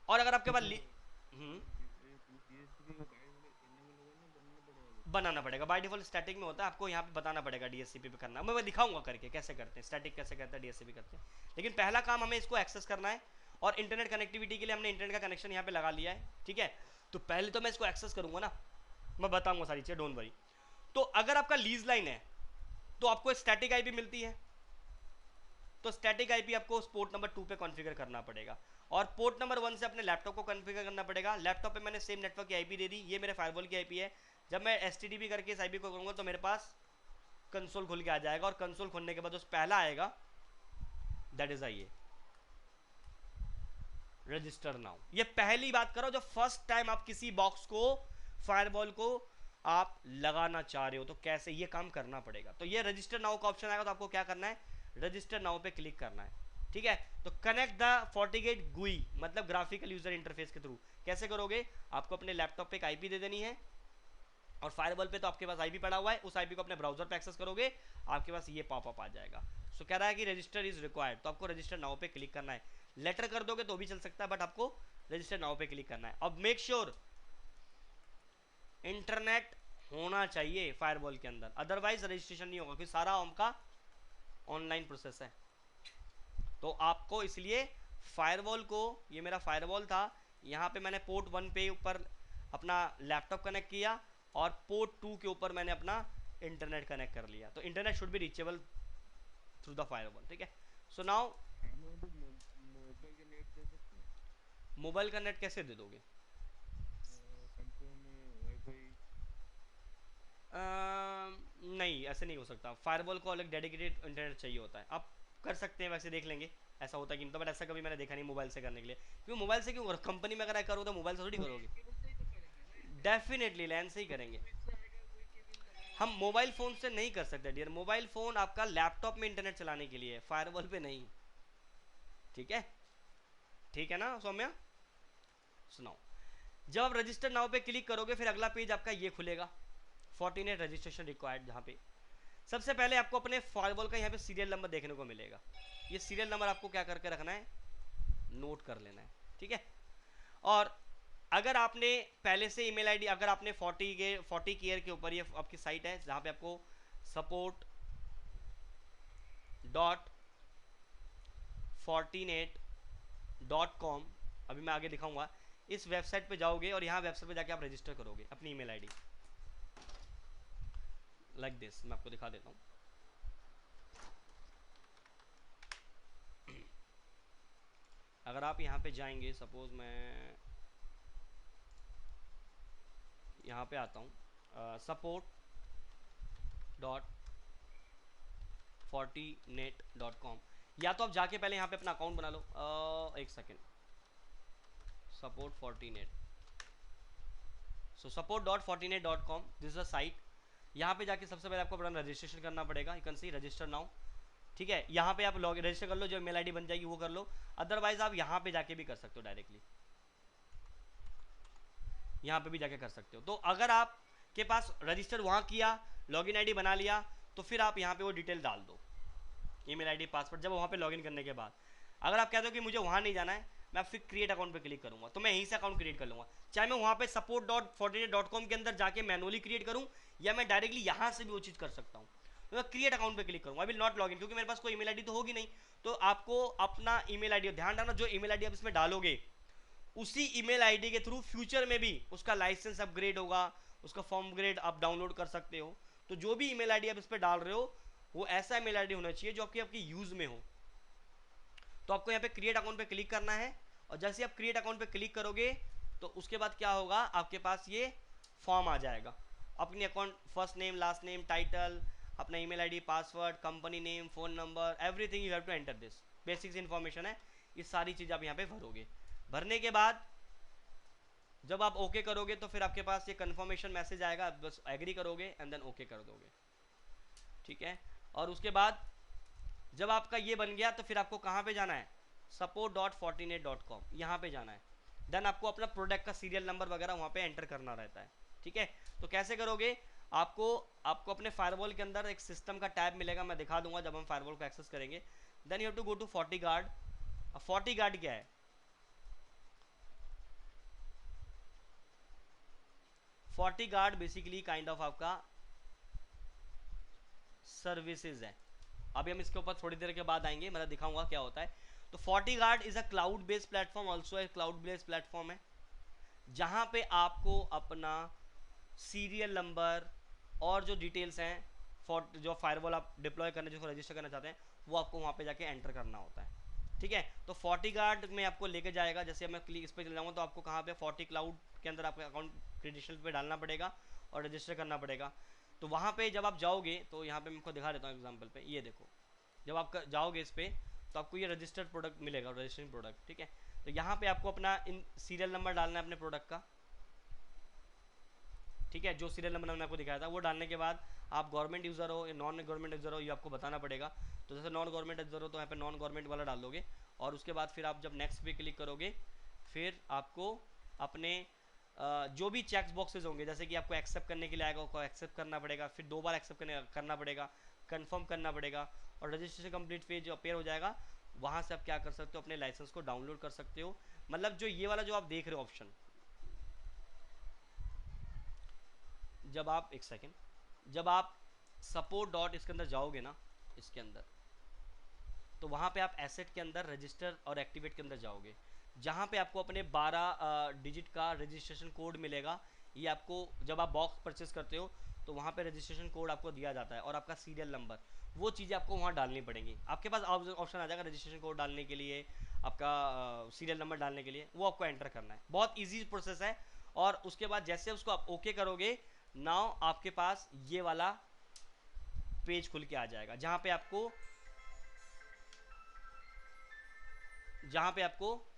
और अगर आपके पास डीएसपी को बाय इनेबल होगा ना, बनाना पड़ेगा। बनाना पड़ेगा, बाय डिफॉल्ट स्टैटिक में होता है, आपको यहाँ पे बताना पड़ेगा डीएससीपी पे करना, मैं दिखाऊंगा करके कैसे करते हैं, स्टैटिक कैसे करते हैं, डीएससीपी करते हैं, लेकिन पहला काम हमें इसको एक्सेस करना है, और इंटरनेट कनेक्टिविटी के लिए हमने इंटरनेट का कनेक्शन यहाँ पे लगा लिया है, ठीक है। तो पहले तो मैं इसको एक्सेस करूंगा ना, मैं बताऊंगा सारी चीज़ें, डोंट वरी। तो अगर आपका लीज लाइन है तो आपको स्टैटिक आईपी मिलती है, तो स्टैटिक आईपी आपको उस पोर्ट नंबर 2 पे कॉन्फ़िगर करना पड़ेगा, और पोर्ट नंबर 1 से अपने लैपटॉप को कॉन्फ़िगर करना पड़ेगा। लैपटॉप पे मैंने सेम नेटवर्क की आईपी दे दी, ये मेरे फायरवॉल की आईपी है, जब मैं एसटीडीपी करके इस आईपी को करूंगा तो मेरे पास कंसोल खुल के आ जाएगा, और कंसोल खुलने के बाद उस पहला आएगा, दैट इज आइए रजिस्टर नाउ। ये पहली बात करो, जो फर्स्ट टाइम आप किसी बॉक्स को, फायरवॉल को आप लगाना चाह रहे हो तो कैसे ये काम करना पड़ेगा। तो ये रजिस्टर नाउ का ऑप्शन आएगा, तो आपको क्या करना है, रजिस्टर नाउ पे क्लिक करना है, ठीक है। तो कनेक्ट द FortiGate GUI, मतलब ग्राफिकल यूजर इंटरफेस के थ्रू कैसे करोगे, आपको अपने लैपटॉप पे एक आईपी दे देनी है, और फायरवॉल पे तो आपके पास आईपी पड़ा हुआ है, उस आईपी को अपने ब्राउजर पे एक्सेस करोगे, आपके पास ये पॉपअप आ जाएगा। सो कह रहा है कि रजिस्टर इज रिक्वायर्ड, तो आपको रजिस्टर नाउ पे क्लिक करना है, लेटर कर दोगे तो भी चल सकता है, बट आपको रजिस्टर नाउ पे क्लिक करना है। अब मेक श्योर इंटरनेट होना चाहिए फायरवॉल के अंदर, अदरवाइज रजिस्ट्रेशन नहीं होगा, क्योंकि सारा आपका ऑनलाइन प्रोसेस है। तो आपको इसलिए फायरवॉल को, ये मेरा फायरवॉल था, यहाँ पे मैंने पोर्ट 1 पे ऊपर अपना लैपटॉप कनेक्ट किया, और पोर्ट 2 के ऊपर मैंने अपना इंटरनेट कनेक्ट कर लिया, तो internet should be reachable through the firewall, ठीक है। सो नाउ हम लोग मोबाइल के नेट दे सकते हैं, मोबाइल का नेट कैसे दे दोगे, कंट्रोल में वाईफाई। नहीं ऐसे नहीं हो सकता, फायरवॉल को अलग डेडिकेटेड इंटरनेट चाहिए होता है, आप कर सकते हैं, वैसे देख लेंगे ऐसा होता है कि नहीं, तो बट ऐसा कभी मैंने देखा नहीं मोबाइल से करने के लिए, क्योंकि मोबाइल से क्यों, कंपनी में अगर करो तो मोबाइल से थोड़ी करोगे, केबल से ही तो करेंगे ना, डेफिनेटली लैन से ही करेंगे। इससे आएगा वही केबल लगाएंगे। हम मोबाइल फ़ोन से नहीं कर सकते डियर, मोबाइल फ़ोन आपका लैपटॉप में इंटरनेट चलाने के लिए, फायरवॉल पे नहीं, ठीक है, ठीक है ना सौम्या। सुनाओ, जब आप रजिस्टर नाउ पे क्लिक करोगे फिर अगला पेज आपका ये खुलेगा, Fortinet रजिस्ट्रेशन रिक्वायर्ड, जहाँ पे सबसे पहले आपको अपने फायरवॉल का यहाँ पे सीरियल नंबर देखने को मिलेगा, ये सीरियल नंबर आपको क्या करके रखना है, नोट कर लेना है, ठीक है। और अगर आपने पहले से ईमेल आईडी, अगर आपने 40 केयर के ऊपर, ये आपकी साइट है जहाँ पे आपको support.fortinet.com, अभी मैं आगे दिखाऊंगा, इस वेबसाइट पे जाओगे और यहाँ वेबसाइट पे जाके आप रजिस्टर करोगे अपनी ईमेल आईडी, लाइक दिस, मैं आपको दिखा देता हूँ। अगर आप यहाँ पे जाएंगे, सपोज मैं यहाँ पे आता हूँ, support.fortinet.com, या तो आप जाके पहले यहाँ पे अपना अकाउंट बना लो, एक second, support fortinet, so support.fortinet.com, this is a site, यहाँ पे जाके सबसे पहले आपको अपना रजिस्ट्रेशन करना पड़ेगा, you can C register now, ठीक है। यहाँ पे आप लॉग रजिस्टर कर लो, जो मेल आईडी बन जाएगी वो कर लो, अदरवाइज आप यहाँ पे जाके भी कर सकते हो डायरेक्टली, यहाँ पे भी जाके कर सकते हो। तो अगर आप के पास रजिस्टर वहाँ किया, लॉगिन आईडी बना लिया, तो फिर आप यहाँ पे वो डिटेल डाल दो, ईमेल आईडी पासवर्ड, जब वहाँ पे लॉगिन करने के बाद अगर आप कहते हो कि मुझे वहाँ नहीं जाना है, मैं फिर क्रिएट अकाउंट पे क्लिक करूँगा, तो मैं यहीं से अकाउंट क्रिएट कर लूँगा, चाहे मैं वहाँ पे support.fortinet.com के अंदर जाके मैनुअली क्रिएट करूँ, या मैं डायरेक्टली यहाँ से भी वो चीज़ कर सकता हूँ। तो मैं क्रिएट अकाउंट पे क्लिक करूँगा, आई विल नॉट लॉगिन, क्योंकि मेरे पास कोई ईमेल आईडी तो होगी नहीं, तो आपको अपना ईमेल आईडी, ध्यान रखना जो ईमेल आईडी आप इसमें डालोगे उसी ईमेल आईडी के थ्रू फ्यूचर में भी उसका लाइसेंस अपग्रेड होगा, उसका फॉर्म अपग्रेड आप डाउनलोड कर सकते हो। तो जो भी ईमेल आईडी आप इस पर डाल रहे हो वो ऐसा ईमेल आईडी होना चाहिए जो आपकी यूज में हो। तो आपको यहाँ पे क्रिएट अकाउंट पे क्लिक करना है, और जैसे आप क्रिएट अकाउंट पे क्लिक करोगे तो उसके बाद क्या होगा, आपके पास ये फॉर्म आ जाएगा, अपनी account first name, last name, title, अपना email ID, password, company name, phone number, everything you have to enter this, basics information है, ये सारी चीज़ आप यहाँ पे भरोगे। भरने के बाद जब आप ओके करोगे तो फिर आपके पास ये कंफर्मेशन मैसेज आएगा, आप बस एग्री करोगे एंड देन ओके कर दोगे, ठीक है। और उसके बाद जब आपका ये बन गया तो फिर आपको कहाँ पे जाना है, support.fortinet.com, यहाँ पे जाना है। देन आपको अपना प्रोडक्ट का सीरियल नंबर वगैरह वहाँ पे एंटर करना रहता है, ठीक है। तो कैसे करोगे, आपको आपको अपने फायरवॉल के अंदर एक सिस्टम का टैब मिलेगा, मैं दिखा दूंगा जब हम फायरवॉल को एक्सेस करेंगे। Then you have to go to FortiGuard। FortiGuard क्या है, FortiGuard बेसिकली काइंड ऑफ आपका सर्विसेज है। अभी हम इसके ऊपर थोड़ी देर के बाद आएंगे, मैं दिखाऊंगा क्या होता है। तो FortiGuard is a cloud based platform, also एक क्लाउड बेस्ड प्लेटफॉर्म है जहां पे आपको अपना सीरियल नंबर और जो डिटेल्स हैं फॉर जो फायरवॉल आप डिप्लॉय करने जिसको रजिस्टर करना चाहते हैं वो आपको वहाँ पे जाके एंटर करना होता है, ठीक है। तो FortiGuard में आपको लेके जाएगा, जैसे मैं क्लिक इस पर चल जाऊँगा तो आपको कहाँ पे Forti क्लाउड के अंदर आपका अकाउंट क्रेडेंशियल पे डालना पड़ेगा और रजिस्टर करना पड़ेगा। तो वहाँ पे जब आप जाओगे तो यहाँ पे मैं आपको दिखा देता हूँ एग्जाम्पल पे, ये देखो जब आप जाओगे इस पर तो आपको ये रजिस्टर्ड प्रोडक्ट मिलेगा, रजिस्टरिंग प्रोडक्ट, ठीक है। तो यहाँ पे आपको अपना इन सीरियल नंबर डालना है अपने प्रोडक्ट का, ठीक है, जो सीरियल नंबर मैंने आपको दिखाया था वो डालने के बाद आप गवर्नमेंट यूज़र हो या नॉन गवर्नमेंट यूज़र हो ये आपको बताना पड़ेगा। तो जैसे नॉन गवर्नमेंट यूज़र हो तो यहाँ पे नॉन गवर्नमेंट वाला डाल दोगे और उसके बाद फिर आप जब नेक्स्ट पे क्लिक करोगे फिर आपको अपने जो भी चेक बॉक्सेज होंगे जैसे कि आपको एक्सेप्ट करने के लिए आएगा उसको एक्सेप्ट करना पड़ेगा, फिर 2 बार एक्सेप्ट करना पड़ेगा, कंफर्म करना पड़ेगा और रजिस्ट्रेशन कंप्लीट पेज जो अपेयर हो जाएगा वहाँ से आप क्या कर सकते हो, अपने लाइसेंस को डाउनलोड कर सकते हो। मतलब जो ये वाला जो आप देख रहे हो ऑप्शन, जब आप एक सेकेंड जब आप सपोर्ट डॉट इसके अंदर जाओगे ना इसके अंदर तो वहाँ पे आप एसेट के अंदर रजिस्टर और एक्टिवेट के अंदर जाओगे जहाँ पे आपको अपने 12 डिजिट का रजिस्ट्रेशन कोड मिलेगा। ये आपको जब आप बॉक्स परचेस करते हो तो वहाँ पे रजिस्ट्रेशन कोड आपको दिया जाता है और आपका सीरियल नंबर, वो चीज़ें आपको वहाँ डालनी पड़ेंगी। आपके पास ऑप्शन आ जाएगा रजिस्ट्रेशन कोड डालने के लिए, आपका सीरियल नंबर डालने के लिए, वो आपको एंटर करना है। बहुत ईजी प्रोसेस है। और उसके बाद जैसे उसको आप ओके करोगे नाउ आपके पास ये वाला पेज खुल के आ जाएगा जहां पे आपको जहां पे आपको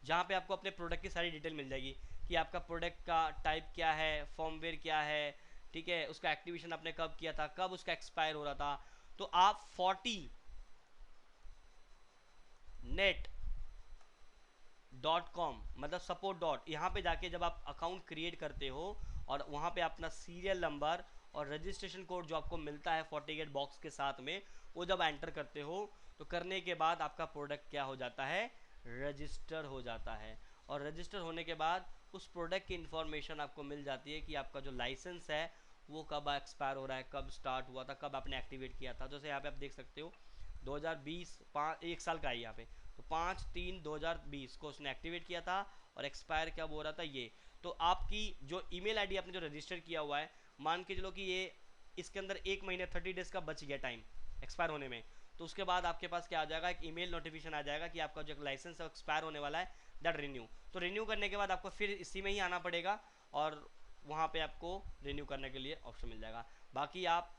जहां पे आपको अपने प्रोडक्ट की सारी डिटेल मिल जाएगी कि आपका प्रोडक्ट का टाइप क्या है, फॉर्मवेयर क्या है, ठीक है, उसका एक्टिवेशन आपने कब किया था, कब उसका एक्सपायर हो रहा था। तो आप fortinet.com मतलब सपोर्ट डॉट यहाँ पे जाके जब आप अकाउंट क्रिएट करते हो और वहाँ पे अपना सीरियल नंबर और रजिस्ट्रेशन कोड जो आपको मिलता है FortiGate बॉक्स के साथ में वो जब एंटर करते हो तो करने के बाद आपका प्रोडक्ट क्या हो जाता है, रजिस्टर हो जाता है। और रजिस्टर होने के बाद उस प्रोडक्ट की इंफॉर्मेशन आपको मिल जाती है कि आपका जो लाइसेंस है वो कब एक्सपायर हो रहा है, कब स्टार्ट हुआ था, कब आपने एक्टिवेट किया था। जैसे यहाँ पे आप देख सकते हो 2020 एक साल का है यहाँ पे, तो 5/3/2020 को उसने एक्टिवेट किया था और एक्सपायर कब हो रहा था ये। तो आपकी जो ईमेल आईडी आपने जो रजिस्टर किया हुआ है मान के चलो कि ये इसके अंदर 1 महीने 30 डेज का बच गया टाइम एक्सपायर होने में, तो उसके बाद आपके पास क्या आ जाएगा, एक ईमेल नोटिफिकेशन आ जाएगा कि आपका जो लाइसेंस है एक्सपायर होने वाला है, दैट रिन्यू। तो रिन्यू करने के बाद आपको फिर इसी में ही आना पड़ेगा और वहाँ पे आपको रिन्यू करने के लिए ऑप्शन मिल जाएगा। बाकी आप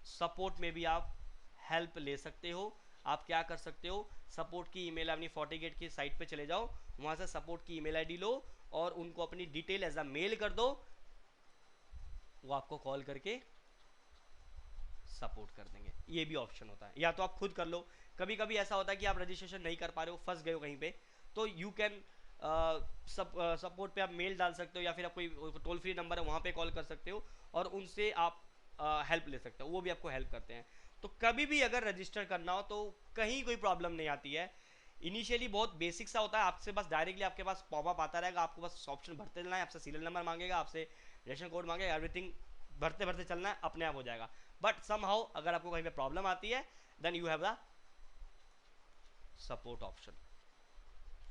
सपोर्ट में भी आप हेल्प ले सकते हो। आप क्या कर सकते हो, सपोर्ट की ईमेल अपनी FortiGate की साइट पे चले जाओ, वहाँ से सपोर्ट की ईमेल आईडी लो और उनको अपनी डिटेल एज अ मेल कर दो, वो आपको कॉल करके सपोर्ट कर देंगे। ये भी ऑप्शन होता है, या तो आप खुद कर लो। कभी कभी ऐसा होता है कि आप रजिस्ट्रेशन नहीं कर पा रहे हो, फंस गए हो कहीं पे, तो यू कैन सपोर्ट पे आप मेल डाल सकते हो या फिर आप कोई टोल फ्री नंबर है वहाँ पे कॉल कर सकते हो और उनसे आप हेल्प ले सकते हो, वो भी आपको हेल्प करते हैं। तो कभी भी अगर रजिस्टर करना हो तो कहीं कोई प्रॉब्लम नहीं आती है। इनिशियली बहुत बेसिक सा होता है, आपसे बस डायरेक्टली आपके पास पॉपअप आता रहेगा, आपको बस ऑप्शन भरते चलना है, आपसे सीरियल नंबर मांगेगा, आपसे रेशन कोड मांगेगा, एवरीथिंग भरते भरते चलना है, अपने आप हो जाएगा। बट समहाउ अगर आपको कहीं पे प्रॉब्लम आती है then you have the support option.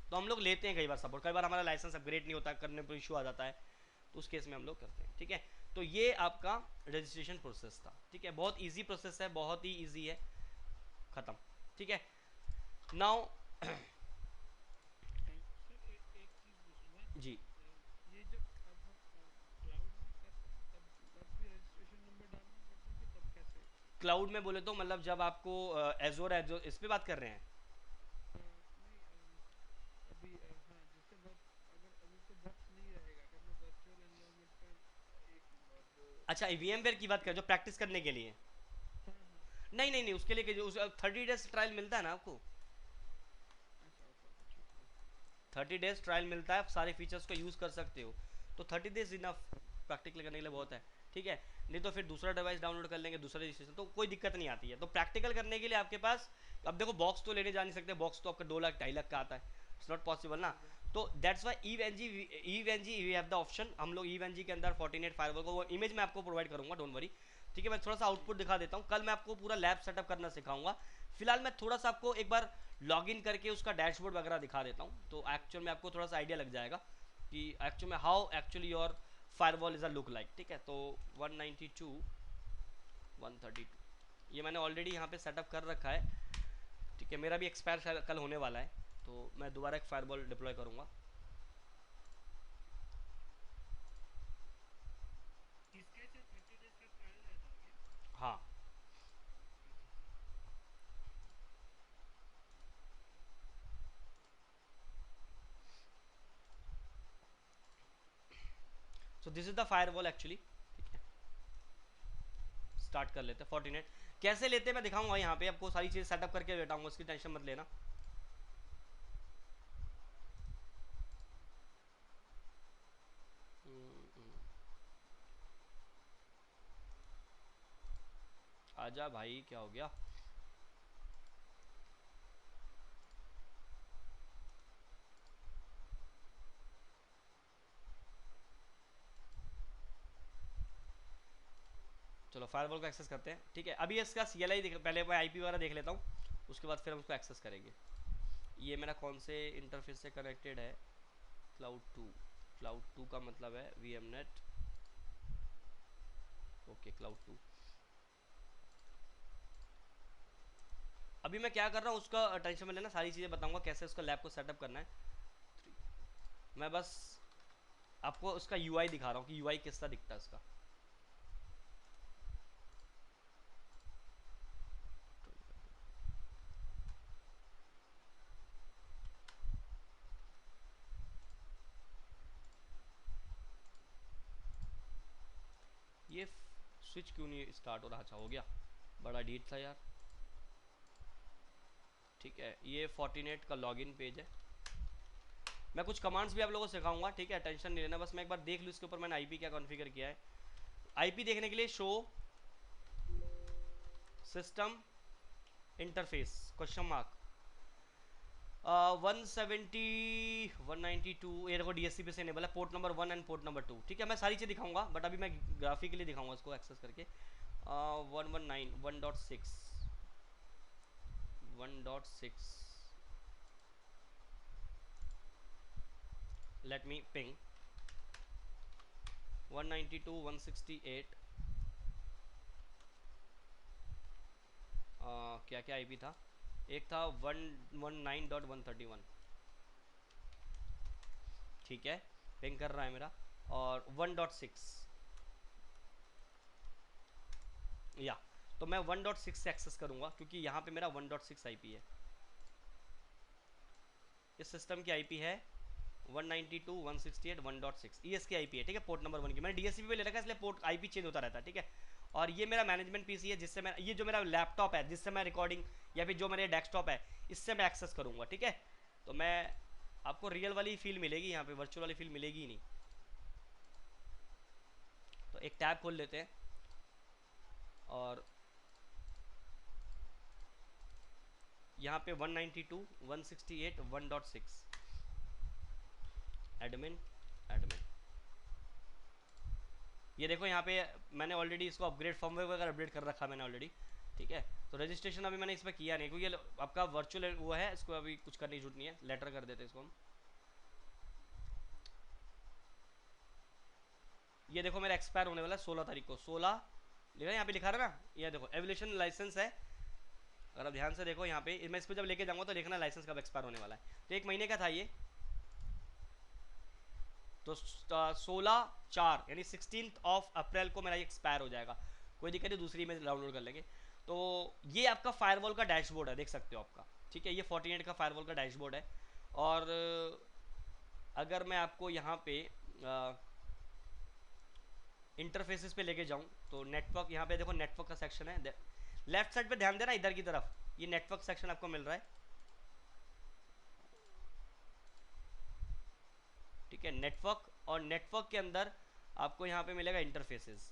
तो हम लोग लेते हैं कई बार सपोर्ट, कई बार हमारा लाइसेंस अपग्रेड नहीं होता, करने पर इशू आ जाता है, तो उस केस में हम लोग करते हैं, ठीक है। तो ये आपका रजिस्ट्रेशन प्रोसेस था, ठीक है, बहुत इजी प्रोसेस है, बहुत ही इजी है, खत्म, ठीक है। नाउ सर एक चीज़ पूछूंगा, जी ये जब अब हम क्लाउड में करते हैं तब भी रजिस्ट्रेशन नंबर डालना पड़ता है कि तब कैसे? क्लाउड में बोले तो मतलब जब आपको एजोर इस पे बात कर रहे हैं, अच्छा VMware की बात करें जो प्रैक्टिस करने के लिए? हाँ हाँ। नहीं नहीं नहीं, उसके लिए 30 डेज ट्रायल मिलता है ना आपको। अच्छा ओके ओके ठीक है। 30 डेज ट्रायल मिलता है, आप सारे फीचर्स को यूज़ कर सकते हो। तो 30 डेज इनफ प्रैक्टिकल करने के लिए बहुत है। ठीक है, नहीं तो फिर दूसरा डिवाइस डाउनलोड कर लेंगे, दूसरा रजिस्ट्रेशन, तो कोई दिक्कत नहीं आती है। तो प्रैक्टिकल करने के लिए आपके पास, अब देखो बॉक्स तो लेने जा नहीं सकते, बॉक्स तो आपका 2 लाख 2.5 लाख का आता है, इट्स नॉट पॉसिबल ना। हाँ जी। तो that's why EVE NG we have the option. हम लोग ईवेंजी के अंदर Fortinet फायरवॉल को, वो इमेज मैं आपको प्रोवाइड करूंगा, डोंट वरी। ठीक है, मैं थोड़ा सा जी आउटपुट दिखा देता हूँ, कल मैं आपको पूरा लैब सेटअप करना सिखाऊंगा। फिलहाल मैं थोड़ा सा आपको एक बार लॉगिन करके उसका डैशबोर्ड वगैरह दिखा देता हूँ, तो एक्चुअल में आपको थोड़ा सा आइडिया लग जाएगा कि एक्चुअल में how actually your firewall is a look like. ठीक है, तो 192 132 ये मैंने ऑलरेडी यहाँ पे सेटअप कर रखा है। ठीक है, मेरा भी एक्सपायर शायद कल होने वाला है, तो मैं दोबारा एक फायरवॉल डिप्लॉय करूँगा। इसके से 30 डेज का ट्रायल रहता है क्या? हाँ, अच्छा अच्छा। सो this is the firewall actually. ठीक है, स्टार्ट कर लेते हैं। Fortinet कैसे लेते हैं मैं दिखाऊंगा, यहाँ पे आपको सारी चीज़ सेटअप करके बैठाऊंगा, उसकी टेंशन मत लेना। आजा भाई, क्या हो गया? चलो फायरवॉल को एक्सेस करते हैं। ठीक है, अभी इसका CLI पहले मैं IP वगैरह देख लेता हूँ, उसके बाद फिर हम उसको एक्सेस करेंगे। ये मेरा कौन से इंटरफेस से कनेक्टेड है? क्लाउड 2। क्लाउड 2 का मतलब है VMnet। Okay, cloud 2। अभी मैं क्या कर रहा हूँ उसका टेंशन में लेना, सारी चीज़ें बताऊंगा कैसे उसका लैब को सेटअप करना है। मैं बस आपको उसका UI दिखा रहा हूँ कि UI किस तरह दिखता है उसका। ये स्विच क्यों नहीं स्टार्ट हो रहा? अच्छा, हो गया, बड़ा डीट था यार। ठीक है, ये Fortinet का लॉगिन पेज है। मैं कुछ कमांड्स भी आप लोगों को सिखाऊंगा, ठीक है, टेंशन नहीं लेना, बस मैं एक बार देख लूँ इसके ऊपर मैंने IP क्या कॉन्फ़िगर किया है। IP देखने के लिए show system interface question mark 170 192, ये देखो DSCP से इनेबल है, port number 1 and port number 2। ठीक है, मैं सारी चीज़ दिखाऊंगा, बट अभी मैं ग्राफिकली दिखाऊंगा इसको एक्सेस करके। 119 1.6 1.6 लेट मी पिंग 192 168। क्या क्या IP था? एक था 119.131। ठीक है, पिंग कर रहा है मेरा। और 1.6 या, तो मैं 1.6 से एक्सेस करूंगा क्योंकि यहाँ पे मेरा 1.6 IP है। इस सिस्टम की IP है 192.168.1.6, ये इसकी IP है। ठीक है, पोर्ट नंबर 1 की मैंने DSCP पे ले रखा है, इसलिए पोर्ट IP चेंज होता रहता है। ठीक है, और ये मेरा मैनेजमेंट PC है, जिससे मैं, ये जो मेरा लैपटॉप है जिससे मैं रिकॉर्डिंग, या फिर जो मेरे डेस्कटॉप है इससे मैं एक्सेस करूँगा। ठीक है, तो मैं आपको रियल वाली फील मिलेगी, यहाँ पे वर्चुअल वाली फील मिलेगी ही नहीं। तो एक टैब खोल लेते हैं और यहाँ पे 192.168.1.6 एडमिन एडमिन, ये देखो यहाँ पे मैंने ऑलरेडी इसको अपग्रेड फर्मवेयर वगैरह अपडेट कर रखा मैंने ऑलरेडी। ठीक है, तो रजिस्ट्रेशन अभी मैंने इसमें किया नहीं क्योंकि ये आपका वर्चुअल वो है, इसको अभी कुछ करने की जरूरत नहीं है, लेटर कर देते हैं इसको हम। ये देखो मेरा एक्सपायर होने वाला है 16 तारीख को, 16 लिखा है यहाँ पे, लिखा रहा ना, ये देखो एवोल्यूशन लाइसेंस है। अगर आप ध्यान से देखो यहाँ पे, मैं इसको जब लेके जाऊँगा तो देखना लाइसेंस कब एक्सपायर होने वाला है। तो 1 महीने का था ये, तो 16/4 यानी 16 अप्रैल को मेरा ये एक्सपायर हो जाएगा। कोई दिक्कत नहीं, दूसरी में डाउनलोड कर लेंगे। तो ये आपका फायरवॉल का डैशबोर्ड है, देख सकते हो आपका। ठीक है, ये Fortinet का फायरवॉल का डैशबोर्ड है। और अगर मैं आपको यहाँ पे इंटरफेसेस पे लेके जाऊं तो नेटवर्क, यहाँ पे देखो नेटवर्क का सेक्शन है, लेफ्ट साइड पे ध्यान देना इधर की तरफ, ये नेटवर्क सेक्शन आपको मिल रहा है, ठीक है, नेटवर्क, और नेटवर्क के अंदर आपको यहाँ पे मिलेगा इंटरफेसेस।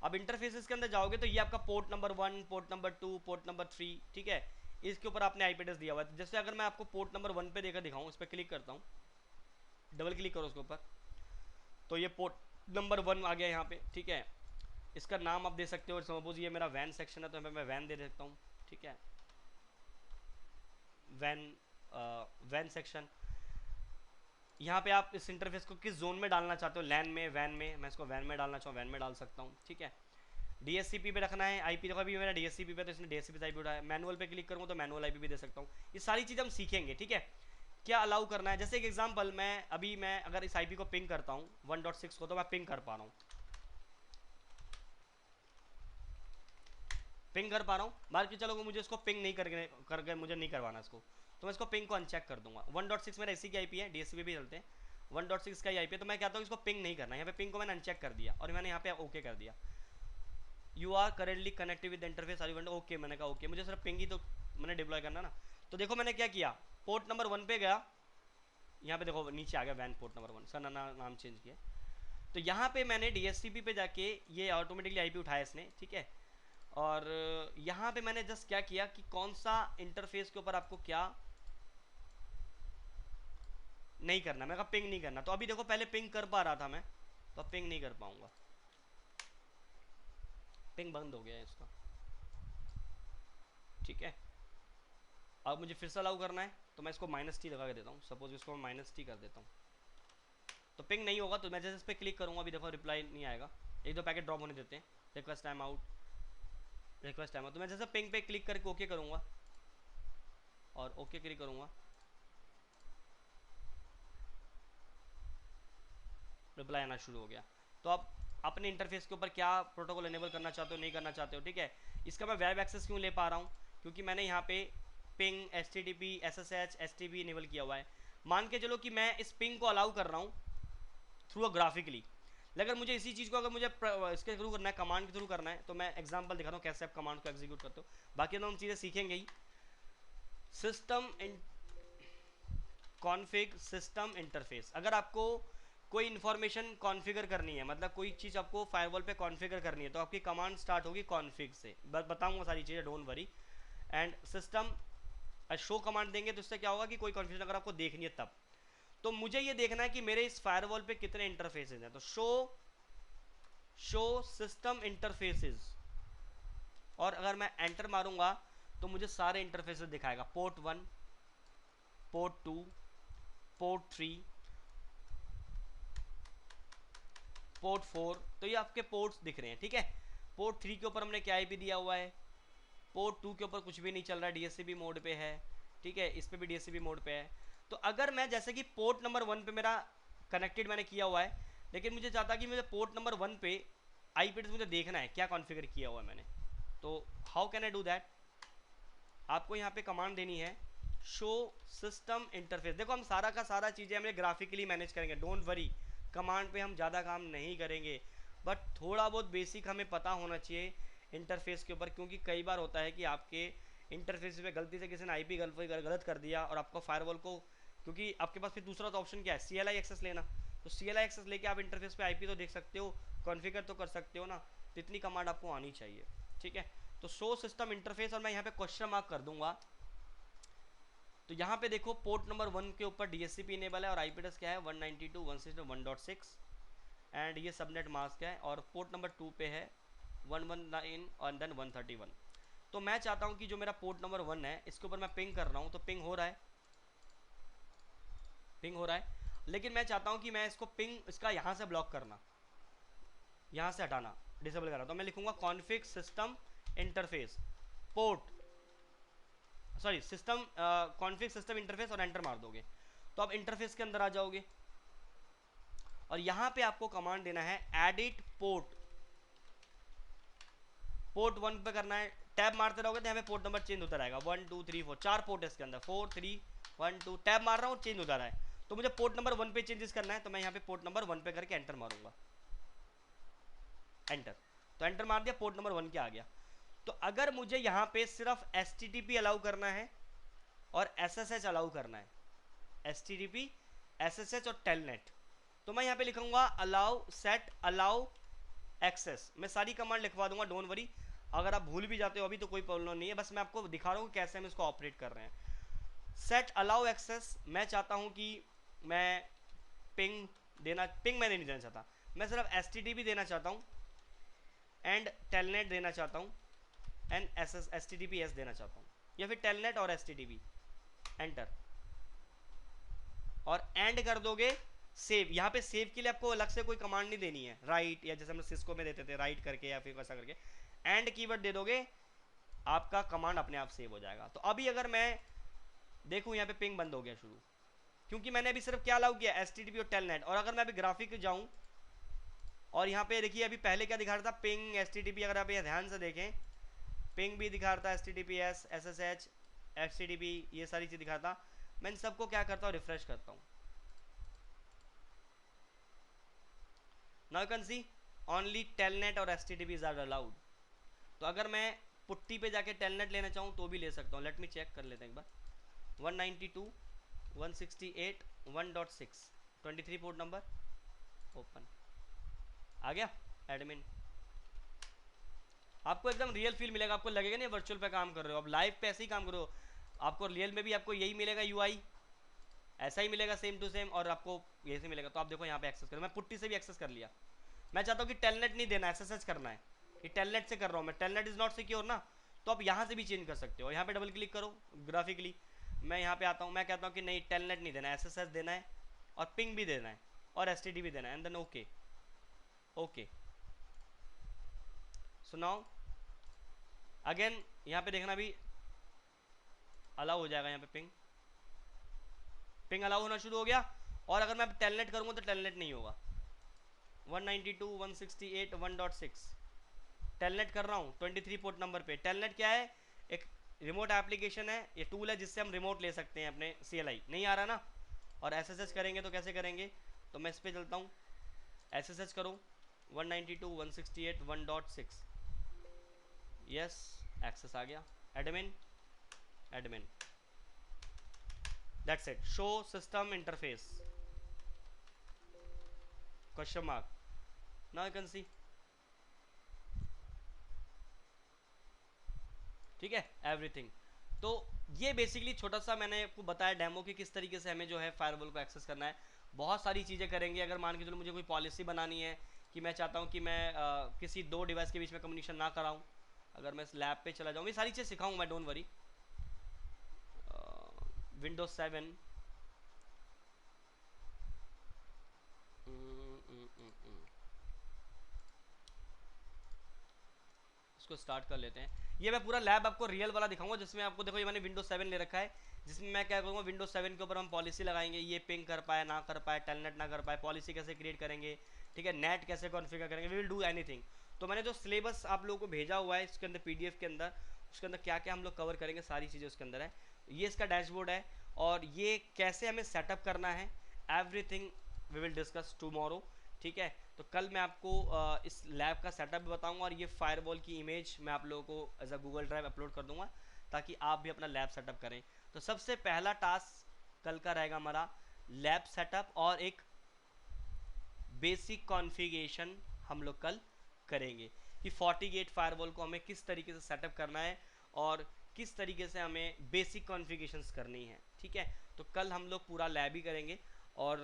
अब इंटरफेसेस के अंदर जाओगे तो ये आपका port number 1, port number 2, port number 3, ठीक है, इसके ऊपर आपने आईपी एड्रेस दिया हुआ है। जैसे अगर मैं आपको पोर्ट नंबर 1 पे देकर दिखाऊं, इस पर क्लिक करता हूँ, डबल क्लिक करो उसके ऊपर, तो ये पोर्ट नंबर 1 आ गया यहाँ पे, ठीक है। इसका नाम आप दे सकते हो, सपोज ये मेरा वैन सेक्शन है तो यहाँ पे मैं वैन दे सकता हूँ, ठीक है, वैन, वैन सेक्शन। यहाँ पे आप इस इंटरफेस को किस जोन में डालना चाहते हो, लैन में, वैन में, मैं इसको वैन में डालना चाहूँ, वैन में डाल सकता हूँ, ठीक है। डीएससीपी पे रखना है आईपी, देखो अभी मेरा डीएससीपी पे तो इसने डीएससीपी से आईपी उठाया, मैनुअल पे क्लिक करूँगा तो मैनुअल आईपी भी दे सकता हूँ। ये सारी चीज़ हम सीखेंगे, ठीक है, क्या अलाउ करना है। जैसे एक एग्जांपल, मैं अगर इस आईपी को पिंग करता हूँ 1.6 को, तो मैं पिंग कर पा रहा हूँ, मान के चलो मुझे इसको पिंग नहीं करके मुझे नहीं करवाना इसको, तो मैं इसको पिंग को अनचेक कर दूंगा। 1.6 मेरा इसी की आईपी है, डीएससीपी भी चलते हैं, 1.6 का ही आईपी है, तो मैं कहता हूँ इसको पिंग नहीं करना, यहाँ पे पिंग को मैंने अनचेक कर दिया और मैंने यहाँ पे ओके कर दिया। You are currently connected with interface, okay, मैंने कहा ओके, मुझे सिर्फ पिंग ही तो मैंने डिप्लॉय करना ना। तो देखो मैंने क्या किया, पोर्ट नंबर 1 पे गया, यहाँ पे देखो नीचे आ गया वैन पोर्ट नंबर 1, सर नाम चेंज किया, तो यहाँ पे मैंने डीएससीपी पे जाके ये ऑटोमेटिकली आईपी उठाया इसने, ठीक है। और यहाँ पे मैंने जस्ट क्या किया कि कौन सा इंटरफेस के ऊपर आपको क्या नहीं करना, मैं कहा पिंग नहीं करना। तो अभी देखो पहले पिंग कर पा रहा था मैं, तो अब पिंग नहीं कर पाऊंगा, पिंग बंद हो गया है इसका, ठीक है। अब मुझे फिर से अलाउ करना है तो मैं इसको -T लगा के देता हूँ, सपोज इसको मैं -T कर देता हूँ, तो पिंग नहीं होगा। तो मैं जैसे इस पर क्लिक करूँगा, अभी देखो रिप्लाई नहीं आएगा, एक दो पैकेट ड्रॉप होने देते हैं, request time out, request time out. तो मैं जैसे पिंग पे क्लिक करके ओके करूँगा और ओके क्लिक करूँगा, रिप्लाई आना शुरू हो गया। तो आप अपने इंटरफेस के ऊपर क्या प्रोटोकॉल एनेबल करना चाहते हो, नहीं करना चाहते हो, ठीक है। इसका मैं वेब एक्सेस क्यों ले पा रहा हूँ, क्योंकि मैंने यहाँ पे ping, HTTP, SSH, STB enable किया हुआ है। मान के चलो कि मैं इस पिंग को अलाउ कर रहा हूँ थ्रू अ ग्राफिकली, अगर मुझे इसी चीज़ को अगर मुझे इसके थ्रू करना है, कमांड के थ्रू करना है, तो मैं एग्जांपल दिखाता हूँ कैसे आप कमांड को एग्जीक्यूट करते हो, बाकी तो हम चीज़ें सीखेंगे ही। सिस्टम कॉन्फ़िग सिस्टम इंटरफेस, अगर आपको कोई इन्फॉर्मेशन कॉन्फ़िगर करनी है, मतलब कोई चीज़ आपको फायरवॉल पे कॉन्फ़िगर करनी है, तो आपकी कमांड स्टार्ट होगी कॉन्फ़िग से, बताऊंगा सारी चीज़ें, don't worry. And system show command देंगे तो इससे क्या होगा कि कोई कॉन्फ़िगरेशन अगर आपको देखनी है तब, तो मुझे ये देखना है कि मेरे इस फायरवॉल पे कितने इंटरफेसेस हैं, तो शो सिस्टम इंटरफेसेस, और अगर मैं एंटर मारूंगा तो मुझे सारे इंटरफेसेस दिखाएगा, पोर्ट 1, पोर्ट 2, पोर्ट 3, पोर्ट 4, तो ये आपके पोर्ट्स दिख रहे हैं, ठीक है। पोर्ट 3 के ऊपर हमने क्या आईपी दिया हुआ है, पोर्ट 2 के ऊपर कुछ भी नहीं चल रहा है, डीएससीपी मोड पे है, ठीक है, इस पे भी डीएससीपी मोड पे है। तो अगर मैं जैसे कि पोर्ट नंबर 1 पे मेरा कनेक्टेड मैंने किया हुआ है, लेकिन मुझे चाहता कि मुझे पोर्ट नंबर 1 पे आईपी एड्रेस मुझे देखना है क्या कॉन्फ़िगर किया हुआ है मैंने, तो how can I do that, आपको यहाँ पे कमांड देनी है शो सिस्टम इंटरफेस। देखो हम सारा का सारा चीज़ें हमें ग्राफिकली मैनेज करेंगे, डोंट वरी, कमांड पे हम ज़्यादा काम नहीं करेंगे, बट थोड़ा बहुत बेसिक हमें पता होना चाहिए इंटरफेस के ऊपर, क्योंकि कई बार होता है कि आपके इंटरफेस पे गलती से किसी ने आईपी गलत कर दिया और आपको फायरवॉल को, क्योंकि आपके पास फिर दूसरा तो ऑप्शन क्या है, CLI एक्सेस लेना, तो CLI एक्सेस लेके आप इंटरफेस पे आईपी तो देख सकते हो, कॉन्फ़िगर तो कर सकते हो ना, तो इतनी कमांड आपको आनी चाहिए, ठीक है। तो शो सिस्टम इंटरफेस, और मैं यहाँ पे क्वेश्चन मार्क कर दूंगा, तो यहाँ पे देखो पोर्ट नंबर 1 के ऊपर डीएससीपी इनेबल है और आईपी एड्रेस क्या है 192.168.1.6, एंड ये सबनेट मास्क है, और पोर्ट नंबर 2 पे है 119 और देन 131। तो मैं चाहता हूँ कि जो मेरा पोर्ट नंबर 1 है इसके ऊपर मैं पिंग कर रहा हूँ, तो पिंग हो रहा है, लेकिन मैं चाहता हूँ कि मैं इसको पिंग इसका यहाँ से ब्लॉक करना, यहाँ से हटाना, डिसेबल करना, तो मैं लिखूंगा config system interface port, sorry system config system interface, और एंटर मार दोगे तो आप इंटरफेस के अंदर आ जाओगे, और यहाँ पे आपको कमांड देना है एडिट पोर्ट 1 पे करना है, टैब मारते रहोगे तो यहाँ पे पोर्ट नंबर चेंज होता रहेगा, 1 2 3 4, 4 पोर्ट है इसके अंदर, 4 3 1 2, टैब मार रहा हूँ चेंज होता रहा है, तो मुझे पोर्ट नंबर 1 पे चेंजेस करना है, तो मैं यहाँ पे पोर्ट नंबर 1 पे करके एंटर मारूंगा, एंटर। तो एंटर मार दिया, पोर्ट नंबर 1 के आ गया। तो अगर मुझे यहाँ पे सिर्फ HTTP अलाउ करना है और SSH अलाउ करना है, HTTP SSH और टेलनेट, तो मैं यहाँ पे लिखूंगा अलाउ सेट अलाउ एक्सेस। मैं सारी कमांड लिखवा दूंगा, डोंट वरी। अगर आप भूल भी जाते हो अभी तो कोई प्रॉब्लम नहीं है, बस मैं आपको दिखा रहा हूँ कैसे हम इसको ऑपरेट कर रहे हैं। सेट अलाउ एक्सेस, मैं चाहता हूँ कि मैं पिंग मैं नहीं देना चाहता, मैं सिर्फ HTTP देना चाहता हूँ एंड टेलनेट देना चाहता हूँ एंड HTTPS देना चाहता हूँ, या फिर टेलनेट और HTTP। एंटर और एंड कर दोगे सेव। यहाँ पे सेव के लिए आपको अलग से कोई कमांड नहीं देनी है, राइट या जैसे हम सिस्को में देते थे राइट करके या फिर वैसा करके, एंड कीवर्ड दे दोगे, आपका कमांड अपने आप सेव हो जाएगा। तो अभी अगर मैं देखूँ यहाँ पे पिंग बंद हो गया शुरू, क्योंकि मैंने अभी सिर्फ क्या अलाउ किया, HTTP और टेलनेट। और अगर मैं अभी ग्राफिक जाऊँ और यहाँ पे देखिए अभी पहले क्या दिखा रहा था, पिंग HTTP, अगर आप ये ध्यान से देखें पिंग भी दिखा रहा था, HTTPS SSH HTTP ये सारी चीज़ दिखा था। मैं इन सबको क्या करता हूँ, रिफ्रेश करता हूँ। Now you can see only telnet और HTTPs आर अलाउड। तो अगर मैं पुट्टी पे जाके टेलनेट लेना चाहूँ तो भी ले सकता हूँ। लेट मी चेक कर लेते हैं एक बार। 192.168.1.6 23 पोर्ट नंबर, ओपन आ गया एडमिन। आपको एकदम रियल फील मिलेगा, आपको लगेगा नहीं वर्चुअल पे काम कर रहे हो, अब लाइव पे ऐसे ही काम करो। आपको रियल में भी आपको यही मिलेगा, UI ऐसा ही मिलेगा सेम टू सेम, और आपको यही से मिलेगा। तो आप देखो यहाँ पे एक्सेस करो, मैं पुट्टी से भी एक्सेस कर लिया। मैं चाहता हूँ कि टेलनेट नहीं देना, SSH करना है, कि टेलनेट से कर रहा हूँ मैं, टेलनेट इज नॉट सिक्योर ना, तो आप यहाँ से भी चेंज कर सकते हो। यहाँ पे डबल क्लिक करो ग्राफिकली, मैं यहाँ पे आता हूँ, मैं कहता हूँ कि नहीं टेलनेट नहीं देना है, SSH देना है और पिंग भी देना है और HTTP देना है, and then okay okay. So now again यहाँ पे देखना भी अलाउ हो जाएगा, यहाँ पे पिंग अलाउ होना शुरू हो गया। और अगर मैं टेलनेट करूँगा तो टेलनेट नहीं होगा। 192.168.1.6 टेलनेट कर रहा हूँ 23 पोर्ट नंबर पे। टेलनेट क्या है, एक रिमोट एप्लीकेशन है, ये टूल है जिससे हम रिमोट ले सकते हैं अपने CLI। नहीं आ रहा ना, और SSH करेंगे तो कैसे करेंगे, तो मैं इस पर चलता हूँ, SSH करो 192.168.1.6, यस एक्सेस आ गया, admin admin, that's it. Show system interface question mark, now you can see, ठीक है एवरीथिंग। तो ये बेसिकली छोटा सा मैंने आपको बताया डेमो कि किस तरीके से हमें जो है फायरवॉल को एक्सेस करना है। बहुत सारी चीज़ें करेंगे। अगर मान के चलो मुझे कोई पॉलिसी बनानी है कि मैं चाहता हूँ कि मैं किसी दो डिवाइस के बीच में कम्युनिकेशन ना कराऊँ, अगर मैं इस लैब पे चला जाऊँ, ये सारी चीज़ सिखाऊँ मैं, डोंट वरी। विंडोज 7 इसको स्टार्ट कर लेते हैं। ये मैं पूरा लैब आपको रियल वाला दिखाऊंगा, जिसमें आपको देखो ये मैंने विंडोज 7 ले रखा है, जिसमें मैं क्या करूँगा, विंडोज 7 के ऊपर हम पॉलिसी लगाएंगे, ये पिंग कर पाए ना कर पाए, टेलनेट ना कर पाए, पॉलिसी कैसे क्रिएट करेंगे, ठीक है, नेट कैसे कॉन्फ़िगर करेंगे, वी विल डू एनीथिंग। तो मैंने जो सिलेबस आप लोगों को भेजा हुआ है इसके अंदर PDF के अंदर, उसके अंदर क्या क्या हम लोग कवर करेंगे सारी चीज़ें उसके अंदर है। ये इसका डैशबोर्ड है और ये कैसे हमें सेटअप करना है, everything we will discuss tomorrow, ठीक है। तो कल मैं आपको इस लैब का सेटअप भी बताऊंगा, और ये फायरवॉल की इमेज मैं आप लोगों को as a Google drive upload कर दूंगा ताकि आप भी अपना लैब सेटअप करें। तो सबसे पहला टास्क कल का रहेगा हमारा लैब सेटअप, और एक बेसिक कॉन्फ़िगरेशन हम लोग कल करेंगे कि FortiGate फायरवॉल को हमें किस तरीके से सेटअप करना है और किस तरीके से हमें बेसिक कॉन्फ़िगरेशंस करनी है, ठीक है। तो कल हम लोग पूरा लैब ही करेंगे। और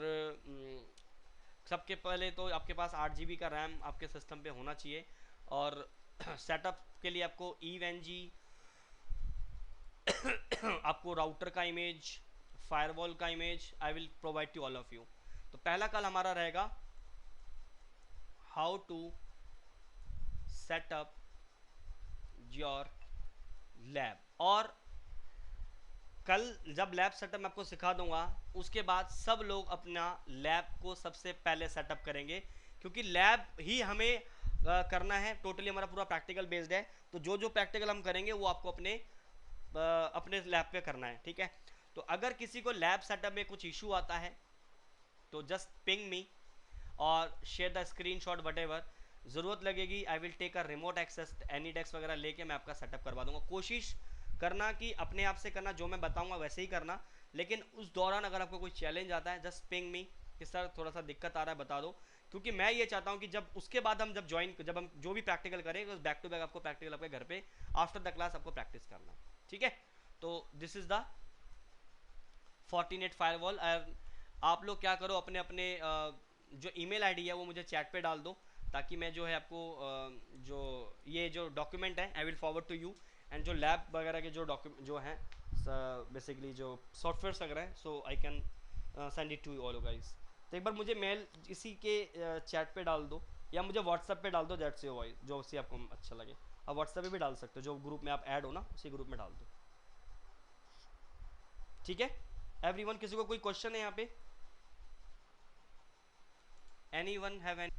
सबके पहले तो आपके पास 8 GB का रैम आपके सिस्टम पे होना चाहिए, और सेटअप के लिए आपको EVE-NG आपको राउटर का इमेज, फायरवॉल का image, I will provide to all of you. तो पहला कल हमारा रहेगा how to setup your lab, और कल जब लैब सेटअप मैं आपको सिखा दूंगा उसके बाद सब लोग अपना लैब को सबसे पहले सेटअप करेंगे, क्योंकि लैब ही हमें करना है, टोटली हमारा पूरा प्रैक्टिकल बेस्ड है। तो जो जो प्रैक्टिकल हम करेंगे वो आपको अपने लैब पे करना है, ठीक है। तो अगर किसी को लैब सेटअप में कुछ इशू आता है तो जस्ट पिंग मी और शेयर द स्क्रीनशॉट व्हाटएवर, ज़रूरत लगेगी I will take a remote access AnyDesk वगैरह लेके मैं आपका सेटअप करवा दूंगा। कोशिश करना कि अपने आप से करना, जो मैं बताऊंगा वैसे ही करना, लेकिन उस दौरान अगर आपको कोई चैलेंज आता है जस्ट पिंग मी कि सर थोड़ा सा दिक्कत आ रहा है बता दो, क्योंकि मैं ये चाहता हूँ कि जब उसके बाद हम जब हम जो भी प्रैक्टिकल करें बैक टू बैक आपको प्रैक्टिकल आपके घर पे आफ्टर द क्लास आपको प्रैक्टिस करना है, ठीक है। तो this is the Fortinet firewall. आप लोग क्या करो, अपने अपने जो ईमेल आईडी है वो मुझे चैट पे डाल दो, ताकि मैं जो है आपको जो ये जो डॉक्यूमेंट है I will forward to you, and जो लैब वगैरह के जो डॉक्यूमेंट जो हैं बेसिकली जो सॉफ्टवेयर वगैरह हैं, so I can send it to you all guys. तो एक बार मुझे मेल इसी के चैट पे डाल दो, या मुझे व्हाट्सएप पे डाल दो, दैट्स योर वॉइस, जो उसी आपको अच्छा लगे। आप व्हाट्सएप पे भी डाल सकते हो, जो ग्रुप में आप ऐड हो ना उसी ग्रुप में डाल दो, ठीक है। एवरीवन, किसी को कोई क्वेश्चन है यहाँ पे? Anyone have any?